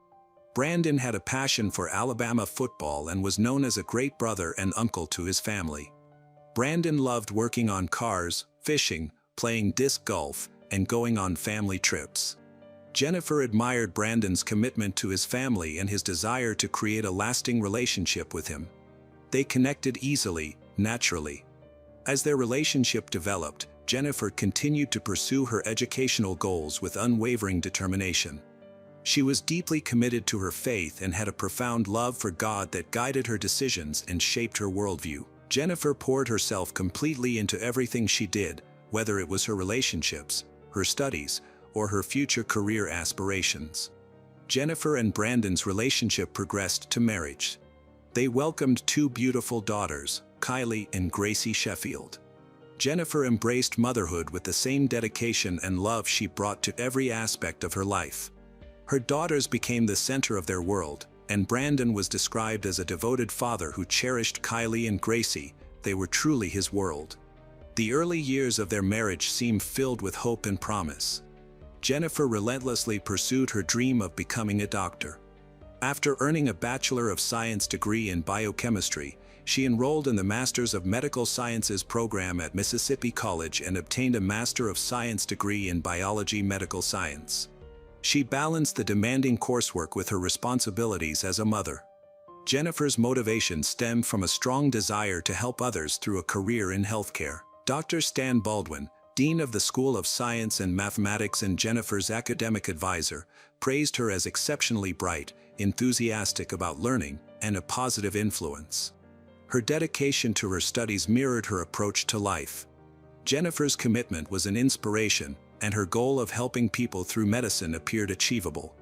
Brandon had a passion for Alabama football and was known as a great brother and uncle to his family. Brandon loved working on cars, fishing, playing disc golf, and going on family trips. Jennifer admired Brandon's commitment to his family and his desire to create a lasting relationship with him. They connected easily, naturally. As their relationship developed, Jennifer continued to pursue her educational goals with unwavering determination. She was deeply committed to her faith and had a profound love for God that guided her decisions and shaped her worldview. Jennifer poured herself completely into everything she did, whether it was her relationships, her studies, or her future career aspirations. Jennifer and Brandon's relationship progressed to marriage. They welcomed two beautiful daughters, Kylie and Gracie Sheffield. Jennifer embraced motherhood with the same dedication and love she brought to every aspect of her life. Her daughters became the center of their world, and Brandon was described as a devoted father who cherished Kylie and Gracie. They were truly his world. The early years of their marriage seemed filled with hope and promise. Jennifer relentlessly pursued her dream of becoming a doctor. After earning a Bachelor of Science degree in biochemistry, she enrolled in the Masters of Medical Sciences program at Mississippi College and obtained a Master of Science degree in biology medical science. She balanced the demanding coursework with her responsibilities as a mother. Jennifer's motivation stemmed from a strong desire to help others through a career in healthcare. Dr. Stan Baldwin, Dean of the School of Science and Mathematics and Jennifer's academic advisor, praised her as exceptionally bright, enthusiastic about learning, and a positive influence. Her dedication to her studies mirrored her approach to life. Jennifer's commitment was an inspiration, and her goal of helping people through medicine appeared achievable.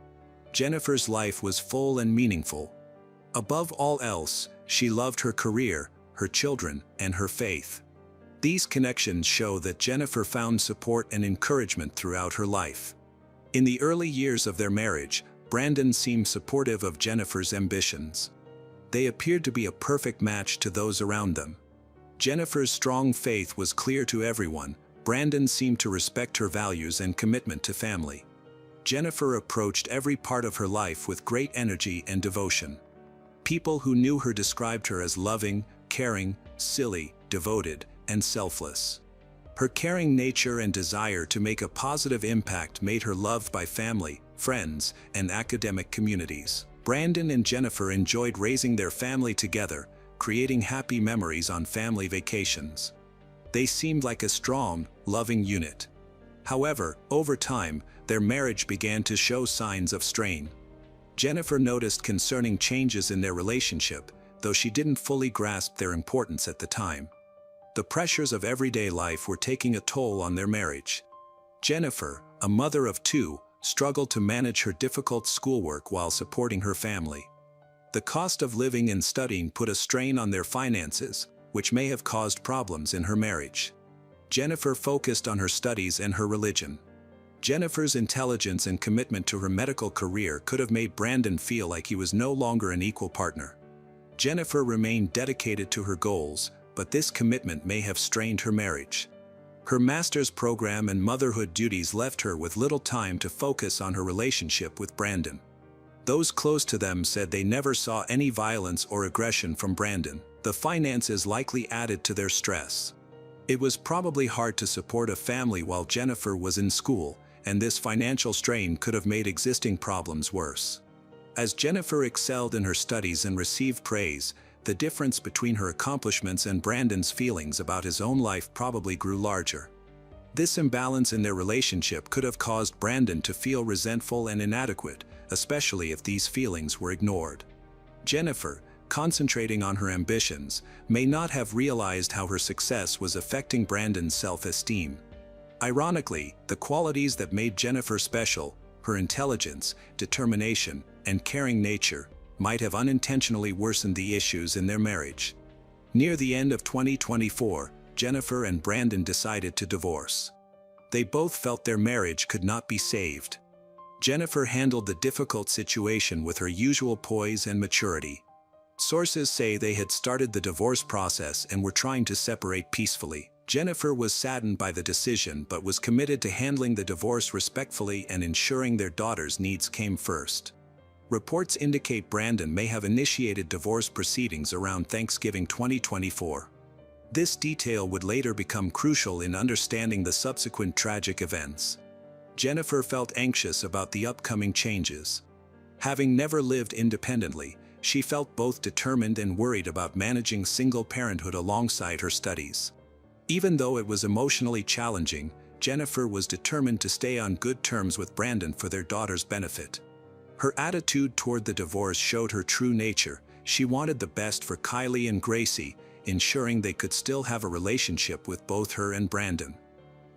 Jennifer's life was full and meaningful. Above all else, she loved her career, her children, and her faith. These connections show that Jennifer found support and encouragement throughout her life. In the early years of their marriage, Brandon seemed supportive of Jennifer's ambitions. They appeared to be a perfect match to those around them. Jennifer's strong faith was clear to everyone. Brandon seemed to respect her values and commitment to family. Jennifer approached every part of her life with great energy and devotion. People who knew her described her as loving, caring, silly, devoted, and selfless. Her caring nature and desire to make a positive impact made her loved by family, friends, and academic communities. Brandon and Jennifer enjoyed raising their family together, creating happy memories on family vacations. They seemed like a strong, loving unit. However, over time, their marriage began to show signs of strain. Jennifer noticed concerning changes in their relationship, though she didn't fully grasp their importance at the time. The pressures of everyday life were taking a toll on their marriage. Jennifer, a mother of two, struggled to manage her difficult schoolwork while supporting her family. The cost of living and studying put a strain on their finances, which may have caused problems in her marriage. Jennifer focused on her studies and her religion. Jennifer's intelligence and commitment to her medical career could have made Brandon feel like he was no longer an equal partner. Jennifer remained dedicated to her goals, but this commitment may have strained her marriage. Her master's program and motherhood duties left her with little time to focus on her relationship with Brandon. Those close to them said they never saw any violence or aggression from Brandon. The finances likely added to their stress. It was probably hard to support a family while Jennifer was in school, and this financial strain could have made existing problems worse. As Jennifer excelled in her studies and received praise, the difference between her accomplishments and Brandon's feelings about his own life probably grew larger. This imbalance in their relationship could have caused Brandon to feel resentful and inadequate, especially if these feelings were ignored. Jennifer, concentrating on her ambitions, may not have realized how her success was affecting Brandon's self-esteem. Ironically, the qualities that made Jennifer special, her intelligence, determination, and caring nature, might have unintentionally worsened the issues in their marriage. Near the end of 2024, Jennifer and Brandon decided to divorce. They both felt their marriage could not be saved. Jennifer handled the difficult situation with her usual poise and maturity. Sources say they had started the divorce process and were trying to separate peacefully. Jennifer was saddened by the decision but was committed to handling the divorce respectfully and ensuring their daughter's needs came first. Reports indicate Brandon may have initiated divorce proceedings around Thanksgiving 2024. This detail would later become crucial in understanding the subsequent tragic events. Jennifer felt anxious about the upcoming changes. Having never lived independently, she felt both determined and worried about managing single parenthood alongside her studies. Even though it was emotionally challenging, Jennifer was determined to stay on good terms with Brandon for their daughter's benefit. Her attitude toward the divorce showed her true nature. She wanted the best for Kylie and Gracie, ensuring they could still have a relationship with both her and Brandon.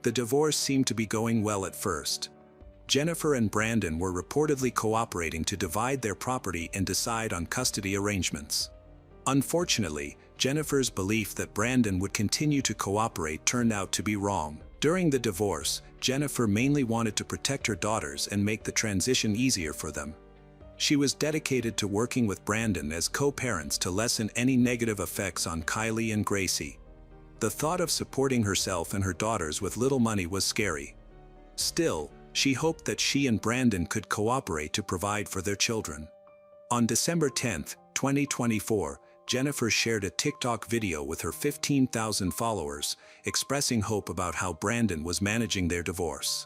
The divorce seemed to be going well at first. Jennifer and Brandon were reportedly cooperating to divide their property and decide on custody arrangements. Unfortunately, Jennifer's belief that Brandon would continue to cooperate turned out to be wrong. During the divorce, Jennifer mainly wanted to protect her daughters and make the transition easier for them. She was dedicated to working with Brandon as co-parents to lessen any negative effects on Kylie and Gracie. The thought of supporting herself and her daughters with little money was scary. Still, she hoped that she and Brandon could cooperate to provide for their children. On December 10, 2024, Jennifer shared a TikTok video with her 15,000 followers, expressing hope about how Brandon was managing their divorce.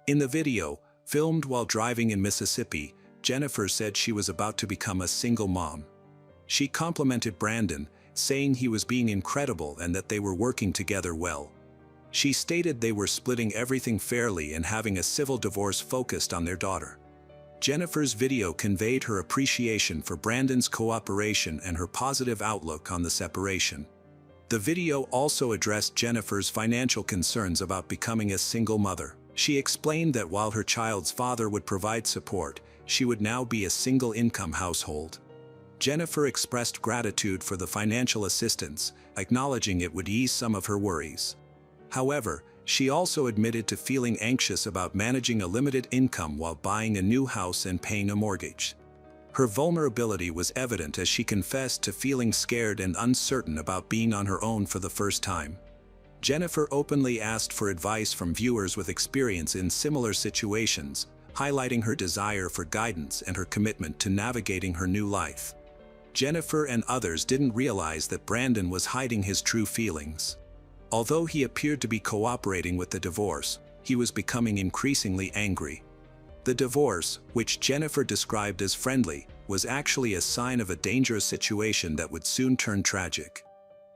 In the video, filmed while driving in Mississippi, Jennifer said she was about to become a single mom. She complimented Brandon, saying he was being incredible and that they were working together well. She stated they were splitting everything fairly and having a civil divorce focused on their daughter. Jennifer's video conveyed her appreciation for Brandon's cooperation and her positive outlook on the separation. The video also addressed Jennifer's financial concerns about becoming a single mother. She explained that while her child's father would provide support, she would now be a single-income household. Jennifer expressed gratitude for the financial assistance, acknowledging it would ease some of her worries. However, she also admitted to feeling anxious about managing a limited income while buying a new house and paying a mortgage. Her vulnerability was evident as she confessed to feeling scared and uncertain about being on her own for the first time. Jennifer openly asked for advice from viewers with experience in similar situations, highlighting her desire for guidance and her commitment to navigating her new life. Jennifer and others didn't realize that Brandon was hiding his true feelings. Although he appeared to be cooperating with the divorce, he was becoming increasingly angry. The divorce, which Jennifer described as friendly, was actually a sign of a dangerous situation that would soon turn tragic.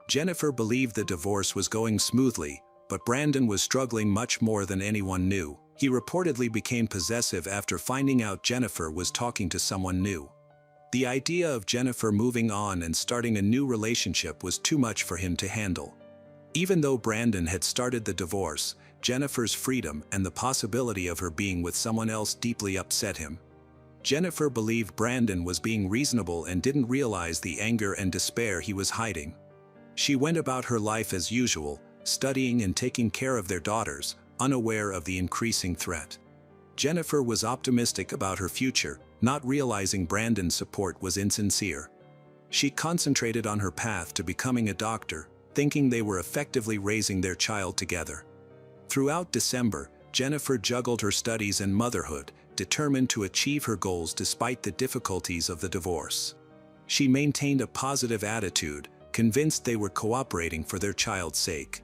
Jennifer believed the divorce was going smoothly, but Brandon was struggling much more than anyone knew. He reportedly became possessive after finding out Jennifer was talking to someone new. The idea of Jennifer moving on and starting a new relationship was too much for him to handle. Even though Brandon had started the divorce, Jennifer's freedom and the possibility of her being with someone else deeply upset him. Jennifer believed Brandon was being reasonable and didn't realize the anger and despair he was hiding. She went about her life as usual, studying and taking care of their daughters, unaware of the increasing threat. Jennifer was optimistic about her future, not realizing Brandon's support was insincere. She concentrated on her path to becoming a doctor, thinking they were effectively raising their child together. Throughout December, Jennifer juggled her studies and motherhood, determined to achieve her goals despite the difficulties of the divorce. She maintained a positive attitude, convinced they were cooperating for their child's sake.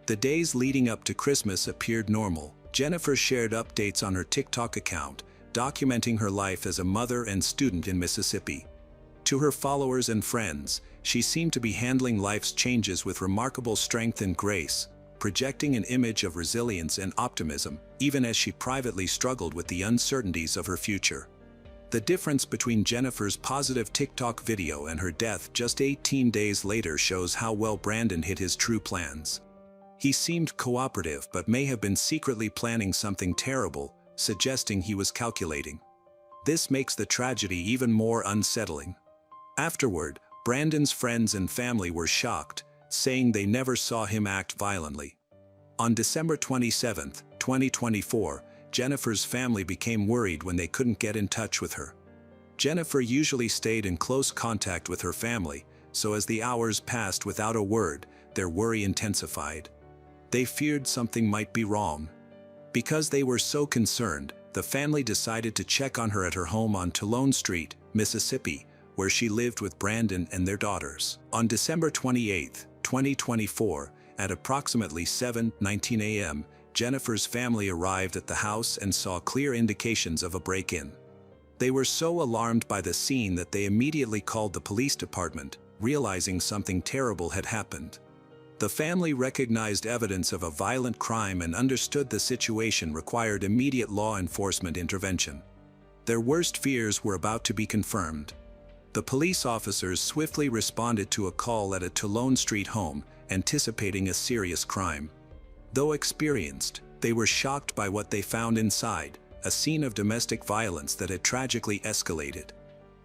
The days leading up to Christmas appeared normal. Jennifer shared updates on her TikTok account, documenting her life as a mother and student in Mississippi. To her followers and friends, she seemed to be handling life's changes with remarkable strength and grace, projecting an image of resilience and optimism, even as she privately struggled with the uncertainties of her future. The difference between Jennifer's positive TikTok video and her death just 18 days later shows how well Brandon hid his true plans. He seemed cooperative but may have been secretly planning something terrible, suggesting he was calculating. This makes the tragedy even more unsettling. Afterward, Brandon's friends and family were shocked, saying they never saw him act violently. On December 27, 2024, Jennifer's family became worried when they couldn't get in touch with her. Jennifer usually stayed in close contact with her family, so as the hours passed without a word, their worry intensified. They feared something might be wrong. Because they were so concerned, the family decided to check on her at her home on Tulone Street, Mississippi, where she lived with Brandon and their daughters. On December 28, 2024, at approximately 7:19 a.m., Jennifer's family arrived at the house and saw clear indications of a break-in. They were so alarmed by the scene that they immediately called the police department, realizing something terrible had happened. The family recognized evidence of a violent crime and understood the situation required immediate law enforcement intervention. Their worst fears were about to be confirmed. The police officers swiftly responded to a call at a Tulone Street home, anticipating a serious crime. Though experienced, they were shocked by what they found inside, a scene of domestic violence that had tragically escalated.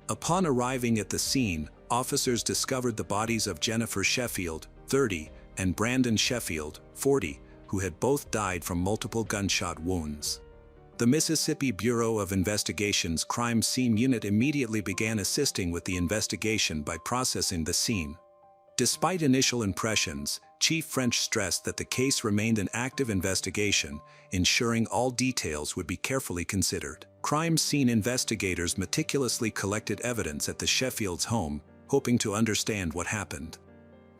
Upon arriving at the scene, officers discovered the bodies of Jennifer Sheffield, 30, and Brandon Sheffield, 40, who had both died from multiple gunshot wounds. The Mississippi Bureau of Investigation's crime scene unit immediately began assisting with the investigation by processing the scene. Despite initial impressions, Chief French stressed that the case remained an active investigation, ensuring all details would be carefully considered. Crime scene investigators meticulously collected evidence at the Sheffield's home, hoping to understand what happened.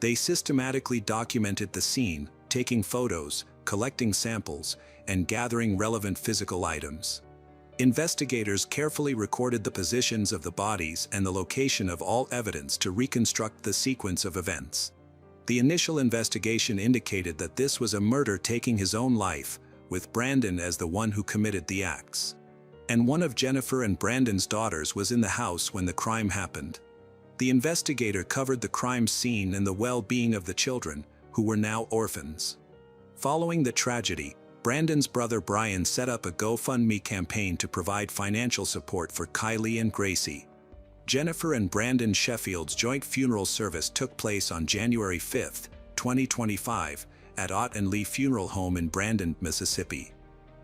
They systematically documented the scene, taking photos, collecting samples, and gathering relevant physical items. Investigators carefully recorded the positions of the bodies and the location of all evidence to reconstruct the sequence of events. The initial investigation indicated that this was a murder taking his own life, with Brandon as the one who committed the acts. And one of Jennifer and Brandon's daughters was in the house when the crime happened. The investigator covered the crime scene and the well-being of the children, who were now orphans. Following the tragedy, Brandon's brother Brian set up a GoFundMe campaign to provide financial support for Kylie and Gracie. Jennifer and Brandon Sheffield's joint funeral service took place on January 5, 2025, at Ott and Lee Funeral Home in Brandon, Mississippi.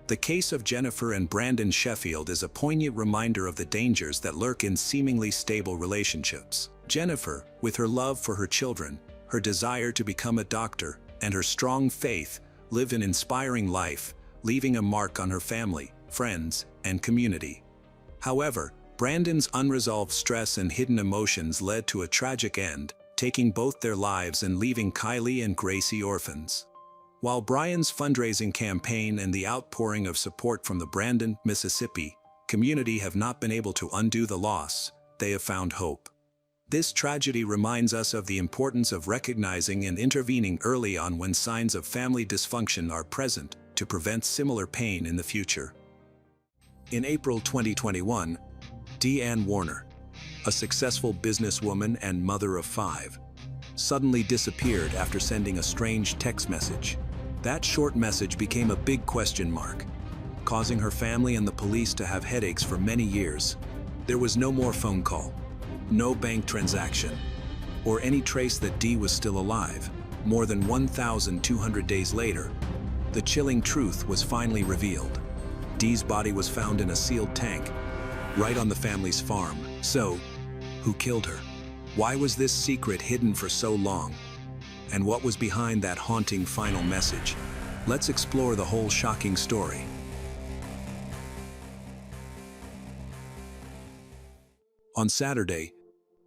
The case of Jennifer and Brandon Sheffield is a poignant reminder of the dangers that lurk in seemingly stable relationships. Jennifer, with her love for her children, her desire to become a doctor, and her strong faith, lived an inspiring life, leaving a mark on her family, friends, and community. However, Brandon's unresolved stress and hidden emotions led to a tragic end, taking both their lives and leaving Kylie and Gracie orphans. While Brian's fundraising campaign and the outpouring of support from the Brandon, Mississippi, community have not been able to undo the loss, they have found hope. This tragedy reminds us of the importance of recognizing and intervening early on when signs of family dysfunction are present to prevent similar pain in the future. In April 2021, Deanne Warner, a successful businesswoman and mother of 5, suddenly disappeared after sending a strange text message. That short message became a big question mark, causing her family and the police to have headaches for many years. There was no more phone call, no bank transaction, or any trace that Dee was still alive. More than 1,200 days later, the chilling truth was finally revealed. Dee's body was found in a sealed tank, right on the family's farm. So, who killed her? Why was this secret hidden for so long? And what was behind that haunting final message? Let's explore the whole shocking story. On Saturday,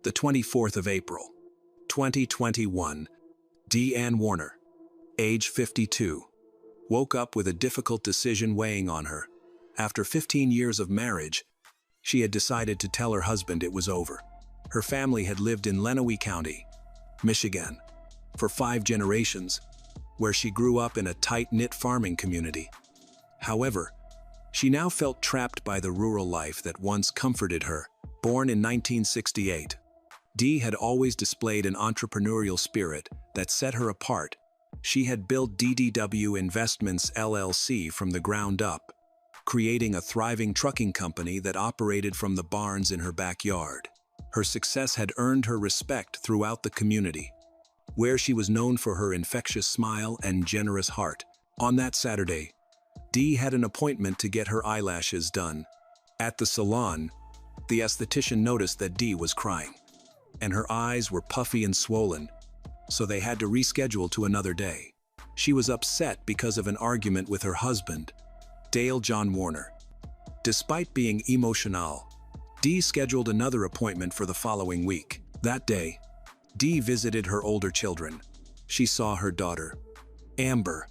the 24th of April, 2021, Deanne Warner, age 52, woke up with a difficult decision weighing on her. After 15 years of marriage, she had decided to tell her husband it was over. Her family had lived in Lenawee County, Michigan, for 5 generations, where she grew up in a tight-knit farming community. However, she now felt trapped by the rural life that once comforted her. Born in 1968, Dee had always displayed an entrepreneurial spirit that set her apart. She had built DDW Investments LLC from the ground up, creating a thriving trucking company that operated from the barns in her backyard. Her success had earned her respect throughout the community. where she was known for her infectious smile and generous heart. On that Saturday, Dee had an appointment to get her eyelashes done. At the salon, the esthetician noticed that Dee was crying, and her eyes were puffy and swollen, so they had to reschedule to another day. She was upset because of an argument with her husband, Dale John Warner. Despite being emotional, Dee scheduled another appointment for the following week. That day, Dee visited her older children. She saw her daughter, Amber,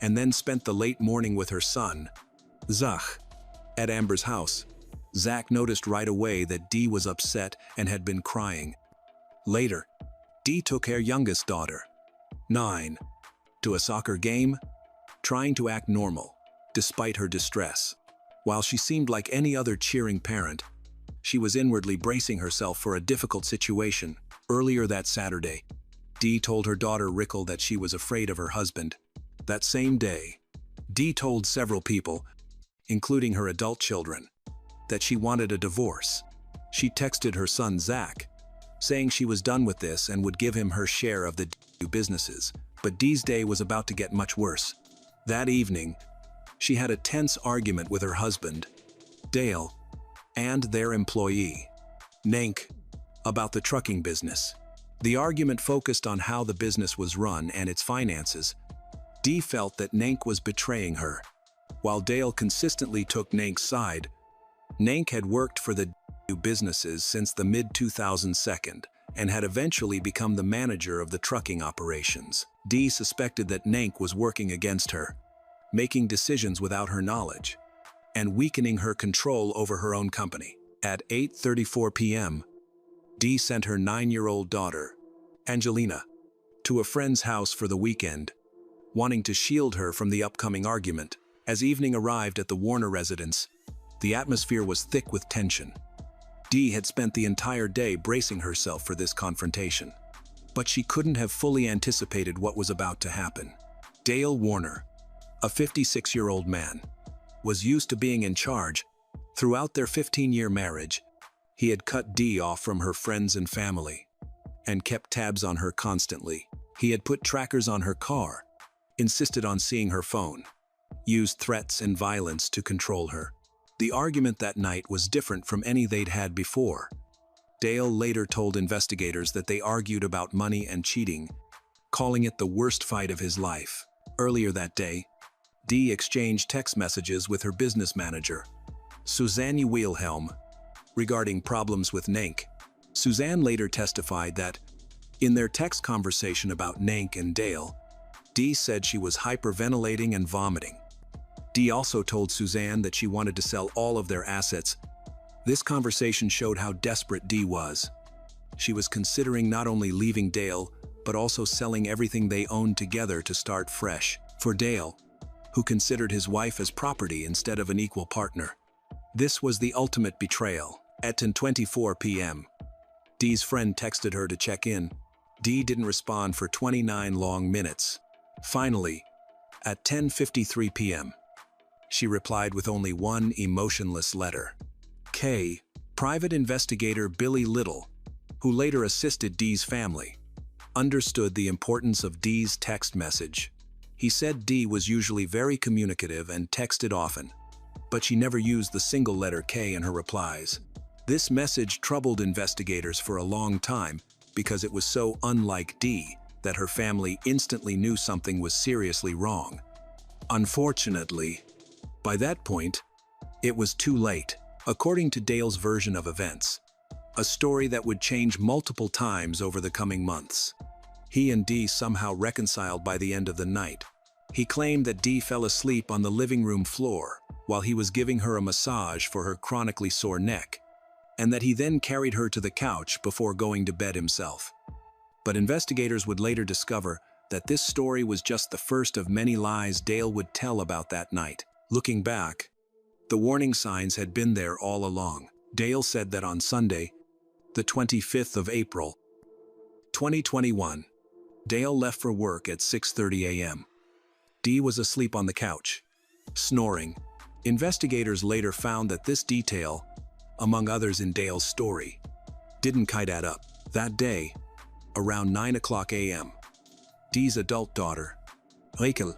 and then spent the late morning with her son, Zach. At Amber's house, Zach noticed right away that Dee was upset and had been crying. Later, Dee took her youngest daughter, 9, to a soccer game, trying to act normal, despite her distress. While she seemed like any other cheering parent, she was inwardly bracing herself for a difficult situation. Earlier that Saturday, Dee told her daughter Rickle that she was afraid of her husband. That same day, Dee told several people, including her adult children, that she wanted a divorce. She texted her son Zach, saying she was done with this and would give him her share of the businesses. But Dee's day was about to get much worse. That evening, she had a tense argument with her husband, Dale, and their employee, Nank, about the trucking business. The argument focused on how the business was run and its finances. Dee felt that Nank was betraying her. While Dale consistently took Nank's side, Nank had worked for the businesses since the mid-2002 and had eventually become the manager of the trucking operations. Dee suspected that Nank was working against her, making decisions without her knowledge, and weakening her control over her own company. At 8:34 p.m., Dee sent her 9-year-old daughter, Angelina, to a friend's house for the weekend, wanting to shield her from the upcoming argument. As evening arrived at the Warner residence, the atmosphere was thick with tension. Dee had spent the entire day bracing herself for this confrontation, but she couldn't have fully anticipated what was about to happen. Dale Warner, a 56-year-old man, was used to being in charge. Throughout their 15-year marriage, he had cut Dee off from her friends and family, and kept tabs on her constantly. He had put trackers on her car, insisted on seeing her phone, used threats and violence to control her. The argument that night was different from any they'd had before. Dale later told investigators that they argued about money and cheating, calling it the worst fight of his life. Earlier that day, Dee exchanged text messages with her business manager, Suzanne Wilhelm, regarding problems with Nank. Suzanne later testified that, in their text conversation about Nank and Dale, Dee said she was hyperventilating and vomiting. Dee also told Suzanne that she wanted to sell all of their assets. This conversation showed how desperate Dee was. She was considering not only leaving Dale, but also selling everything they owned together to start fresh. For Dale, who considered his wife as property instead of an equal partner, this was the ultimate betrayal. At 10:24 p.m., Dee's friend texted her to check in. Dee didn't respond for 29 long minutes. Finally, at 10:53 p.m., she replied with only one emotionless letter. Private investigator Billy Little, who later assisted Dee's family, understood the importance of Dee's text message. He said Dee was usually very communicative and texted often, but she never used the single letter K in her replies. This message troubled investigators for a long time because it was so unlike Dee that her family instantly knew something was seriously wrong. Unfortunately, by that point, it was too late. According to Dale's version of events, a story that would change multiple times over the coming months, he and Dee somehow reconciled by the end of the night. He claimed that Dee fell asleep on the living room floor while he was giving her a massage for her chronically sore neck, and that he then carried her to the couch before going to bed himself. But investigators would later discover that this story was just the first of many lies Dale would tell about that night. Looking back, the warning signs had been there all along. Dale said that on Sunday, the 25th of April, 2021, Dale left for work at 6:30 a.m. Dee was asleep on the couch, snoring. Investigators later found that this detail, among others in Dale's story, didn't quite add up. That day, around 9 o'clock a.m. Dee's adult daughter, Rachel,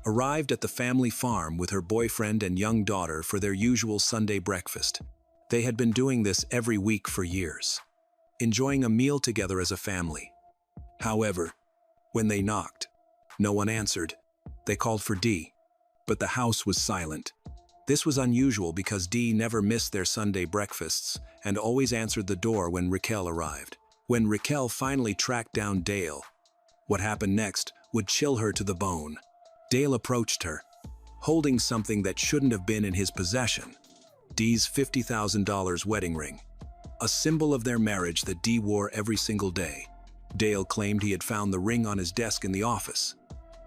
arrived at the family farm with her boyfriend and young daughter for their usual Sunday breakfast. They had been doing this every week for years, enjoying a meal together as a family. However, when they knocked, no one answered. They called for Dee, but the house was silent. This was unusual because Dee never missed their Sunday breakfasts and always answered the door when Raquel arrived. When Raquel finally tracked down Dale, what happened next would chill her to the bone. Dale approached her, holding something that shouldn't have been in his possession, Dee's $50,000 wedding ring, a symbol of their marriage that Dee wore every single day. Dale claimed he had found the ring on his desk in the office,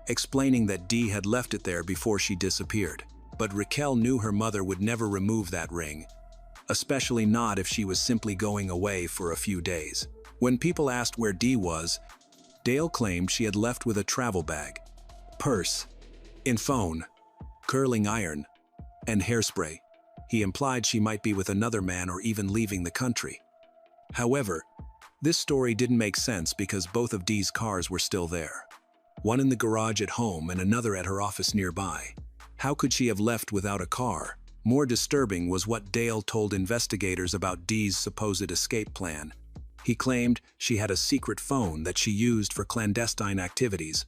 explaining that Dee had left it there before she disappeared. But Raquel knew her mother would never remove that ring, especially not if she was simply going away for a few days. When people asked where Dee was, Dale claimed she had left with a travel bag, purse, phone, curling iron, and hairspray. He implied she might be with another man or even leaving the country. However, this story didn't make sense because both of Dee's cars were still there, one in the garage at home and another at her office nearby. How could she have left without a car? More disturbing was what Dale told investigators about Dee's supposed escape plan. He claimed she had a secret phone that she used for clandestine activities.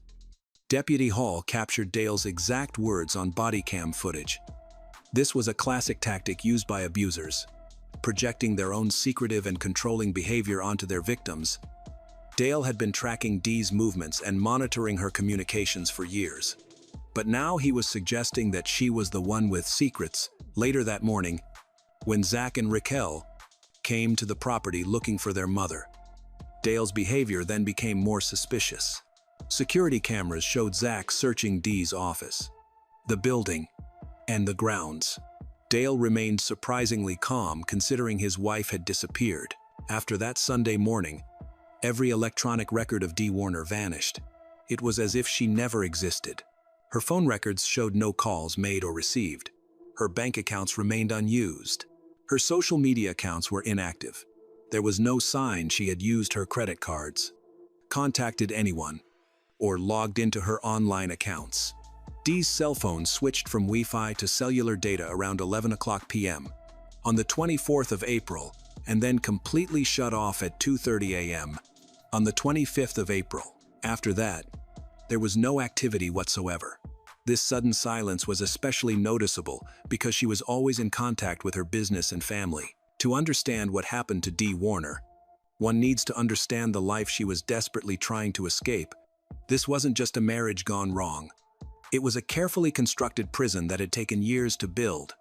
Deputy Hall captured Dale's exact words on body cam footage. This was a classic tactic used by abusers, projecting their own secretive and controlling behavior onto their victims. Dale had been tracking Dee's movements and monitoring her communications for years. But now he was suggesting that she was the one with secrets. Later that morning, when Zach and Raquel came to the property looking for their mother, Dale's behavior then became more suspicious. Security cameras showed Zach searching Dee's office, the building, and the grounds. Dale remained surprisingly calm considering his wife had disappeared. After that Sunday morning, every electronic record of Dee Warner vanished. It was as if she never existed. Her phone records showed no calls made or received. Her bank accounts remained unused. Her social media accounts were inactive. There was no sign she had used her credit cards, contacted anyone, or logged into her online accounts. Dee's cell phone switched from Wi-Fi to cellular data around 11 o'clock p.m. on the 24th of April, and then completely shut off at 2:30 a.m. on the 25th of April. After that, there was no activity whatsoever. This sudden silence was especially noticeable because she was always in contact with her business and family. To understand what happened to Dee Warner, one needs to understand the life she was desperately trying to escape. This wasn't just a marriage gone wrong. It was a carefully constructed prison that had taken years to build.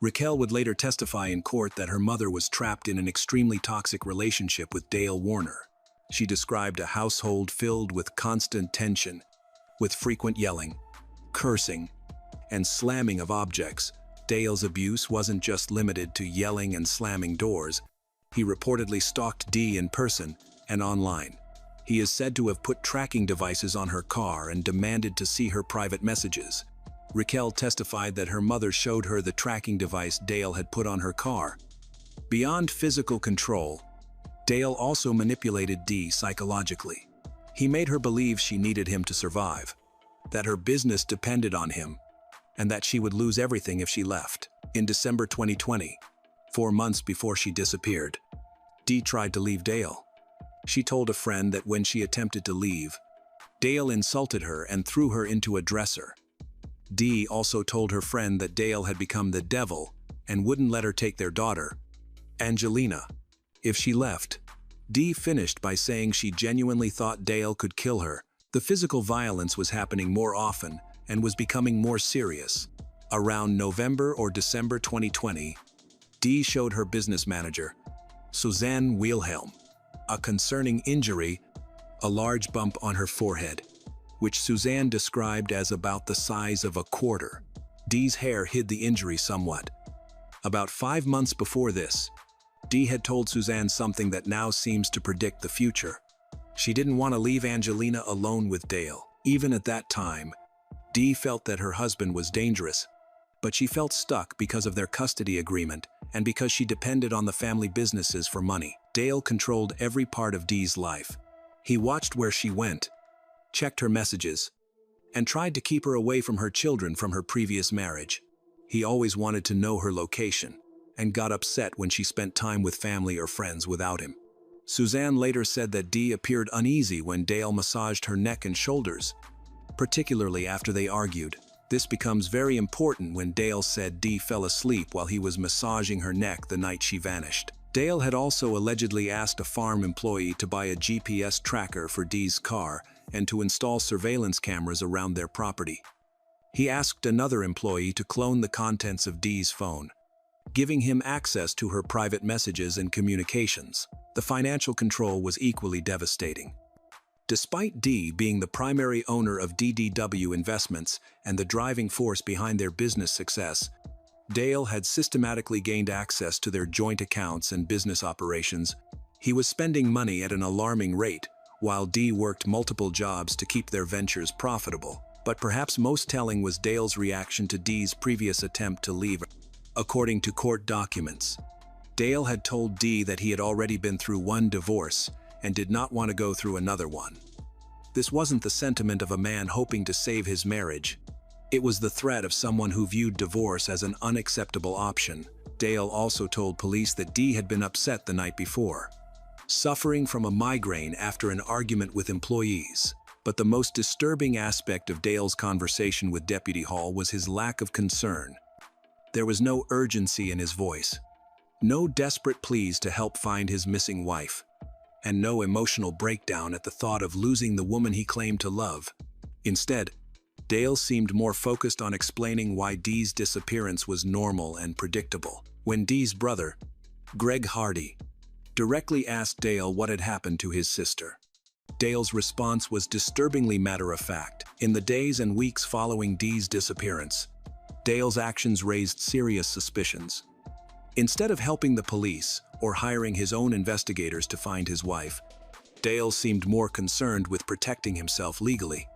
Raquel would later testify in court that her mother was trapped in an extremely toxic relationship with Dale Warner. She described a household filled with constant tension, with frequent yelling, cursing, and slamming of objects. Dale's abuse wasn't just limited to yelling and slamming doors. He reportedly stalked Dee in person and online. He is said to have put tracking devices on her car and demanded to see her private messages. Raquel testified that her mother showed her the tracking device Dale had put on her car. Beyond physical control, Dale also manipulated Dee psychologically. He made her believe she needed him to survive, that her business depended on him, and that she would lose everything if she left. In December 2020, 4 months before she disappeared, Dee tried to leave Dale. She told a friend that when she attempted to leave, Dale insulted her and threw her into a dresser. Dee also told her friend that Dale had become the devil and wouldn't let her take their daughter, Angelina, if she left. Dee finished by saying she genuinely thought Dale could kill her. The physical violence was happening more often and was becoming more serious. Around November or December 2020, Dee showed her business manager, Suzanne Wilhelm, a concerning injury, a large bump on her forehead, which Suzanne described as about the size of a quarter. Dee's hair hid the injury somewhat. About 5 months before this, Dee had told Suzanne something that now seems to predict the future. She didn't want to leave Angelina alone with Dale. Even at that time, Dee felt that her husband was dangerous, but she felt stuck because of their custody agreement and because she depended on the family businesses for money. Dale controlled every part of Dee's life. He watched where she went, checked her messages, and tried to keep her away from her children from her previous marriage. He always wanted to know her location, and got upset when she spent time with family or friends without him. Suzanne later said that Dee appeared uneasy when Dale massaged her neck and shoulders, particularly after they argued. This becomes very important when Dale said Dee fell asleep while he was massaging her neck the night she vanished. Dale had also allegedly asked a farm employee to buy a GPS tracker for Dee's car and to install surveillance cameras around their property. He asked another employee to clone the contents of Dee's phone, giving him access to her private messages and communications. The financial control was equally devastating. Despite Dee being the primary owner of DDW Investments and the driving force behind their business success, Dale had systematically gained access to their joint accounts and business operations. He was spending money at an alarming rate, while Dee worked multiple jobs to keep their ventures profitable. But perhaps most telling was Dale's reaction to Dee's previous attempt to leave. According to court documents, Dale had told Dee that he had already been through one divorce and did not want to go through another one. This wasn't the sentiment of a man hoping to save his marriage. It was the threat of someone who viewed divorce as an unacceptable option. Dale also told police that Dee had been upset the night before, suffering from a migraine after an argument with employees. But the most disturbing aspect of Dale's conversation with Deputy Hall was his lack of concern. There was no urgency in his voice, no desperate pleas to help find his missing wife, and no emotional breakdown at the thought of losing the woman he claimed to love. Instead, Dale seemed more focused on explaining why Dee's disappearance was normal and predictable. When Dee's brother, Greg Hardy, directly asked Dale what had happened to his sister, Dale's response was disturbingly matter-of-fact. In the days and weeks following Dee's disappearance, Dale's actions raised serious suspicions. Instead of helping the police or hiring his own investigators to find his wife, Dale seemed more concerned with protecting himself legally.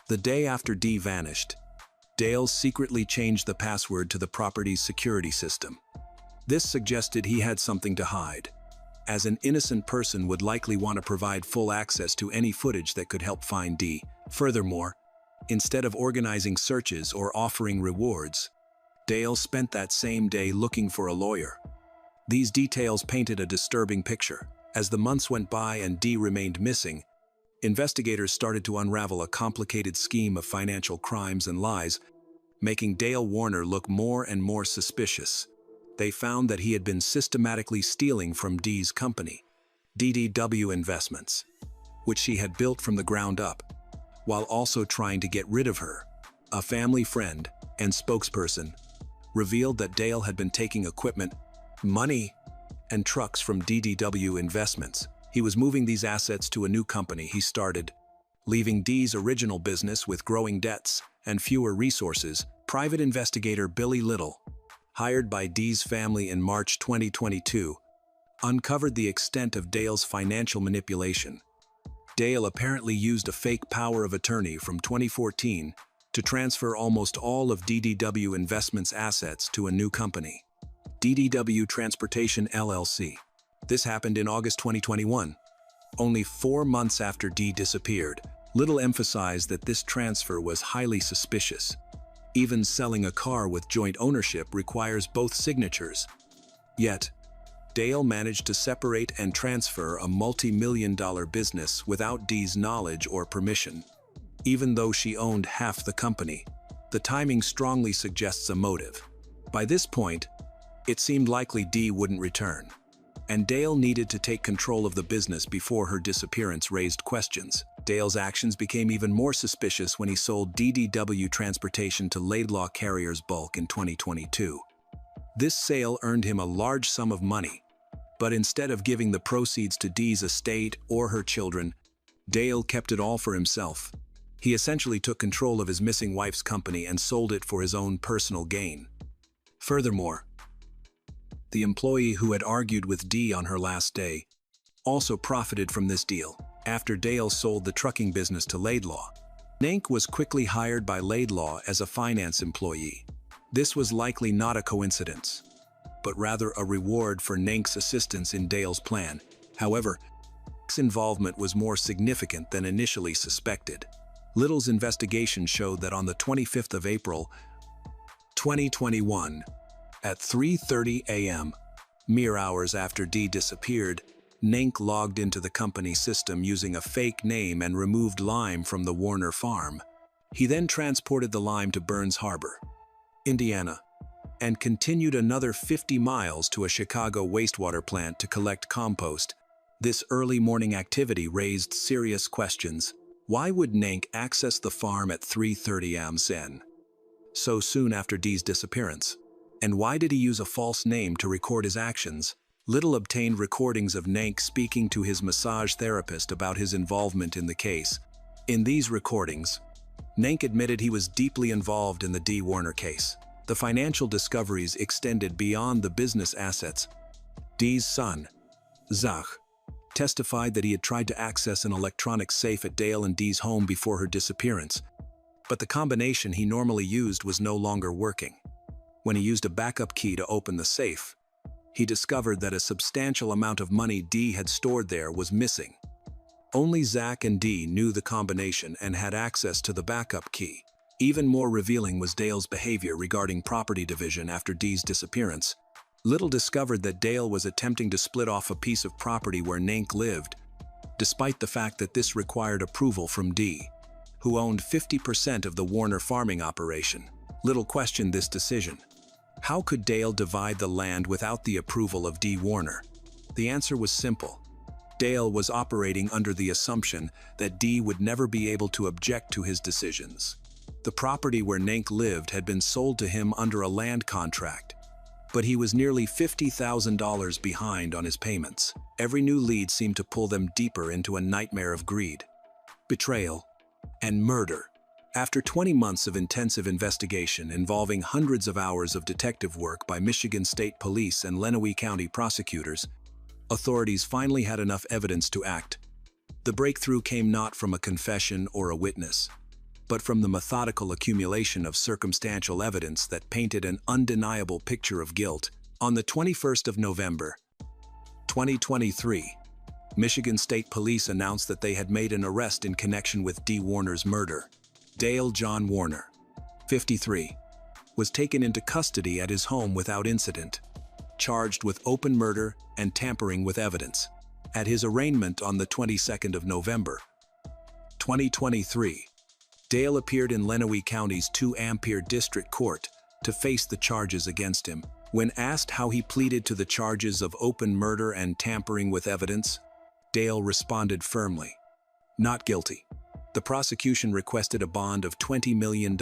The day after Dee vanished, Dale secretly changed the password to the property's security system. This suggested he had something to hide, as an innocent person would likely want to provide full access to any footage that could help find Dee. Furthermore, instead of organizing searches or offering rewards, Dale spent that same day looking for a lawyer. These details painted a disturbing picture. As the months went by and Dee remained missing, investigators started to unravel a complicated scheme of financial crimes and lies, making Dale Warner look more and more suspicious. They found that he had been systematically stealing from Dee's company, DDW Investments, which she had built from the ground up, while also trying to get rid of her. A family friend and spokesperson revealed that Dale had been taking equipment, money, and trucks from DDW Investments. He was moving these assets to a new company he started, leaving Dee's original business with growing debts and fewer resources. Private investigator Billy Little, hired by Dee's family in March 2022, uncovered the extent of Dale's financial manipulation. Dale apparently used a fake power of attorney from 2014 to transfer almost all of DDW Investments' assets to a new company, DDW Transportation LLC. This happened in August 2021, only 4 months after Dee disappeared. Little emphasized that this transfer was highly suspicious. Even selling a car with joint ownership requires both signatures. Yet, Dale managed to separate and transfer a multi-million-dollar business without Dee's knowledge or permission, even though she owned half the company. The timing strongly suggests a motive. By this point, it seemed likely Dee wouldn't return, and Dale needed to take control of the business before her disappearance raised questions. Dale's actions became even more suspicious when he sold DDW Transportation to Laidlaw Carriers Bulk in 2022. This sale earned him a large sum of money, but instead of giving the proceeds to Dee's estate or her children, Dale kept it all for himself. He essentially took control of his missing wife's company and sold it for his own personal gain. Furthermore, the employee who had argued with Dee on her last day also profited from this deal. After Dale sold the trucking business to Laidlaw, Nank was quickly hired by Laidlaw as a finance employee. This was likely not a coincidence, but rather a reward for Nank's assistance in Dale's plan. However, Little's involvement was more significant than initially suspected. Little's investigation showed that on the 25th of April, 2021, at 3:30 a.m., mere hours after Dee disappeared, Nank logged into the company system using a fake name and removed lime from the Warner farm. He then transported the lime to Burns Harbor, Indiana, and continued another 50 miles to a Chicago wastewater plant to collect compost. This early morning activity raised serious questions. Why would Nank access the farm at 3:30 a.m. so soon after Dee's disappearance? And why did he use a false name to record his actions? Little obtained recordings of Nank speaking to his massage therapist about his involvement in the case. In these recordings, Nank admitted he was deeply involved in the Dee Warner case. The financial discoveries extended beyond the business assets. Dee's son, Zach, testified that he had tried to access an electronic safe at Dale and Dee's home before her disappearance, but the combination he normally used was no longer working. When he used a backup key to open the safe, he discovered that a substantial amount of money Dee had stored there was missing. Only Zach and Dee knew the combination and had access to the backup key. Even more revealing was Dale's behavior regarding property division after Dee's disappearance. Little discovered that Dale was attempting to split off a piece of property where Nank lived, despite the fact that this required approval from Dee, who owned 50% of the Warner farming operation. Little questioned this decision. How could Dale divide the land without the approval of Dee Warner? The answer was simple. Dale was operating under the assumption that Dee would never be able to object to his decisions. The property where Nank lived had been sold to him under a land contract, but he was nearly $50,000 behind on his payments. Every new lead seemed to pull them deeper into a nightmare of greed, betrayal, and murder. After 20 months of intensive investigation involving hundreds of hours of detective work by Michigan State Police and Lenawee County prosecutors, authorities finally had enough evidence to act. The breakthrough came not from a confession or a witness, but from the methodical accumulation of circumstantial evidence that painted an undeniable picture of guilt. On the 21st of November, 2023, Michigan State Police announced that they had made an arrest in connection with Dee Warner's murder. Dale John Warner, 53, was taken into custody at his home without incident, charged with open murder and tampering with evidence. At his arraignment on the 22nd of November, 2023, Dale appeared in Lenawee County's 2-Ampere District Court to face the charges against him. When asked how he pleaded to the charges of open murder and tampering with evidence, Dale responded firmly, "Not guilty." The prosecution requested a bond of $20 million,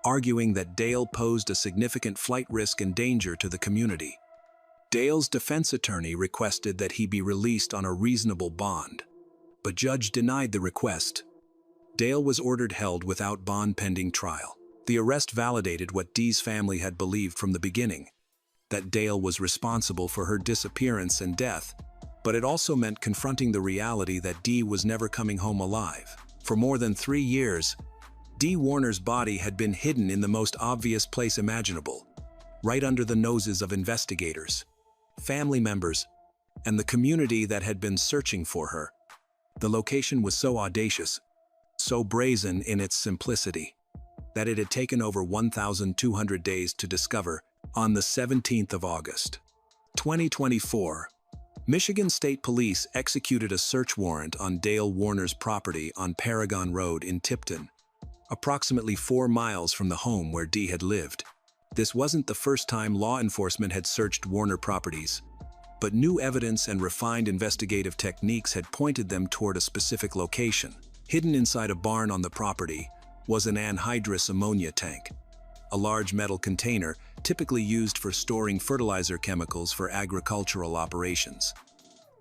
arguing that Dale posed a significant flight risk and danger to the community. Dale's defense attorney requested that he be released on a reasonable bond, but judge denied the request. Dale was ordered held without bond pending trial. The arrest validated what Dee's family had believed from the beginning, that Dale was responsible for her disappearance and death, but it also meant confronting the reality that Dee was never coming home alive. For more than 3 years, Dee Warner's body had been hidden in the most obvious place imaginable, right under the noses of investigators, family members, and the community that had been searching for her. The location was so audacious, so brazen in its simplicity, that it had taken over 1,200 days to discover. On the 17th of August, 2024, Michigan State Police executed a search warrant on Dale Warner's property on Paragon Road in Tipton, approximately 4 miles from the home where Dee had lived. This wasn't the first time law enforcement had searched Warner properties, but new evidence and refined investigative techniques had pointed them toward a specific location. Hidden inside a barn on the property was an anhydrous ammonia tank, a large metal container typically used for storing fertilizer chemicals for agricultural operations.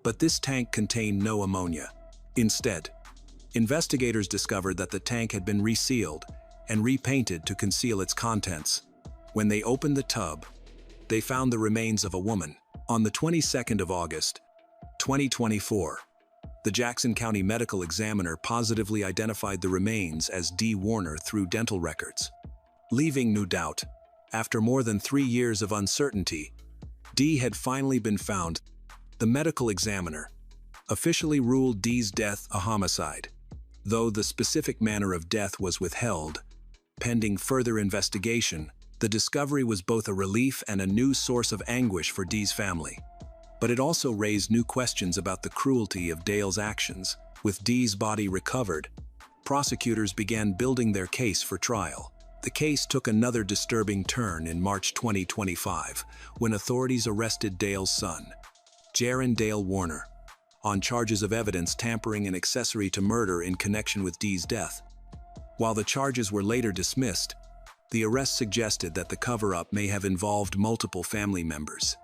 But this tank contained no ammonia. Instead, investigators discovered that the tank had been resealed and repainted to conceal its contents. When they opened the tub, they found the remains of a woman. On the 22nd of August, 2024, the Jackson County Medical Examiner positively identified the remains as Dee Warner through dental records. Leaving no doubt, after more than 3 years of uncertainty, Dee had finally been found. The medical examiner, officially ruled Dee's death a homicide, though the specific manner of death was withheld. Pending further investigation, the discovery was both a relief and a new source of anguish for Dee's family. But it also raised new questions about the cruelty of Dale's actions. With Dee's body recovered, prosecutors began building their case for trial. The case took another disturbing turn in March 2025, when authorities arrested Dale's son, Jaron Dale Warner, on charges of evidence tampering and accessory to murder in connection with Dee's death. While the charges were later dismissed, the arrest suggested that the cover-up may have involved multiple family members.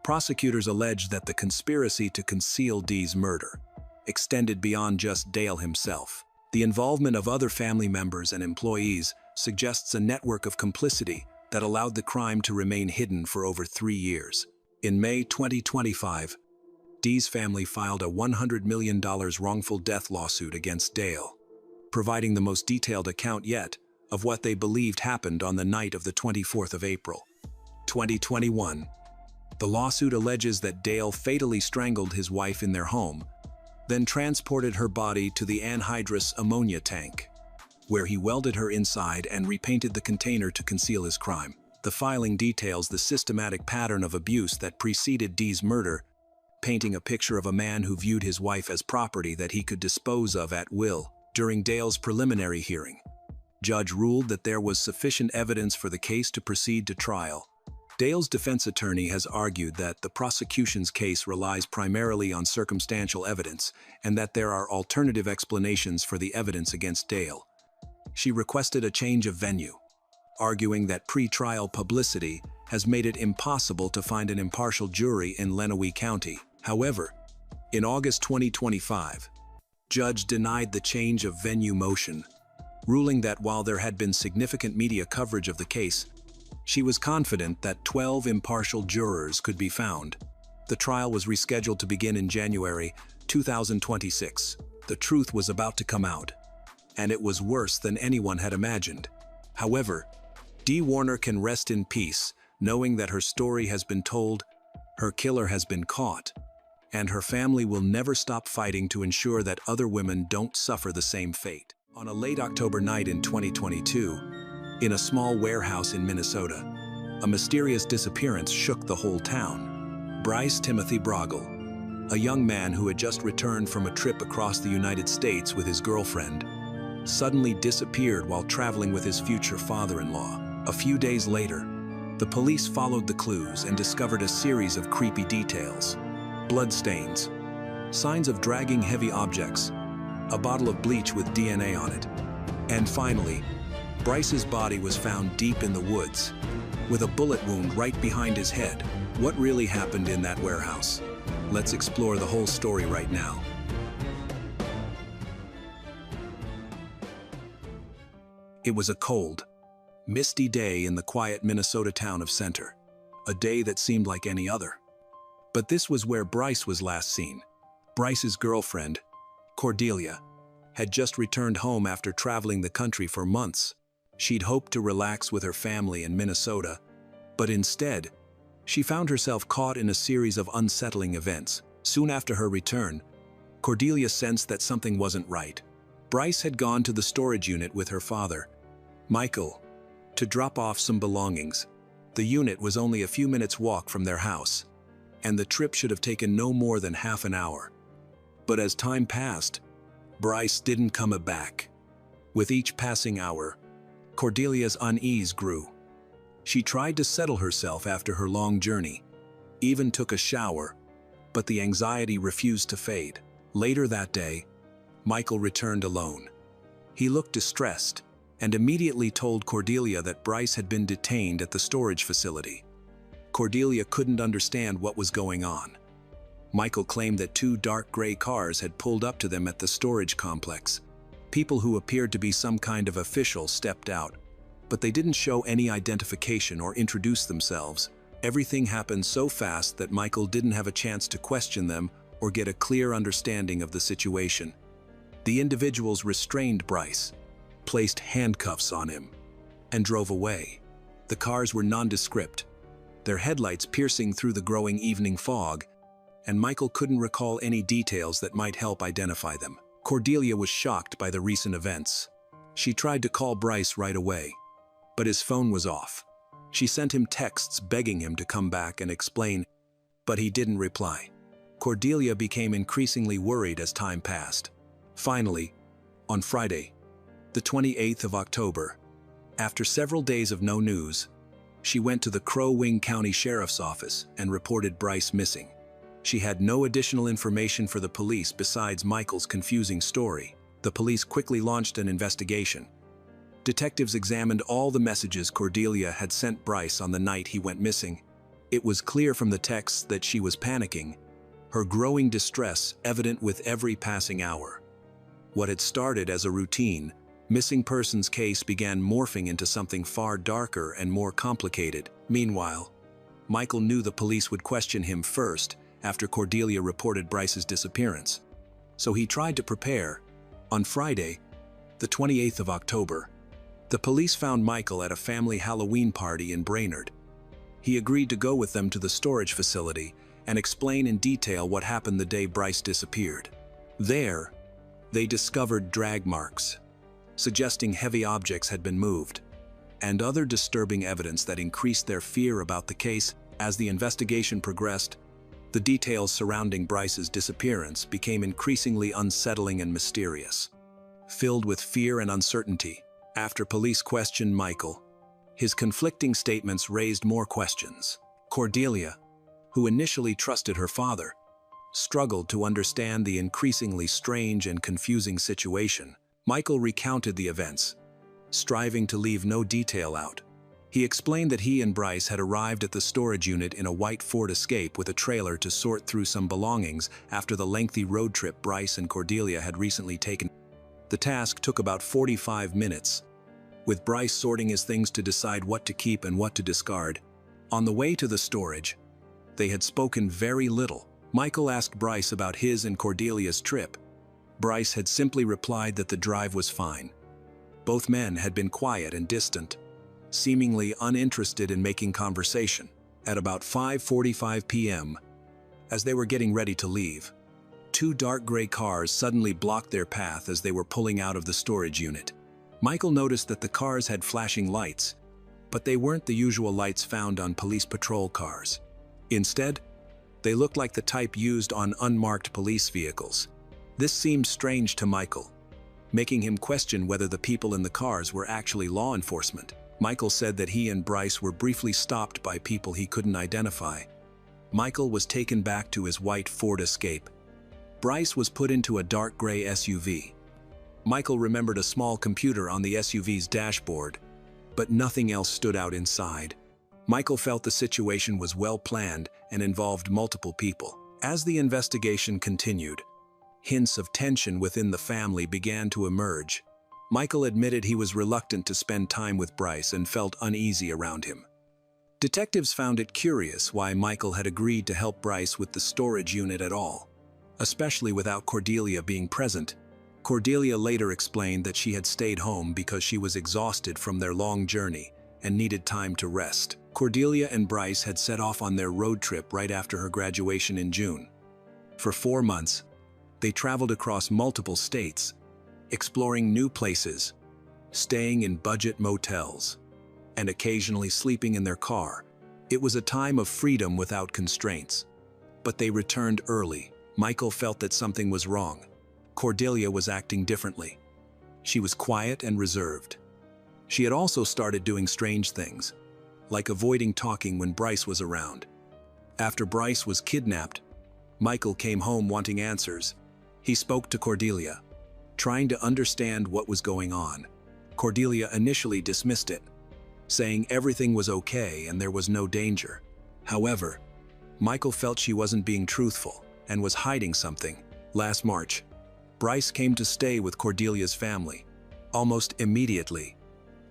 Prosecutors alleged that the conspiracy to conceal Dee's murder extended beyond just Dale himself. The involvement of other family members and employees suggests a network of complicity that allowed the crime to remain hidden for over 3 years. In May 2025, Dee's family filed a $100 million wrongful death lawsuit against Dale, providing the most detailed account yet of what they believed happened on the night of the 24th of April, 2021. The lawsuit alleges that Dale fatally strangled his wife in their home, then transported her body to the anhydrous ammonia tank, where he welded her inside and repainted the container to conceal his crime. The filing details the systematic pattern of abuse that preceded Dee's murder, painting a picture of a man who viewed his wife as property that he could dispose of at will. During Dale's preliminary hearing, judge ruled that there was sufficient evidence for the case to proceed to trial. Dale's defense attorney has argued that the prosecution's case relies primarily on circumstantial evidence and that there are alternative explanations for the evidence against Dale. She requested a change of venue, arguing that pre-trial publicity has made it impossible to find an impartial jury in Lenawee County. However, in August 2025, judge denied the change of venue motion, ruling that while there had been significant media coverage of the case, she was confident that 12 impartial jurors could be found. The trial was rescheduled to begin in January 2026. The truth was about to come out, and it was worse than anyone had imagined. However, Dee Warner can rest in peace, knowing that her story has been told, her killer has been caught, and her family will never stop fighting to ensure that other women don't suffer the same fate. On a late October night in 2022, in a small warehouse in Minnesota, a mysterious disappearance shook the whole town. Bryce Timothy Broggle, a young man who had just returned from a trip across the United States with his girlfriend, suddenly disappeared while traveling with his future father-in-law. A few days later, the police followed the clues and discovered a series of creepy details: bloodstains, signs of dragging heavy objects, a bottle of bleach with DNA on it, and finally, Bryce's body was found deep in the woods, with a bullet wound right behind his head. What really happened in that warehouse? Let's explore the whole story right now. It was a cold, misty day in the quiet Minnesota town of Center, a day that seemed like any other. But this was where Bryce was last seen. Bryce's girlfriend, Cordelia, had just returned home after traveling the country for months. She'd hoped to relax with her family in Minnesota, but instead, she found herself caught in a series of unsettling events. Soon after her return, Cordelia sensed that something wasn't right. Bryce had gone to the storage unit with her father, Michael, to drop off some belongings. The unit was only a few minutes' walk from their house, and the trip should have taken no more than half an hour. But as time passed, Bryce didn't come back. With each passing hour, Cordelia's unease grew. She tried to settle herself after her long journey, even took a shower, but the anxiety refused to fade. Later that day, Michael returned alone. He looked distressed and immediately told Cordelia that Bryce had been detained at the storage facility. Cordelia couldn't understand what was going on. Michael claimed that 2 dark gray cars had pulled up to them at the storage complex. People who appeared to be some kind of official stepped out, but they didn't show any identification or introduce themselves. Everything happened so fast that Michael didn't have a chance to question them or get a clear understanding of the situation. The individuals restrained Bryce, placed handcuffs on him, and drove away. The cars were nondescript, their headlights piercing through the growing evening fog, and Michael couldn't recall any details that might help identify them. Cordelia was shocked by the recent events. She tried to call Bryce right away, but his phone was off. She sent him texts begging him to come back and explain, but he didn't reply. Cordelia became increasingly worried as time passed. Finally, on Friday, the 28th of October, after several days of no news, she went to the Crow Wing County Sheriff's Office and reported Bryce missing. She had no additional information for the police besides Michael's confusing story. The police quickly launched an investigation. Detectives examined all the messages Cordelia had sent Bryce on the night he went missing. It was clear from the texts that she was panicking, her growing distress evident with every passing hour. What had started as a routine missing persons case began morphing into something far darker and more complicated. Meanwhile, Michael knew the police would question him first after Cordelia reported Bryce's disappearance. So he tried to prepare. On Friday, the 28th of October, the police found Michael at a family Halloween party in Brainerd. He agreed to go with them to the storage facility and explain in detail what happened the day Bryce disappeared. There, they discovered drag marks, suggesting heavy objects had been moved, and other disturbing evidence that increased their fear about the case. As the investigation progressed, the details surrounding Bryce's disappearance became increasingly unsettling and mysterious. Filled with fear and uncertainty, after police questioned Michael, his conflicting statements raised more questions. Cordelia, who initially trusted her father, struggled to understand the increasingly strange and confusing situation. Michael recounted the events, striving to leave no detail out. He explained that he and Bryce had arrived at the storage unit in a white Ford Escape with a trailer to sort through some belongings after the lengthy road trip Bryce and Cordelia had recently taken. The task took about 45 minutes, with Bryce sorting his things to decide what to keep and what to discard. On the way to the storage, they had spoken very little. Michael asked Bryce about his and Cordelia's trip. Bryce had simply replied that the drive was fine. Both men had been quiet and distant, seemingly uninterested in making conversation. At about 5:45 p.m., as they were getting ready to leave, two dark gray cars suddenly blocked their path as they were pulling out of the storage unit. Michael noticed that the cars had flashing lights, but they weren't the usual lights found on police patrol cars. Instead, they looked like the type used on unmarked police vehicles. This seemed strange to Michael, making him question whether the people in the cars were actually law enforcement. Michael said that he and Bryce were briefly stopped by people he couldn't identify. Michael was taken back to his white Ford Escape. Bryce was put into a dark gray SUV. Michael remembered a small computer on the SUV's dashboard, but nothing else stood out inside. Michael felt the situation was well planned and involved multiple people. As the investigation continued, hints of tension within the family began to emerge. Michael admitted he was reluctant to spend time with Bryce and felt uneasy around him. Detectives found it curious why Michael had agreed to help Bryce with the storage unit at all, especially without Cordelia being present. Cordelia later explained that she had stayed home because she was exhausted from their long journey and needed time to rest. Cordelia and Bryce had set off on their road trip right after her graduation in June. For 4 months, they traveled across multiple states, exploring new places, staying in budget motels, and occasionally sleeping in their car. It was a time of freedom without constraints. But they returned early. Michael felt that something was wrong. Cordelia was acting differently. She was quiet and reserved. She had also started doing strange things, like avoiding talking when Bryce was around. After Bryce was kidnapped, Michael came home wanting answers. He spoke to Cordelia, trying to understand what was going on. Cordelia initially dismissed it, saying everything was okay and there was no danger. However, Michael felt she wasn't being truthful and was hiding something. Last March, Bryce came to stay with Cordelia's family. Almost immediately,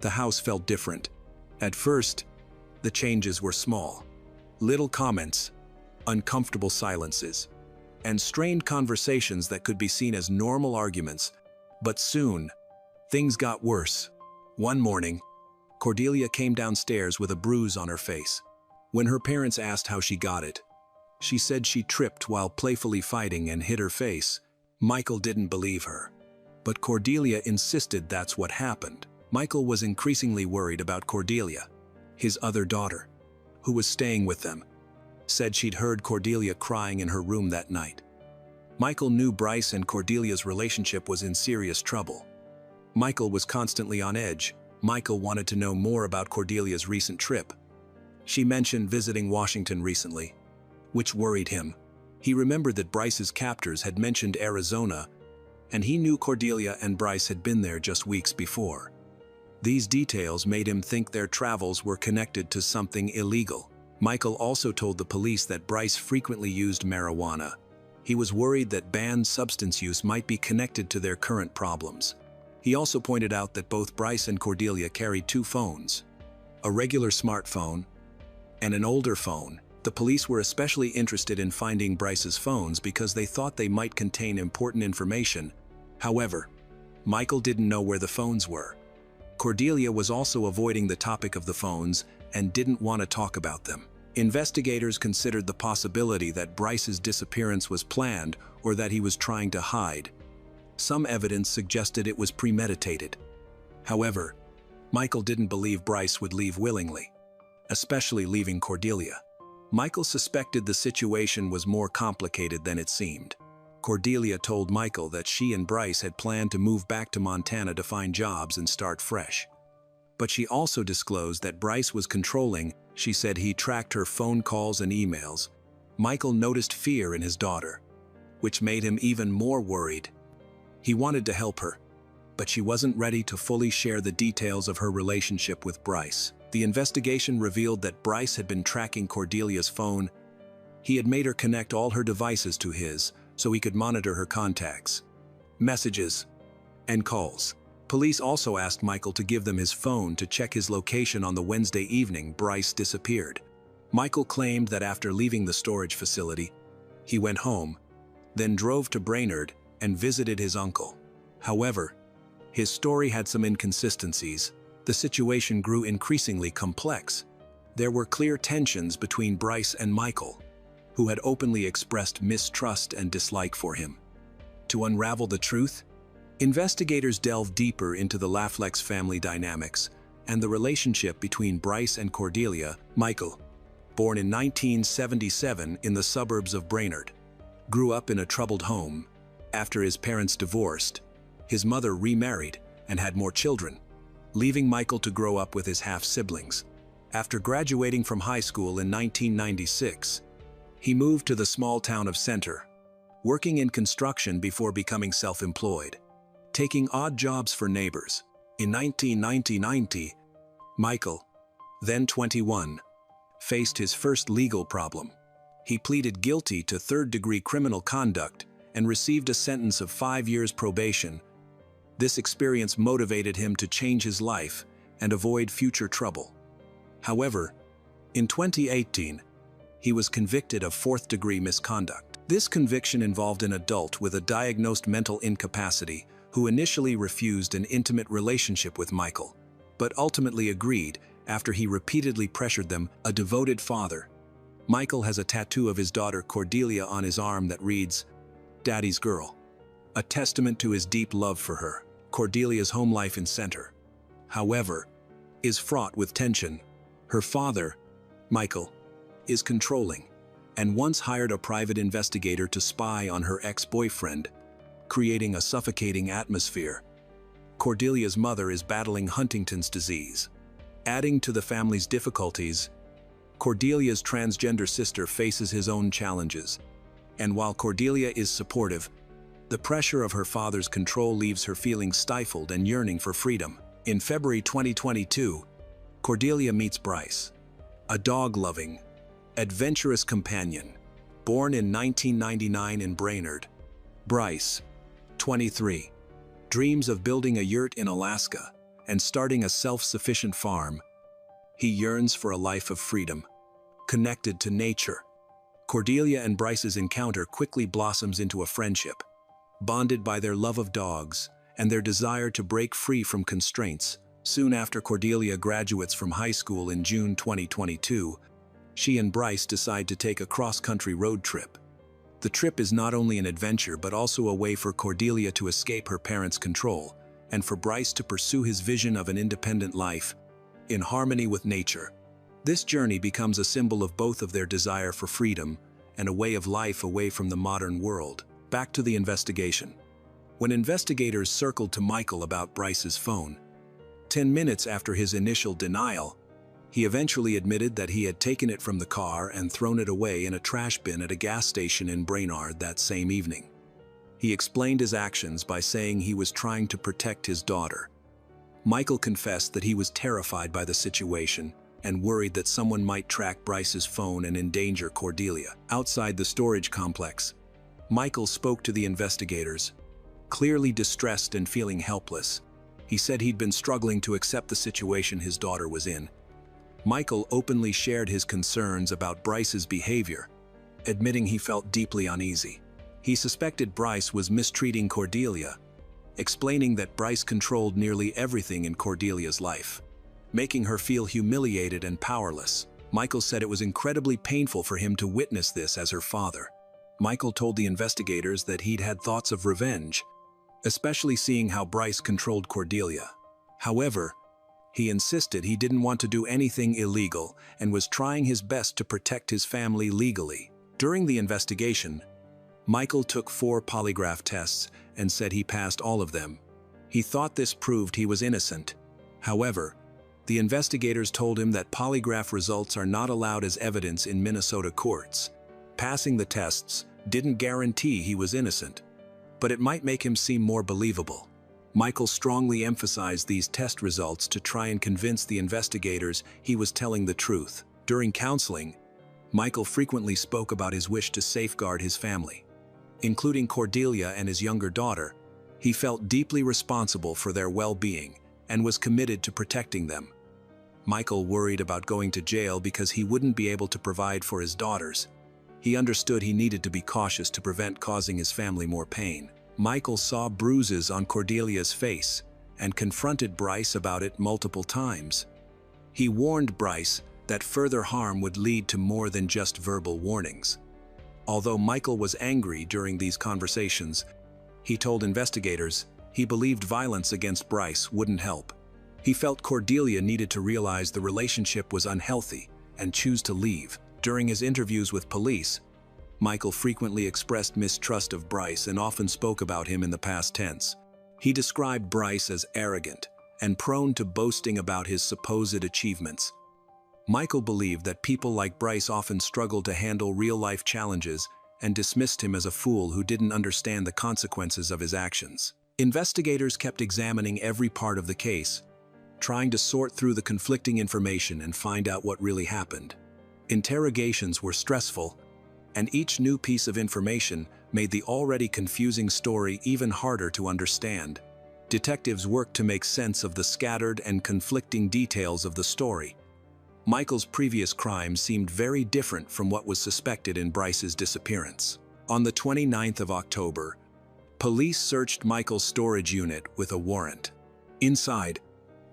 the house felt different. At first, the changes were small. Little comments, uncomfortable silences, and strained conversations that could be seen as normal arguments. But soon, things got worse. One morning, Cordelia came downstairs with a bruise on her face. When her parents asked how she got it, She said she tripped while playfully fighting and hit her face. Michael didn't believe her. But Cordelia insisted that's what happened. Michael was increasingly worried about Cordelia. His other daughter, who was staying with them, said she'd heard Cordelia crying in her room that night. Michael knew Bryce and Cordelia's relationship was in serious trouble. Michael was constantly on edge. Michael wanted to know more about Cordelia's recent trip. She mentioned visiting Washington recently, which worried him. He remembered that Bryce's captors had mentioned Arizona, and he knew Cordelia and Bryce had been there just weeks before. These details made him think their travels were connected to something illegal. Michael also told the police that Bryce frequently used marijuana. He was worried that banned substance use might be connected to their current problems. He also pointed out that both Bryce and Cordelia carried two phones, a regular smartphone and an older phone. The police were especially interested in finding Bryce's phones because they thought they might contain important information. However, Michael didn't know where the phones were. Cordelia was also avoiding the topic of the phones and didn't want to talk about them. Investigators considered the possibility that Bryce's disappearance was planned or that he was trying to hide. Some evidence suggested it was premeditated. However, Michael didn't believe Bryce would leave willingly, especially leaving Cordelia. Michael suspected the situation was more complicated than it seemed. Cordelia told Michael that she and Bryce had planned to move back to Montana to find jobs and start fresh. But she also disclosed that Bryce was controlling. She said he tracked her phone calls and emails. Michael noticed fear in his daughter, which made him even more worried. He wanted to help her, but she wasn't ready to fully share the details of her relationship with Bryce. The investigation revealed that Bryce had been tracking Cordelia's phone. He had made her connect all her devices to his, so he could monitor her contacts, messages, and calls. Police also asked Michael to give them his phone to check his location on the Wednesday evening Bryce disappeared. Michael claimed that after leaving the storage facility, he went home, then drove to Brainerd and visited his uncle. However, his story had some inconsistencies. The situation grew increasingly complex. There were clear tensions between Bryce and Michael, who had openly expressed mistrust and dislike for him. To unravel the truth, investigators delved deeper into the Laflex family dynamics and the relationship between Bryce and Cordelia. Michael, born in 1977 in the suburbs of Brainerd, grew up in a troubled home. After his parents divorced, his mother remarried and had more children, leaving Michael to grow up with his half-siblings. After graduating from high school in 1996, he moved to the small town of Center, working in construction before becoming self-employed, taking odd jobs for neighbors. In 1990, Michael, then 21, faced his first legal problem. He pleaded guilty to third-degree criminal conduct and received a sentence of 5 years probation. This experience motivated him to change his life and avoid future trouble. However, in 2018, he was convicted of fourth-degree misconduct. This conviction involved an adult with a diagnosed mental incapacity who initially refused an intimate relationship with Michael, but ultimately agreed after he repeatedly pressured them. A devoted father. Michael has a tattoo of his daughter Cordelia on his arm that reads, "Daddy's Girl," a testament to his deep love for her. Cordelia's home life in Center, however, is fraught with tension. Her father, Michael, is controlling and once hired a private investigator to spy on her ex-boyfriend, creating a suffocating atmosphere. Cordelia's mother is battling Huntington's disease. Adding to the family's difficulties, Cordelia's transgender sister faces his own challenges. And while Cordelia is supportive, the pressure of her father's control leaves her feeling stifled and yearning for freedom. In February 2022, Cordelia meets Bryce, a dog-loving, adventurous companion, born in 1999 in Brainerd. Bryce, 23, dreams of building a yurt in Alaska and starting a self-sufficient farm. He yearns for a life of freedom, connected to nature. Cordelia and Bryce's encounter quickly blossoms into a friendship, bonded by their love of dogs and their desire to break free from constraints. Soon after Cordelia graduates from high school in June 2022, she and Bryce decide to take a cross-country road trip. The trip is not only an adventure but also a way for Cordelia to escape her parents' control, and for Bryce to pursue his vision of an independent life, in harmony with nature. This journey becomes a symbol of both of their desire for freedom and a way of life away from the modern world. Back to the investigation. When investigators circled to Michael about Bryce's phone, 10 minutes after his initial denial, he eventually admitted that he had taken it from the car and thrown it away in a trash bin at a gas station in Brainerd that same evening. He explained his actions by saying he was trying to protect his daughter. Michael confessed that he was terrified by the situation and worried that someone might track Bryce's phone and endanger Cordelia. Outside the storage complex, Michael spoke to the investigators, clearly distressed and feeling helpless. He said he'd been struggling to accept the situation his daughter was in. Michael openly shared his concerns about Bryce's behavior, admitting he felt deeply uneasy. He suspected Bryce was mistreating Cordelia, explaining that Bryce controlled nearly everything in Cordelia's life, making her feel humiliated and powerless. Michael said it was incredibly painful for him to witness this as her father. Michael told the investigators that he'd had thoughts of revenge, especially seeing how Bryce controlled Cordelia. However, he insisted he didn't want to do anything illegal and was trying his best to protect his family legally. During the investigation, Michael took 4 polygraph tests and said he passed all of them. He thought this proved he was innocent. However, the investigators told him that polygraph results are not allowed as evidence in Minnesota courts. Passing the tests didn't guarantee he was innocent, but it might make him seem more believable. Michael strongly emphasized these test results to try and convince the investigators he was telling the truth. During counseling, Michael frequently spoke about his wish to safeguard his family, including Cordelia and his younger daughter. He felt deeply responsible for their well-being and was committed to protecting them. Michael worried about going to jail because he wouldn't be able to provide for his daughters. He understood he needed to be cautious to prevent causing his family more pain. Michael saw bruises on Cordelia's face and confronted Bryce about it multiple times. He warned Bryce that further harm would lead to more than just verbal warnings. Although Michael was angry during these conversations, he told investigators he believed violence against Bryce wouldn't help. He felt Cordelia needed to realize the relationship was unhealthy and choose to leave. During his interviews with police, Michael frequently expressed mistrust of Bryce and often spoke about him in the past tense. He described Bryce as arrogant and prone to boasting about his supposed achievements. Michael believed that people like Bryce often struggled to handle real-life challenges and dismissed him as a fool who didn't understand the consequences of his actions. Investigators kept examining every part of the case, trying to sort through the conflicting information and find out what really happened. Interrogations were stressful, and each new piece of information made the already confusing story even harder to understand. Detectives worked to make sense of the scattered and conflicting details of the story. Michael's previous crime seemed very different from what was suspected in Bryce's disappearance. On the 29th of October, police searched Michael's storage unit with a warrant. Inside,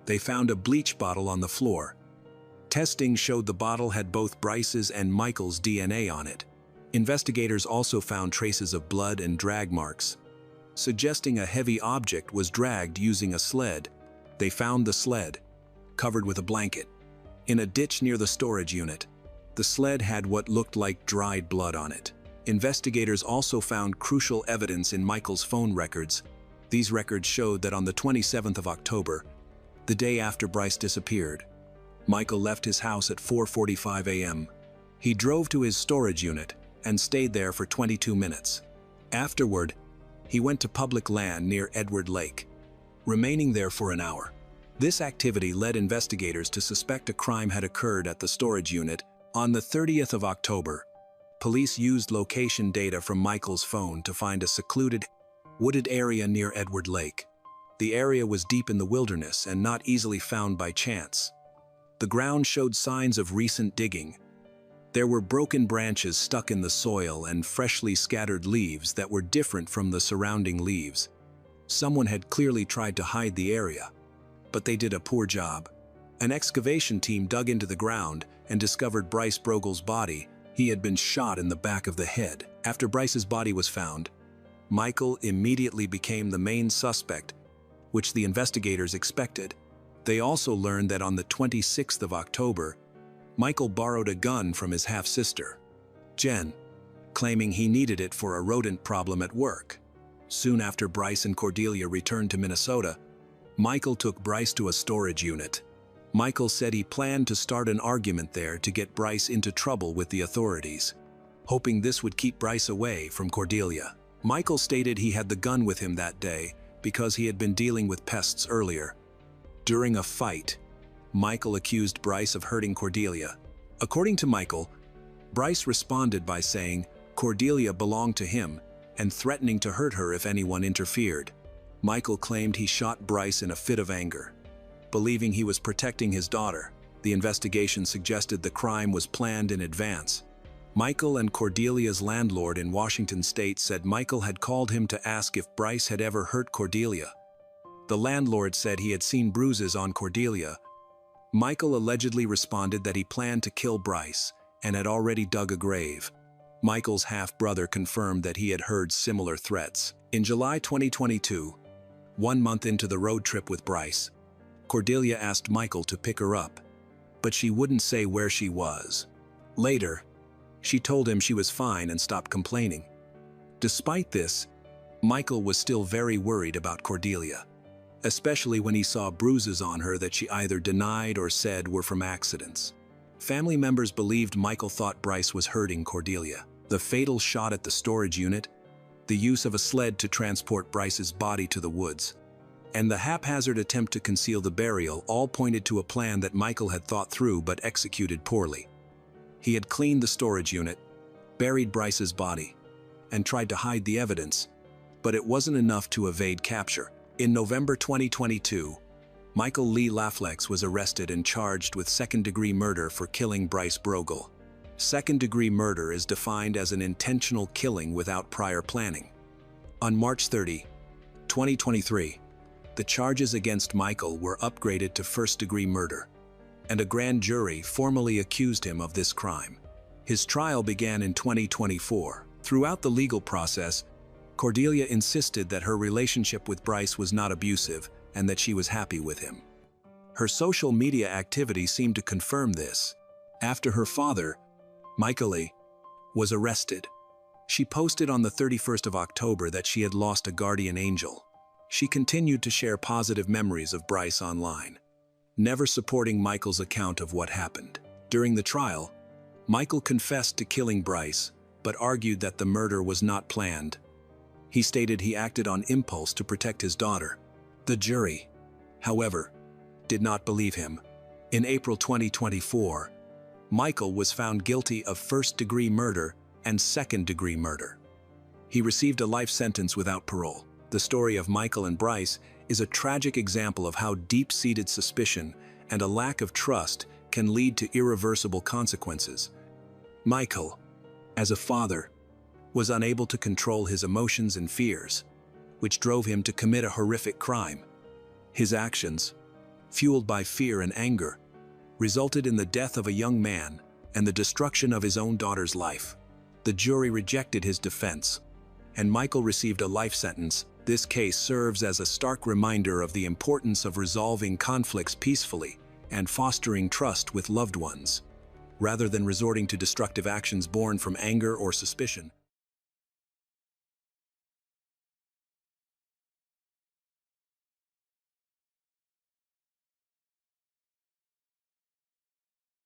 they found a bleach bottle on the floor. Testing showed the bottle had both Bryce's and Michael's DNA on it. Investigators also found traces of blood and drag marks, suggesting a heavy object was dragged using a sled. They found the sled, covered with a blanket, in a ditch near the storage unit. The sled had what looked like dried blood on it. Investigators also found crucial evidence in Michael's phone records. These records showed that on the 27th of October, the day after Bryce disappeared, Michael left his house at 4:45 a.m. He drove to his storage unit and stayed there for 22 minutes. Afterward, he went to public land near Edward Lake, remaining there for an hour. This activity led investigators to suspect a crime had occurred at the storage unit. On the 30th of October, police used location data from Michael's phone to find a secluded, wooded area near Edward Lake. The area was deep in the wilderness and not easily found by chance. The ground showed signs of recent digging. There were broken branches stuck in the soil and freshly scattered leaves that were different from the surrounding leaves. Someone had clearly tried to hide the area, but they did a poor job. An excavation team dug into the ground and discovered Bryce Brogel's body. He had been shot in the back of the head. After Bryce's body was found, Michael immediately became the main suspect, which the investigators expected. They also learned that on the 26th of October, Michael borrowed a gun from his half-sister, Jen, claiming he needed it for a rodent problem at work. Soon after Bryce and Cordelia returned to Minnesota, Michael took Bryce to a storage unit. Michael said he planned to start an argument there to get Bryce into trouble with the authorities, hoping this would keep Bryce away from Cordelia. Michael stated he had the gun with him that day because he had been dealing with pests earlier. During a fight, Michael accused Bryce of hurting Cordelia. According to Michael, Bryce responded by saying Cordelia belonged to him and threatening to hurt her if anyone interfered. Michael claimed he shot Bryce in a fit of anger, believing he was protecting his daughter. The investigation suggested the crime was planned in advance. Michael and Cordelia's landlord in Washington state said Michael had called him to ask if Bryce had ever hurt Cordelia. The landlord said he had seen bruises on Cordelia. Michael allegedly responded that he planned to kill Bryce and had already dug a grave. Michael's half-brother confirmed that he had heard similar threats. In July 2022, 1 month into the road trip with Bryce, Cordelia asked Michael to pick her up, but she wouldn't say where she was. Later, she told him she was fine and stopped complaining. Despite this, Michael was still very worried about Cordelia, especially when he saw bruises on her that she either denied or said were from accidents. Family members believed Michael thought Bryce was hurting Cordelia. The fatal shot at the storage unit, the use of a sled to transport Bryce's body to the woods, and the haphazard attempt to conceal the burial all pointed to a plan that Michael had thought through but executed poorly. He had cleaned the storage unit, buried Bryce's body, and tried to hide the evidence, but it wasn't enough to evade capture. In November 2022, Michael Lee Laflex was arrested and charged with second-degree murder for killing Bryce Brogel. Second-degree murder is defined as an intentional killing without prior planning. On March 30, 2023, the charges against Michael were upgraded to first-degree murder, and a grand jury formally accused him of this crime. His trial began in 2024. Throughout the legal process, Cordelia insisted that her relationship with Bryce was not abusive and that she was happy with him. Her social media activity seemed to confirm this. After her father, Michael Lee, was arrested, she posted on the 31st of October that she had lost a guardian angel. She continued to share positive memories of Bryce online, never supporting Michael's account of what happened. During the trial, Michael confessed to killing Bryce, but argued that the murder was not planned. He stated he acted on impulse to protect his daughter. The jury, however, did not believe him. In April 2024, Michael was found guilty of first-degree murder and second-degree murder. He received a life sentence without parole. The story of Michael and Bryce is a tragic example of how deep-seated suspicion and a lack of trust can lead to irreversible consequences. Michael, as a father, was unable to control his emotions and fears, which drove him to commit a horrific crime. His actions, fueled by fear and anger, resulted in the death of a young man and the destruction of his own daughter's life. The jury rejected his defense, and Michael received a life sentence. This case serves as a stark reminder of the importance of resolving conflicts peacefully and fostering trust with loved ones, rather than resorting to destructive actions born from anger or suspicion.